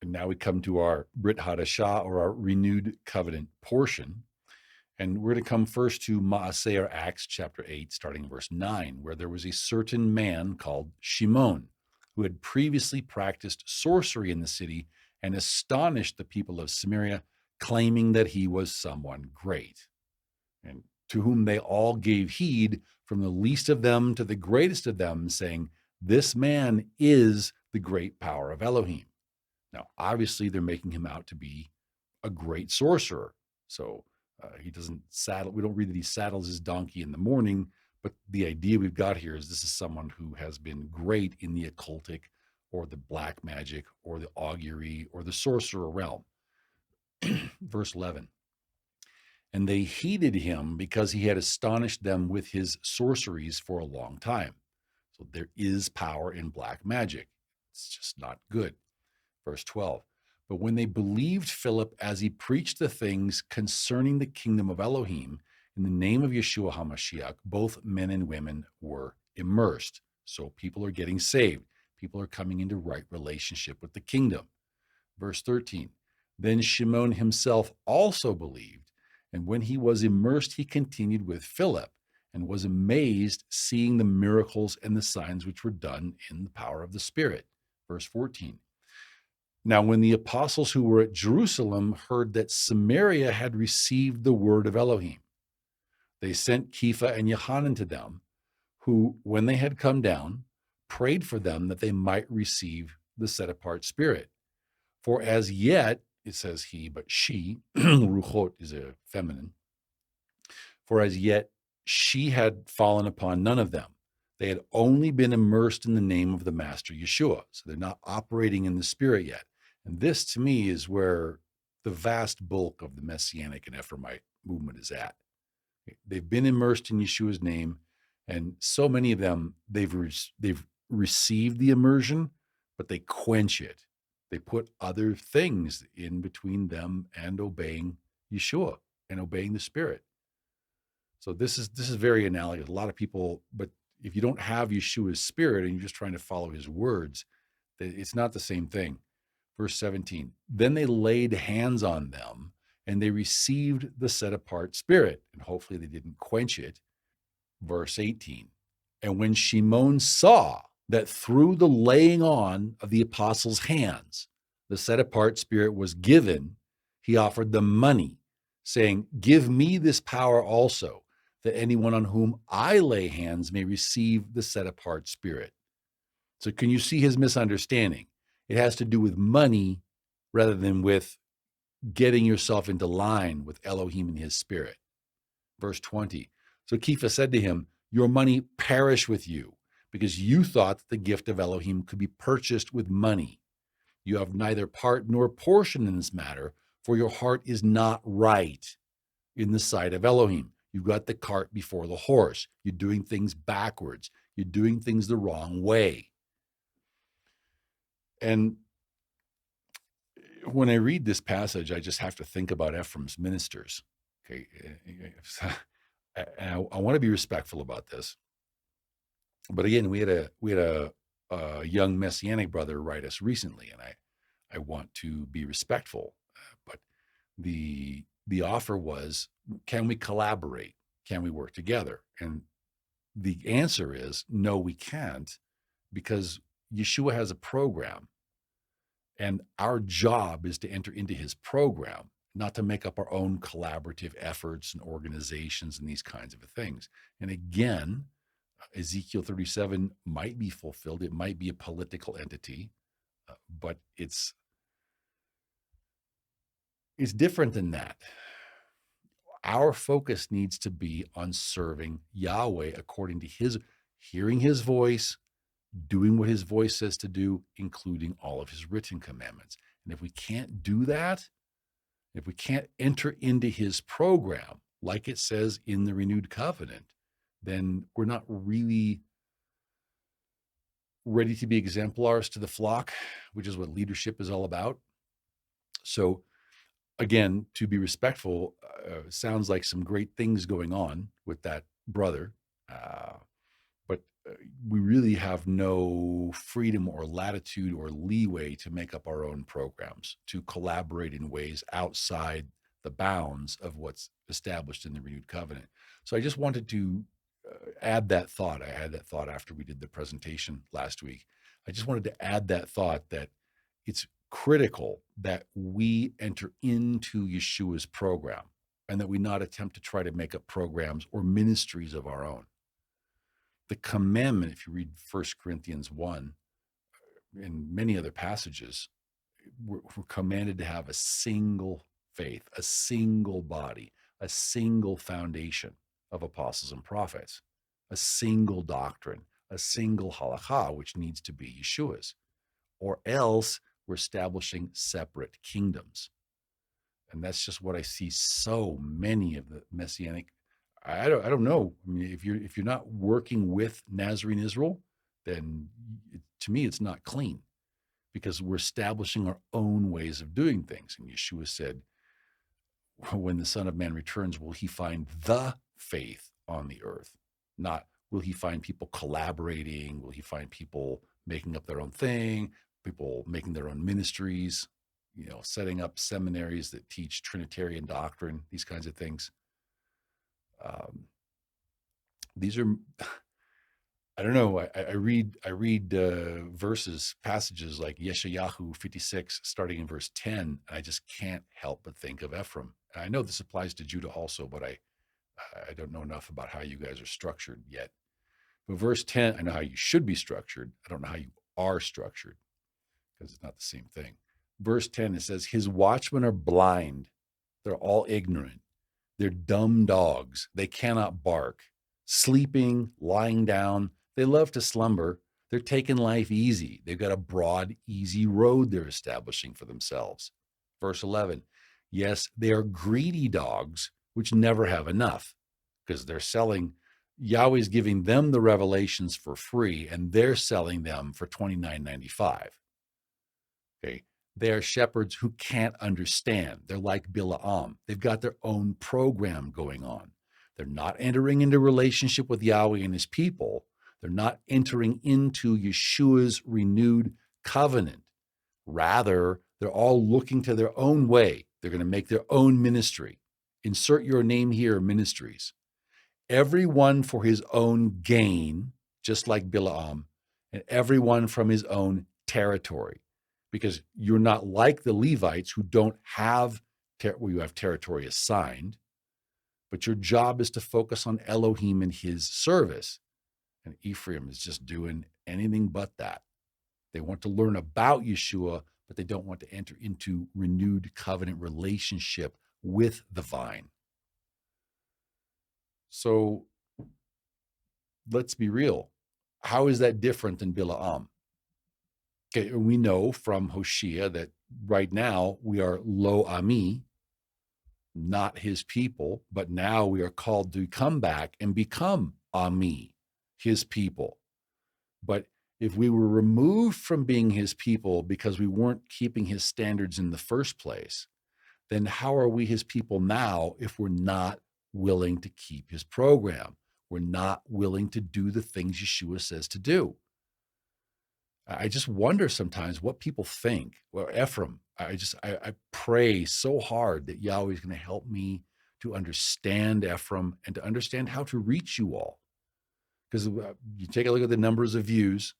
And now we come to our Brit Chadasha, or our renewed covenant portion. And we're going to come first to Maaseh, or Acts chapter 8, starting in verse 9, where there was a certain man called Shimon, who had previously practiced sorcery in the city and astonished the people of Samaria, claiming that he was someone great, and to whom they all gave heed, from the least of them to the greatest of them, saying, this man is the great power of Elohim. Now, obviously, they're making him out to be a great sorcerer. So he doesn't saddle, we don't read that he saddles his donkey in the morning, but the idea we've got here is this is someone who has been great in the occultic, or the black magic, or the augury, or the sorcerer realm. Verse 11. And they heeded him because he had astonished them with his sorceries for a long time. So there is power in black magic. It's just not good. Verse 12. But when they believed Philip as he preached the things concerning the kingdom of Elohim in the name of Yeshua HaMashiach, both men and women were immersed. So people are getting saved. People are coming into right relationship with the kingdom. Verse 13. Then Shimon himself also believed, and when he was immersed, he continued with Philip, and was amazed, seeing the miracles and the signs which were done in the power of the Spirit. Verse 14. Now, when the apostles who were at Jerusalem heard that Samaria had received the word of Elohim, they sent Kepha and Yohanan to them, who, when they had come down, prayed for them that they might receive the set-apart Spirit. For as yet, it says he, but she, ruchot is a feminine, for as yet she had fallen upon none of them. They had only been immersed in the name of the Master Yeshua. So they're not operating in the Spirit yet. And this, to me, is where the vast bulk of the Messianic and Ephraimite movement is at. They've been immersed in Yeshua's name, and so many of them, they've received the immersion, but they quench it. They put other things in between them and obeying Yeshua and obeying the Spirit. So this is very analogous. A lot of people, but if you don't have Yeshua's Spirit and you're just trying to follow his words, it's not the same thing. Verse 17, then they laid hands on them and they received the set-apart Spirit, and hopefully they didn't quench it. Verse 18, And when Shimon saw that through the laying on of the apostles' hands, the set-apart spirit was given, he offered them money, saying, "Give me this power also, that anyone on whom I lay hands may receive the set-apart spirit." So can you see his misunderstanding? It has to do with money rather than with getting yourself into line with Elohim and his spirit. Verse 20, so Kepha said to him, "Your money perish with you, because you thought that the gift of Elohim could be purchased with money. You have neither part nor portion in this matter, for your heart is not right in the sight of Elohim. You've got the cart before the horse. You're doing things backwards. You're doing things the wrong way." And when I read this passage, I just have to think about Ephraim's ministers. Okay, I want to be respectful about this, but again, we had a young Messianic brother write us recently, and I want to be respectful. But the offer was, can we collaborate? Can we work together? And the answer is no, we can't, because Yeshua has a program. And our job is to enter into his program, not to make up our own collaborative efforts and organizations and these kinds of things. And again, Ezekiel 37 might be fulfilled. It might be a political entity, but it's different than that. Our focus needs to be on serving Yahweh according to hearing his voice, doing what his voice says to do, including all of his written commandments. And if we can't do that, if we can't enter into his program, like it says in the renewed covenant, then we're not really ready to be exemplars to the flock, which is what leadership is all about. So again, to be respectful, sounds like some great things going on with that brother. But we really have no freedom or latitude or leeway to make up our own programs, to collaborate in ways outside the bounds of what's established in the renewed covenant. So I just wanted to add that thought. I had that thought after we did the presentation last week. I just wanted to add that thought that it's critical that we enter into Yeshua's program and that we not attempt to try to make up programs or ministries of our own. The commandment, if you read 1 Corinthians 1 and many other passages, we're commanded to have a single faith, a single body, a single foundation of apostles and prophets, a single doctrine, a single halakha, which needs to be Yeshua's, or else we're establishing separate kingdoms. And that's just what I see so many of the Messianic. I don't know. I mean, if you're not working with Nazarene Israel, then to me it's not clean, because we're establishing our own ways of doing things. And Yeshua said, when the Son of Man returns, will he find the faith on the earth? Not will he find people collaborating? Will he find people making up their own thing? People making their own ministries, setting up seminaries that teach Trinitarian doctrine, these kinds of things. These are, I don't know. I read passages like Yeshayahu 56, starting in verse 10, and I just can't help but think of Ephraim. And I know this applies to Judah also, but I don't know enough about how you guys are structured yet. But verse 10, I know how you should be structured. I don't know how you are structured, because it's not the same thing. Verse 10, it says, his watchmen are blind. They're all ignorant. They're dumb dogs. They cannot bark. Sleeping, lying down. They love to slumber. They're taking life easy. They've got a broad, easy road they're establishing for themselves. Verse 11, yes, they are greedy dogs, which never have enough, because they're selling. Yahweh's giving them the revelations for free, and they're selling them for $29.95. Okay. They are shepherds who can't understand. They're like Balaam. They've got their own program going on. They're not entering into relationship with Yahweh and his people. They're not entering into Yeshua's renewed covenant. Rather, they're all looking to their own way. They're going to make their own ministry. Insert your name here, ministries. Everyone for his own gain just like Balaam, and everyone from his own territory, because you're not like the Levites who don't have, you have territory assigned, but your job is to focus on Elohim and his service. And Ephraim is just doing anything but that. They want to learn about Yeshua, but they don't want to enter into renewed covenant relationship with the vine. So let's be real. How is that different than Balaam? Okay, we know from Hosea that right now we are lo ami, not his people, but now we are called to come back and become ami, his people. But if we were removed from being his people because we weren't keeping his standards in the first place, then how are we his people now if we're not willing to keep his program? We're not willing to do the things Yeshua says to do. I just wonder sometimes what people think. Well, Ephraim, I pray so hard that Yahweh is going to help me to understand Ephraim and to understand how to reach you all. Because you take a look at the numbers of views,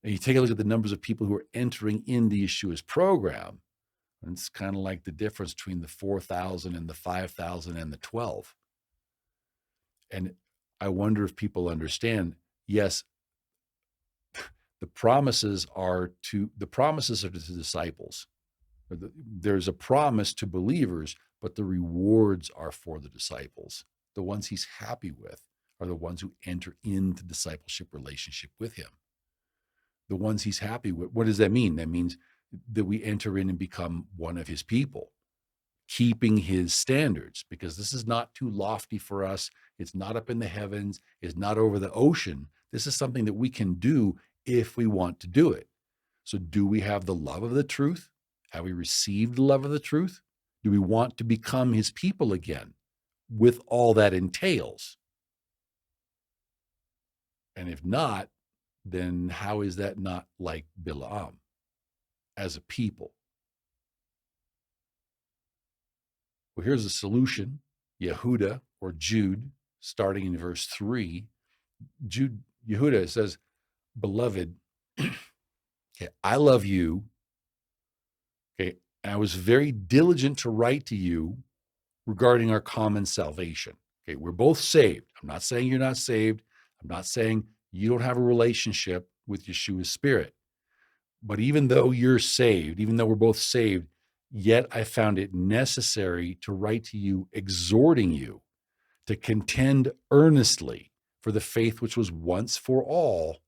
and you take a look at the numbers of people who are entering into Yeshua's program, and it's kind of like the difference between the 4,000 and the 5,000 and the 12. And I wonder if people understand, yes, the promises are to the disciples. There's a promise to believers, but the rewards are for the disciples. The ones he's happy with are the ones who enter into discipleship relationship with him. The ones he's happy with. What does that mean? That means that we enter in and become one of his people, keeping his standards, because this is not too lofty for us. It's not up in the heavens. It's not over the ocean. This is something that we can do if we want to do it. So do we have the love of the truth? Have we received the love of the truth? Do we want to become his people again with all that entails? And if not, then how is that not like Balaam as a people? Well, here's a solution. Yehuda or Jude, starting in verse 3, Yehuda says, "Beloved, okay, I love you. Okay, and I was very diligent to write to you regarding our common salvation." Okay, we're both saved. I'm not saying you're not saved. I'm not saying you don't have a relationship with Yeshua's Spirit. But even though you're saved, even though we're both saved, yet I found it necessary to write to you, exhorting you to contend earnestly for the faith which was once for all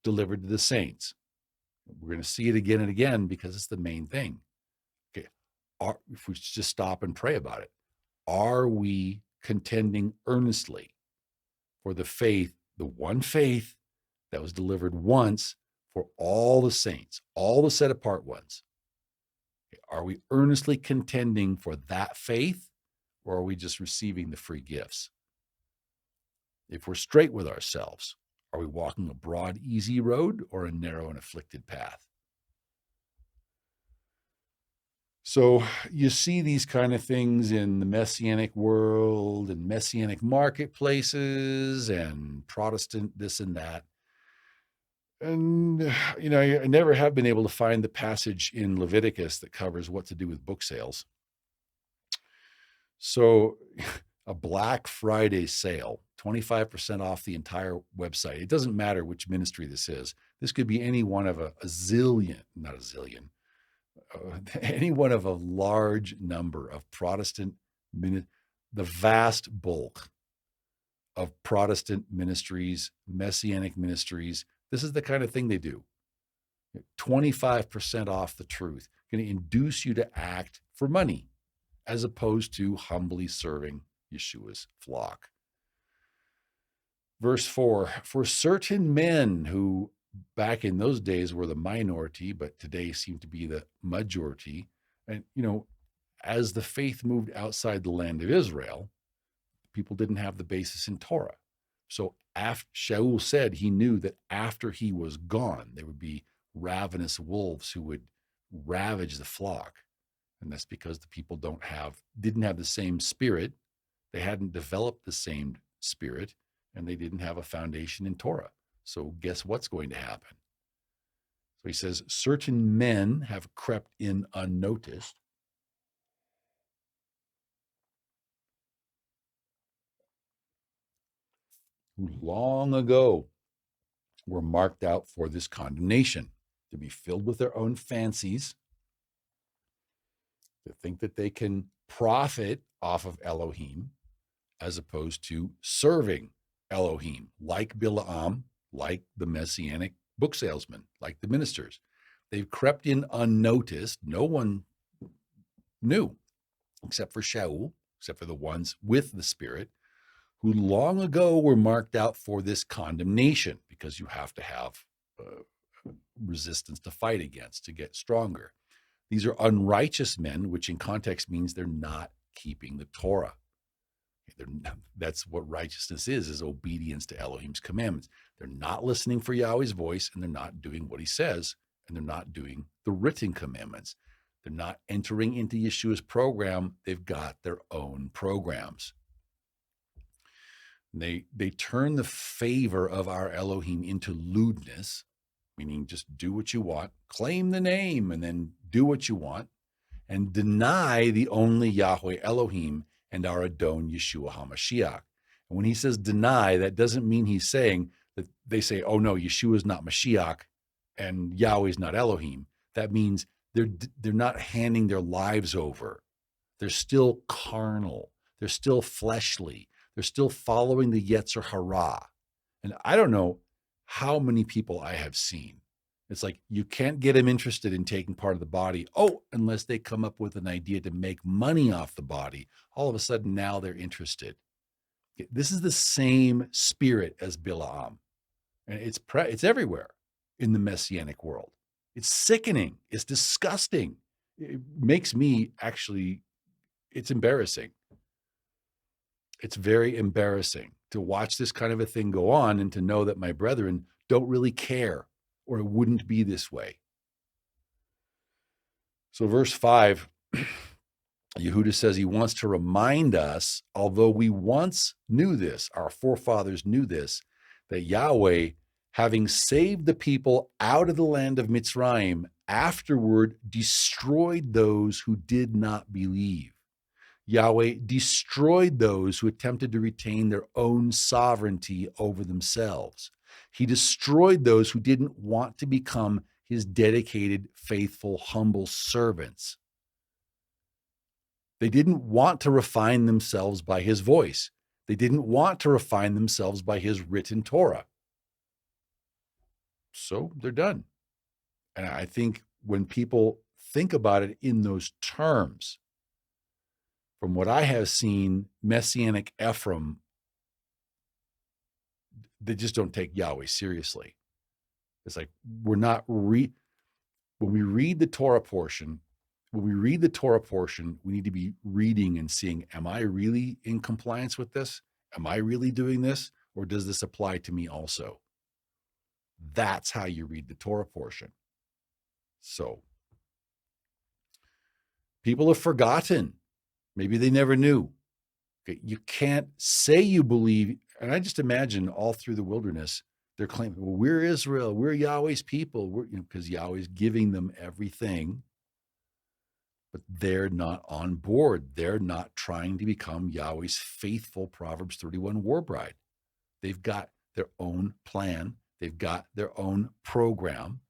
delivered to the saints. We're going to see it again and again because it's the main thing. Okay, if we just stop and pray about it, are we contending earnestly for the faith, the one faith that was delivered once for all the saints, all the set apart ones? Okay, are we earnestly contending for that faith, or are we just receiving the free gifts? If we're straight with ourselves, are we walking a broad, easy road or a narrow and afflicted path? So you see these kind of things in the Messianic world and Messianic marketplaces and Protestant this and that. And, I never have been able to find the passage in Leviticus that covers what to do with book sales. So a Black Friday sale, 25% off the entire website. It doesn't matter which ministry this is. This could be any one of any one of a large number of Protestant, the vast bulk of Protestant ministries, Messianic ministries. This is the kind of thing they do. 25% off the truth, going to induce you to act for money as opposed to humbly serving Yeshua's flock. Verse 4, for certain men who back in those days were the minority, but today seem to be the majority. And, as the faith moved outside the land of Israel, people didn't have the basis in Torah. So Shaul said he knew that after he was gone, there would be ravenous wolves who would ravage the flock. And that's because the people didn't have the same spirit. They hadn't developed the same spirit, and they didn't have a foundation in Torah. So guess what's going to happen? So he says, certain men have crept in unnoticed, who long ago were marked out for this condemnation, to be filled with their own fancies, to think that they can profit off of Elohim, as opposed to serving Elohim, like Balaam, like the Messianic book salesman, like the ministers. They've crept in unnoticed. No one knew, except for Shaul, except for the ones with the Spirit, who long ago were marked out for this condemnation, because you have to have resistance to fight against to get stronger. These are unrighteous men, which in context means they're not keeping the Torah. That's what righteousness is obedience to Elohim's commandments. They're not listening for Yahweh's voice, and they're not doing what he says, and they're not doing the written commandments. They're not entering into Yeshua's program. They've got their own programs. They turn the favor of our Elohim into lewdness, meaning just do what you want, claim the name, and then do what you want, and deny the only Yahweh Elohim and our Adon Yeshua HaMashiach. And when he says deny, that doesn't mean he's saying that they say, oh no, Yeshua is not Mashiach and Yahweh is not Elohim. That means they're not handing their lives over. They're still carnal. They're still fleshly. They're still following the Yetzer Hara. And I don't know how many people I have seen. It's like you can't get them interested in taking part of the body, unless they come up with an idea to make money off the body. All of a sudden, now they're interested. This is the same spirit as Balaam. And it's everywhere in the Messianic world. It's sickening. It's disgusting. It makes me it's embarrassing. It's very embarrassing to watch this kind of a thing go on and to know that my brethren don't really care, or it wouldn't be this way. So verse 5, Yehuda says he wants to remind us, although we once knew this, our forefathers knew this, that Yahweh, having saved the people out of the land of Mitzrayim, afterward destroyed those who did not believe. Yahweh destroyed those who attempted to retain their own sovereignty over themselves. He destroyed those who didn't want to become his dedicated, faithful, humble servants. They didn't want to refine themselves by his voice. They didn't want to refine themselves by his written Torah. So they're done. And I think when people think about it in those terms, from what I have seen, Messianic Ephraim, they just don't take Yahweh seriously. It's like we're not when we read the Torah portion, we need to be reading and seeing, am I really in compliance with this? Am I really doing this? Or does this apply to me also? That's how you read the Torah portion. So people have forgotten. Maybe they never knew. Okay, you can't say you believe. And I just imagine all through the wilderness, they're claiming, well, we're Israel, we're Yahweh's people, because Yahweh's giving them everything, but they're not on board. They're not trying to become Yahweh's faithful Proverbs 31 war bride. They've got their own plan. They've got their own program,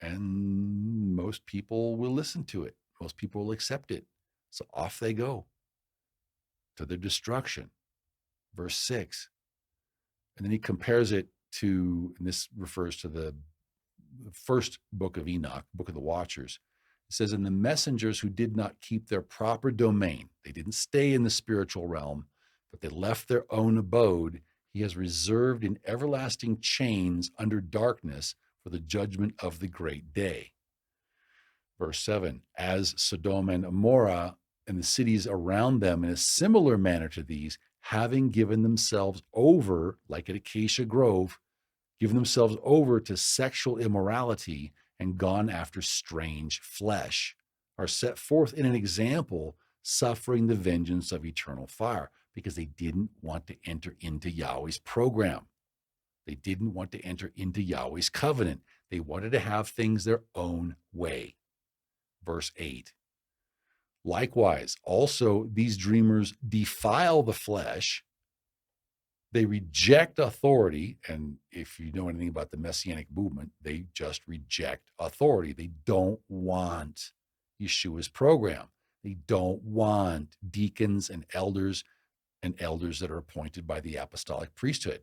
and most people will listen to it. Most people will accept it. So off they go to their destruction. Verse 6. And then he compares it to, and this refers to the first book of Enoch, book of the Watchers. It says, and the messengers who did not keep their proper domain, they didn't stay in the spiritual realm, but they left their own abode, he has reserved in everlasting chains under darkness for the judgment of the great day. Verse 7, as Sodom and Gomorrah and the cities around them in a similar manner to these, having given themselves over, like at Acacia Grove, given themselves over to sexual immorality and gone after strange flesh, are set forth in an example, suffering the vengeance of eternal fire, because they didn't want to enter into Yahweh's program. They didn't want to enter into Yahweh's covenant. They wanted to have things their own way. Verse 8. Likewise, also these dreamers defile the flesh. They reject authority. And if you know anything about the Messianic movement, they just reject authority. They don't want Yeshua's program. They don't want deacons and elders that are appointed by the apostolic priesthood.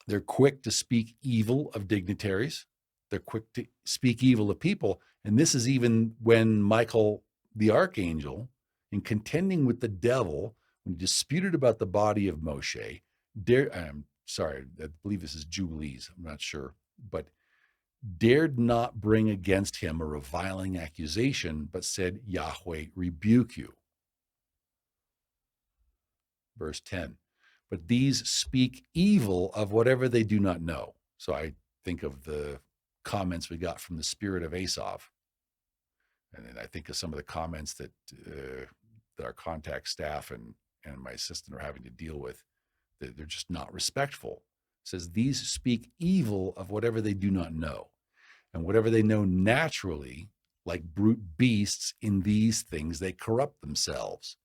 They're quick to speak evil of dignitaries. They're quick to speak evil of people. And this is even when Michael, the archangel, in contending with the devil, when he disputed about the body of Moshe, I'm sorry, I believe this is Jubilees, I'm not sure, but dared not bring against him a reviling accusation, but said, Yahweh rebuke you. Verse 10. But these speak evil of whatever they do not know. So I think of the comments we got from the spirit of Asaph. And then I think of some of the comments that our contact staff and my assistant are having to deal with. They're just not respectful. It says, these speak evil of whatever they do not know. And whatever they know naturally, like brute beasts, in these things they corrupt themselves.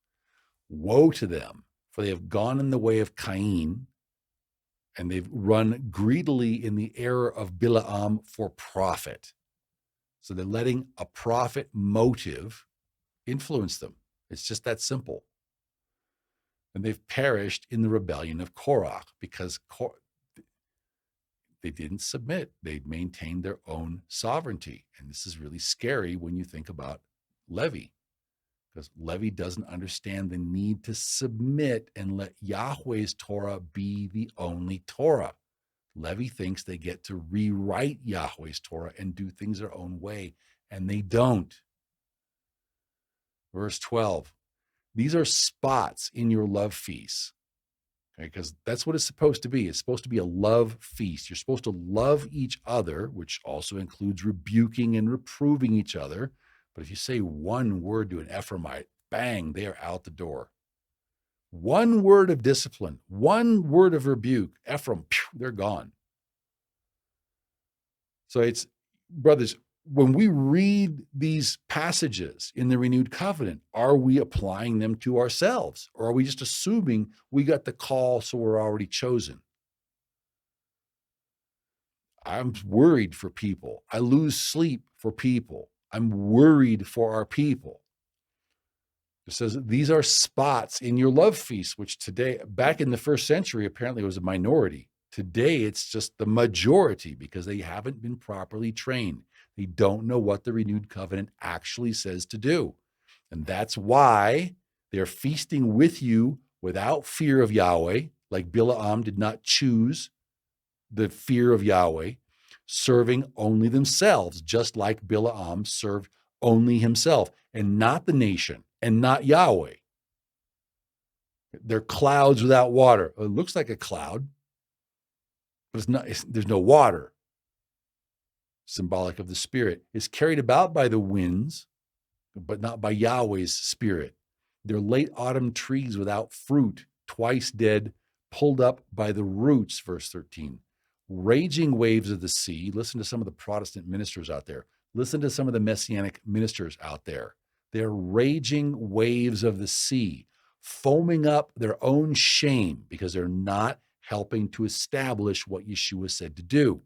Woe to them, for they have gone in the way of Cain, and they've run greedily in the error of Balaam for profit. So they're letting a profit motive influence them. It's just that simple. And they've perished in the rebellion of Korach because they didn't submit. They maintained their own sovereignty. And this is really scary when you think about Levi, because Levi doesn't understand the need to submit and let Yahweh's Torah be the only Torah. Levi thinks they get to rewrite Yahweh's Torah and do things their own way, and they don't. Verse 12, these are spots in your love feasts. Okay, because that's what it's supposed to be. It's supposed to be a love feast. You're supposed to love each other, which also includes rebuking and reproving each other. But if you say one word to an Ephraimite, bang, they are out the door. One word of discipline, one word of rebuke, Ephraim, they're gone. So it's, brothers, when we read these passages in the renewed covenant, are we applying them to ourselves? Or are we just assuming we got the call, so we're already chosen? I'm worried for people. I lose sleep for people. I'm worried for our people. It says, these are spots in your love feast, which today, back in the first century, apparently was a minority. Today, it's just the majority because they haven't been properly trained. They don't know what the renewed covenant actually says to do. And that's why they're feasting with you without fear of Yahweh, like Balaam did not choose the fear of Yahweh, serving only themselves, just like Balaam served only himself and not the nation and not Yahweh. They're clouds without water. It looks like a cloud, but it's not. There's no water. Symbolic of the Spirit. Is carried about by the winds, but not by Yahweh's Spirit. They're late autumn trees without fruit, twice dead, pulled up by the roots, verse 13. Raging waves of the sea. Listen to some of the Protestant ministers out there. Listen to some of the Messianic ministers out there. They're raging waves of the sea, foaming up their own shame because they're not helping to establish what Yeshua said to do.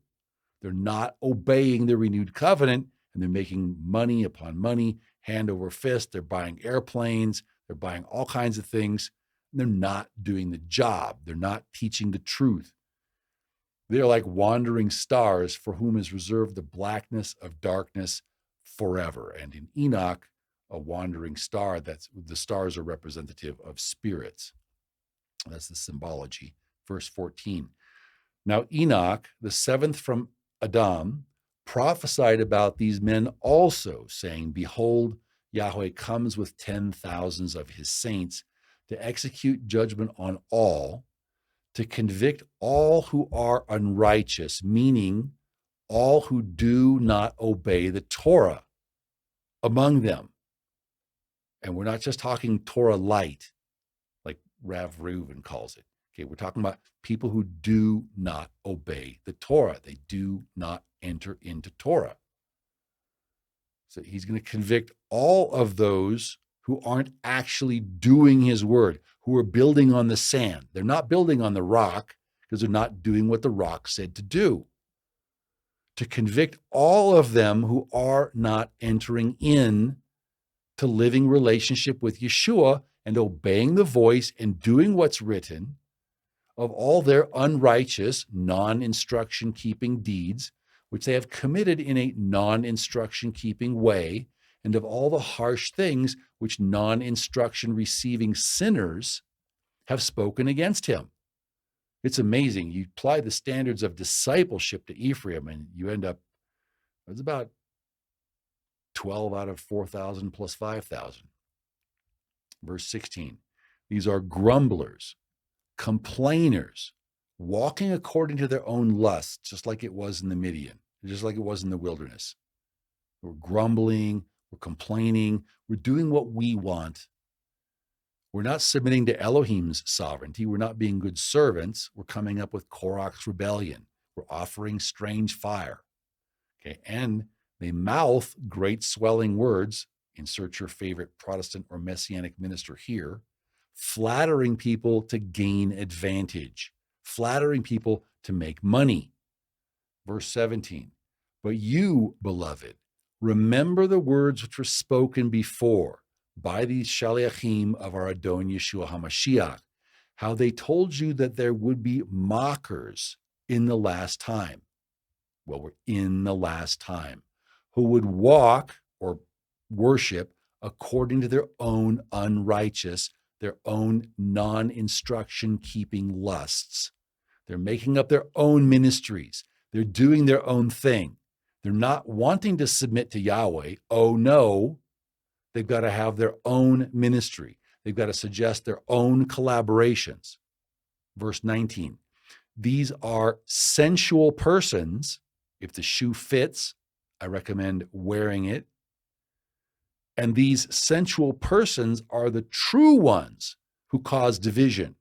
They're not obeying the renewed covenant, and they're making money upon money, hand over fist. They're buying airplanes. They're buying all kinds of things. They're not doing the job. They're not teaching the truth. They're like wandering stars for whom is reserved the blackness of darkness forever. And in Enoch, a wandering star, that's the stars are representative of spirits. That's the symbology. Verse 14. Now Enoch, the seventh from Adam, prophesied about these men also, saying, behold, Yahweh comes with 10,000s of his saints to execute judgment on all, to convict all who are unrighteous, meaning all who do not obey the Torah among them. And we're not just talking Torah light, like Rav Reuven calls it. Okay, we're talking about people who do not obey the Torah. They do not enter into Torah. So he's going to convict all of those who aren't actually doing his word, who are building on the sand. They're not building on the rock because they're not doing what the rock said to do. To convict all of them who are not entering in to living relationship with Yeshua and obeying the voice and doing what's written, of all their unrighteous, non-instruction keeping deeds, which they have committed in a non-instruction keeping way, and of all the harsh things which non-instruction receiving sinners have spoken against him. It's amazing. You apply the standards of discipleship to Ephraim, and you end up, it's about 12 out of 4,000 plus 5,000. Verse 16, these are grumblers, complainers, walking according to their own lusts, just like it was in the Midian, just like it was in the wilderness. We're grumbling, we're complaining, we're doing what we want. We're not submitting to Elohim's sovereignty. We're not being good servants. We're coming up with Korach's rebellion. We're offering strange fire. Okay, and they mouth great swelling words. Insert your favorite Protestant or Messianic minister here. Flattering people to gain advantage, flattering people to make money. Verse 17, but you, beloved, remember the words which were spoken before by these shaliachim of our Adon Yeshua HaMashiach, how they told you that there would be mockers in the last time. Well, we're in the last time, who would walk or worship according to their own unrighteous, their own non-instruction keeping lusts. They're making up their own ministries. They're doing their own thing. They're not wanting to submit to Yahweh. Oh no, they've got to have their own ministry. They've got to suggest their own collaborations. Verse 19, these are sensual persons. If the shoe fits, I recommend wearing it. And these sensual persons are the true ones who cause division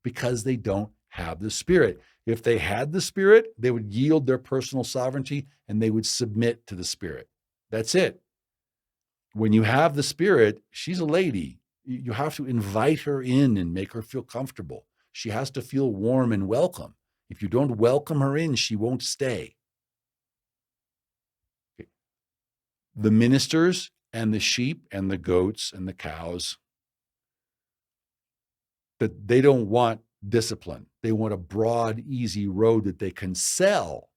because they don't have the Spirit. If they had the Spirit, they would yield their personal sovereignty and they would submit to the Spirit. That's it. When you have the Spirit, she's a lady. You have to invite her in and make her feel comfortable. She has to feel warm and welcome. If you don't welcome her in, she won't stay. Okay. The ministers and the sheep and the goats and the cows, that they don't want discipline. They want a broad, easy road that they can sell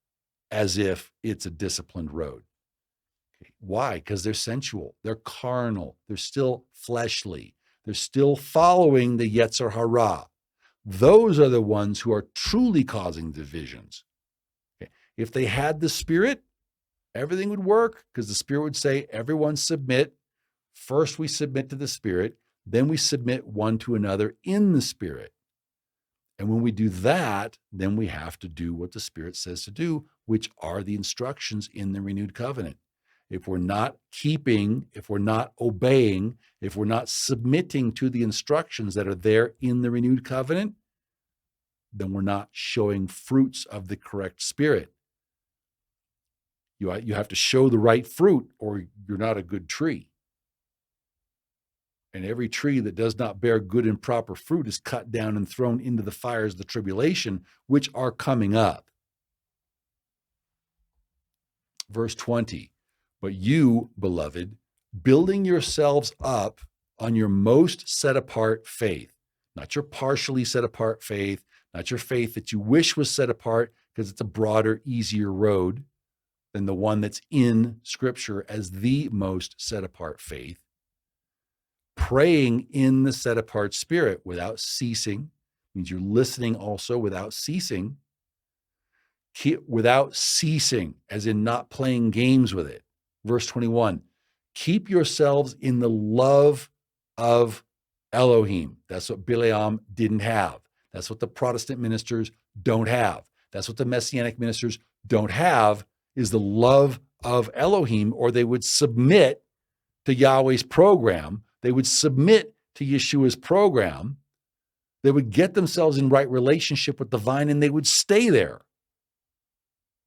as if it's a disciplined road. Okay. Why? Because they're sensual. They're carnal. They're still fleshly. They're still following the Yetzer Hara. Those are the ones who are truly causing divisions. Okay. If they had the Spirit, everything would work because the Spirit would say, everyone submit. First, we submit to the Spirit. Then we submit one to another in the Spirit. And when we do that, then we have to do what the Spirit says to do, which are the instructions in the renewed covenant. If we're not keeping, if we're not obeying, if we're not submitting to the instructions that are there in the renewed covenant, then we're not showing fruits of the correct Spirit. You have to show the right fruit or you're not a good tree. And every tree that does not bear good and proper fruit is cut down and thrown into the fires of the tribulation, which are coming up. Verse 20, but you, beloved, building yourselves up on your most set apart faith, not your partially set apart faith, not your faith that you wish was set apart because it's a broader, easier road than the one that's in Scripture as the most set apart faith. Praying in the set apart Spirit without ceasing means you're listening also without ceasing. Without ceasing, as in not playing games with it. Verse 21, keep yourselves in the love of Elohim. That's what Balaam didn't have. That's what the Protestant ministers don't have. That's what the Messianic ministers don't have, is the love of Elohim, or they would submit to Yahweh's program. They would submit to Yeshua's program, They would get themselves in right relationship with the vine and they would stay there.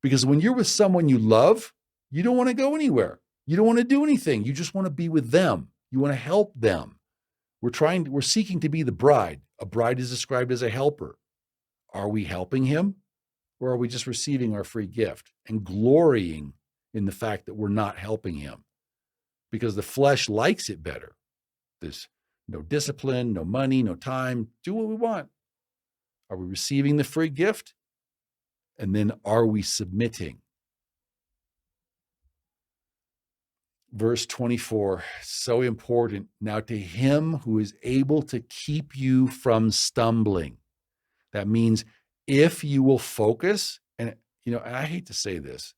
Because when you're with someone you love, you don't want to go anywhere. You don't want to do anything. You just want to be with them. You want to help them. We're seeking to be the bride. A bride is described as a helper. Are we helping him? Or are we just receiving our free gift and glorying in the fact that we're not helping him? Because the flesh likes it better. There's no discipline, no money, no time. Do what we want. Are we receiving the free gift? And then are we submitting? Verse 24, so important. Now to him who is able to keep you from stumbling. That means if you will focus, and I hate to say this,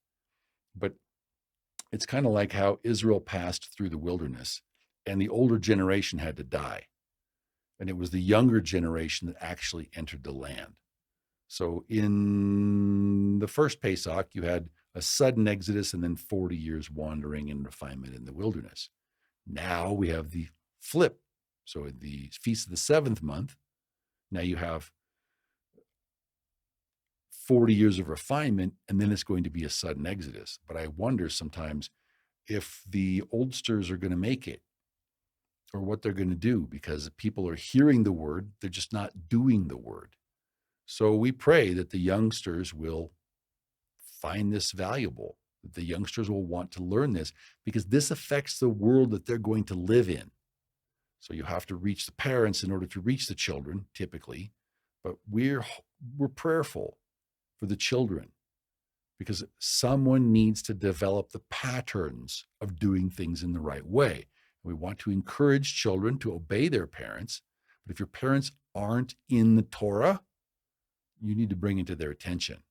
but it's kind of like how Israel passed through the wilderness and the older generation had to die. And it was the younger generation that actually entered the land. So in the first Pesach, you had a sudden exodus and then 40 years wandering and refinement in the wilderness. Now we have the flip. So in the Feast of the Seventh Month, now you have 40 years of refinement, and then it's going to be a sudden exodus. But I wonder sometimes if the oldsters are going to make it or what they're going to do, because people are hearing the word, they're just not doing the word. So we pray that the youngsters will find this valuable, that the youngsters will want to learn this, because this affects the world that they're going to live in. So you have to reach the parents in order to reach the children, typically, but we're prayerful for the children, because someone needs to develop the patterns of doing things in the right way. We want to encourage children to obey their parents, but if your parents aren't in the Torah, you need to bring it to their attention,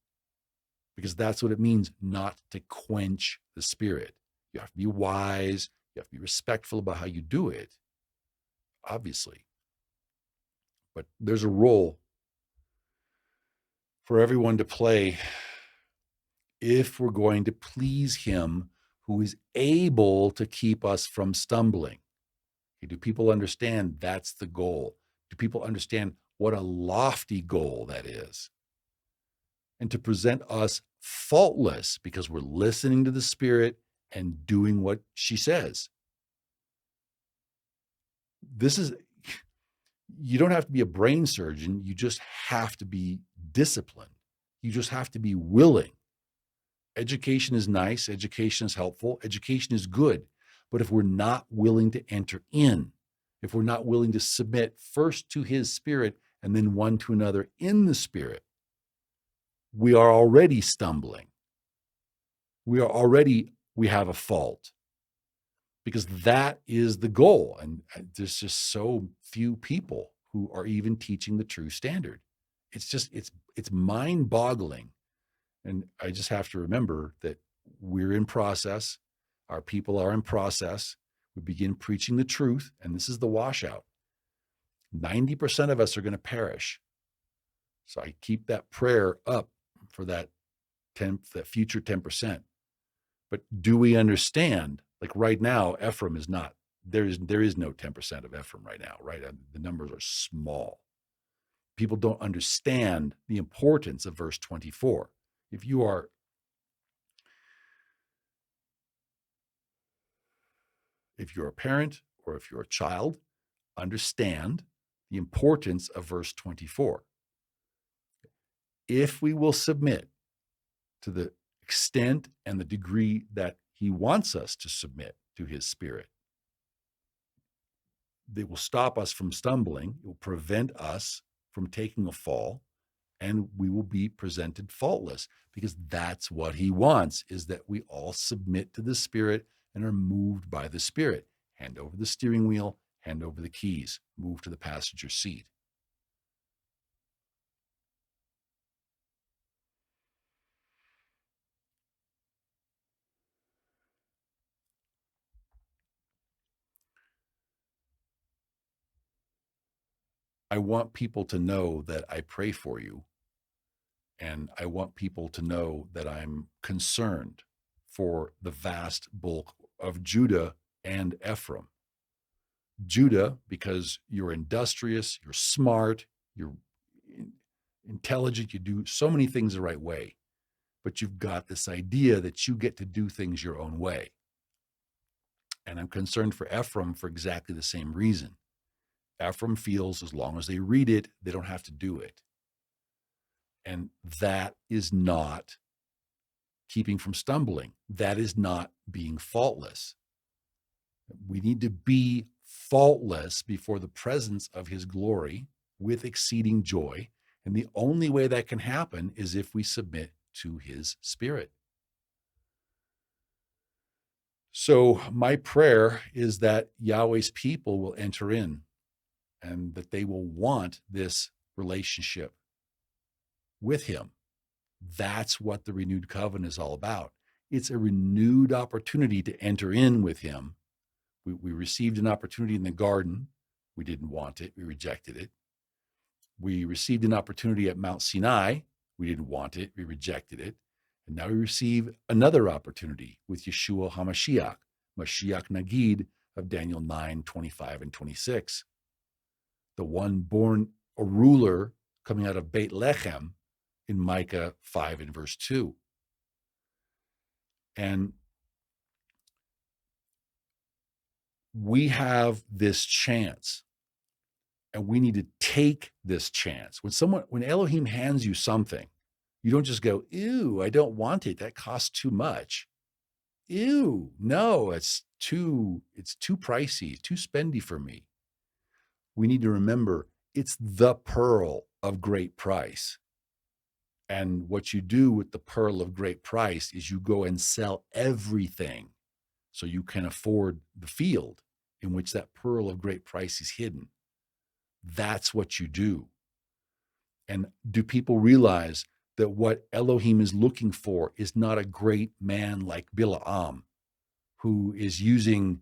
because that's what it means not to quench the spirit. You have to be wise. You have to be respectful about how you do it, obviously. But there's a role for everyone to play if we're going to please him who is able to keep us from stumbling. Okay, do people understand that's the goal? Do people understand what a lofty goal that is? And to present us faultless because we're listening to the Spirit and doing what she says. You don't have to be a brain surgeon. You just have to be disciplined. You just have to be willing. Education is nice. Education is helpful. Education is good. But if we're not willing to enter in, if we're not willing to submit first to his Spirit and then one to another in the Spirit, we are already stumbling. We have a fault, because that is the goal. And there's just so few people who are even teaching the true standard. It's mind-boggling. And I just have to remember that we're in process. Our people are in process. We begin preaching the truth, and this is the washout. 90% of us are going to perish. So I keep that prayer up for that future 10%. But do we understand? Like right now, Ephraim is not, there is no 10% of Ephraim right now, right? The numbers are small. People don't understand the importance of verse 24. If you're a parent or if you're a child, understand the importance of verse 24. If we will submit to the extent and the degree that he wants us to submit to his Spirit, they will stop us from stumbling. It will prevent us from taking a fall, and we will be presented faultless, because that's what he wants, is that we all submit to the Spirit and are moved by the Spirit. Hand over the steering wheel, hand over the keys, move to the passenger seat. I want people to know that I pray for you, and I want people to know that I'm concerned for the vast bulk of Judah and Ephraim. Judah, because you're industrious, you're smart, you're intelligent, you do so many things the right way, but you've got this idea that you get to do things your own way. And I'm concerned for Ephraim for exactly the same reason. Ephraim feels as long as they read it, they don't have to do it. And that is not keeping from stumbling. That is not being faultless. We need to be faultless before the presence of his glory with exceeding joy. And the only way that can happen is if we submit to his spirit. So my prayer is that Yahweh's people will enter in and that they will want this relationship with him. That's what the renewed covenant is all about. It's a renewed opportunity to enter in with him. We received an opportunity in the garden. We didn't want it. We rejected it. We received an opportunity at Mount Sinai. We didn't want it. We rejected it. And now we receive another opportunity with Yeshua HaMashiach, Mashiach Nagid of Daniel 9, 25 and 26. The one born a ruler coming out of Beit Lechem in Micah 5 and verse 2. And we have this chance, and we need to take this chance. When Elohim hands you something, you don't just go, ew, I don't want it. That costs too much. Ew, no, it's too pricey, too spendy for me. We need to remember it's the pearl of great price. And what you do with the pearl of great price is you go and sell everything so you can afford the field in which that pearl of great price is hidden. That's what you do. And do people realize that what Elohim is looking for is not a great man like Balaam, who is using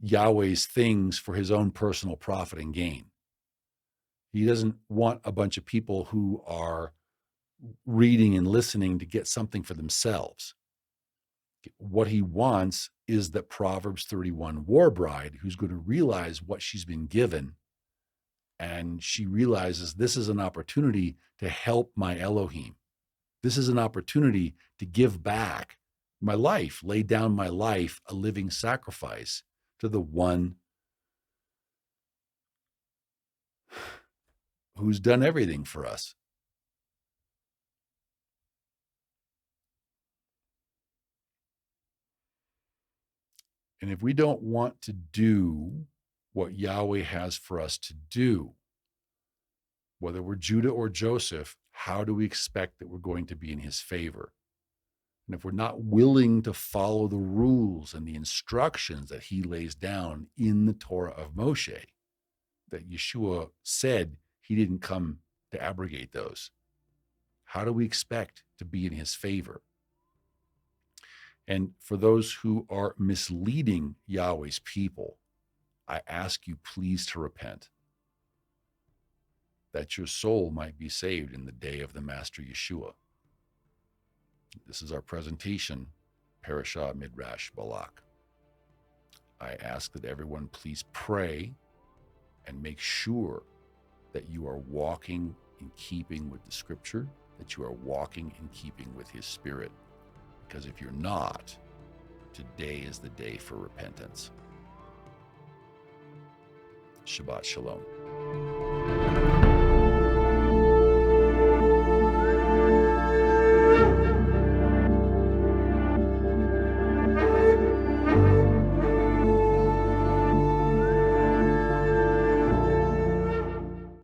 Yahweh's things for his own personal profit and gain? He doesn't want a bunch of people who are reading and listening to get something for themselves. What he wants is that Proverbs 31 war bride who's going to realize what she's been given, and she realizes this is an opportunity to help my Elohim. This is an opportunity to give back my life, lay down my life, a living sacrifice to the one who's done everything for us. And if we don't want to do what Yahweh has for us to do, whether we're Judah or Joseph, how do we expect that we're going to be in his favor? And if we're not willing to follow the rules and the instructions that he lays down in the Torah of Moshe, that Yeshua said he didn't come to abrogate those, how do we expect to be in his favor? And for those who are misleading Yahweh's people, I ask you please to repent, that your soul might be saved in the day of the Master Yeshua. This is our presentation, Parasha Midrash Balak. I ask that everyone please pray and make sure that you are walking in keeping with the scripture, that you are walking in keeping with his spirit. Because if you're not, today is the day for repentance. Shabbat Shalom.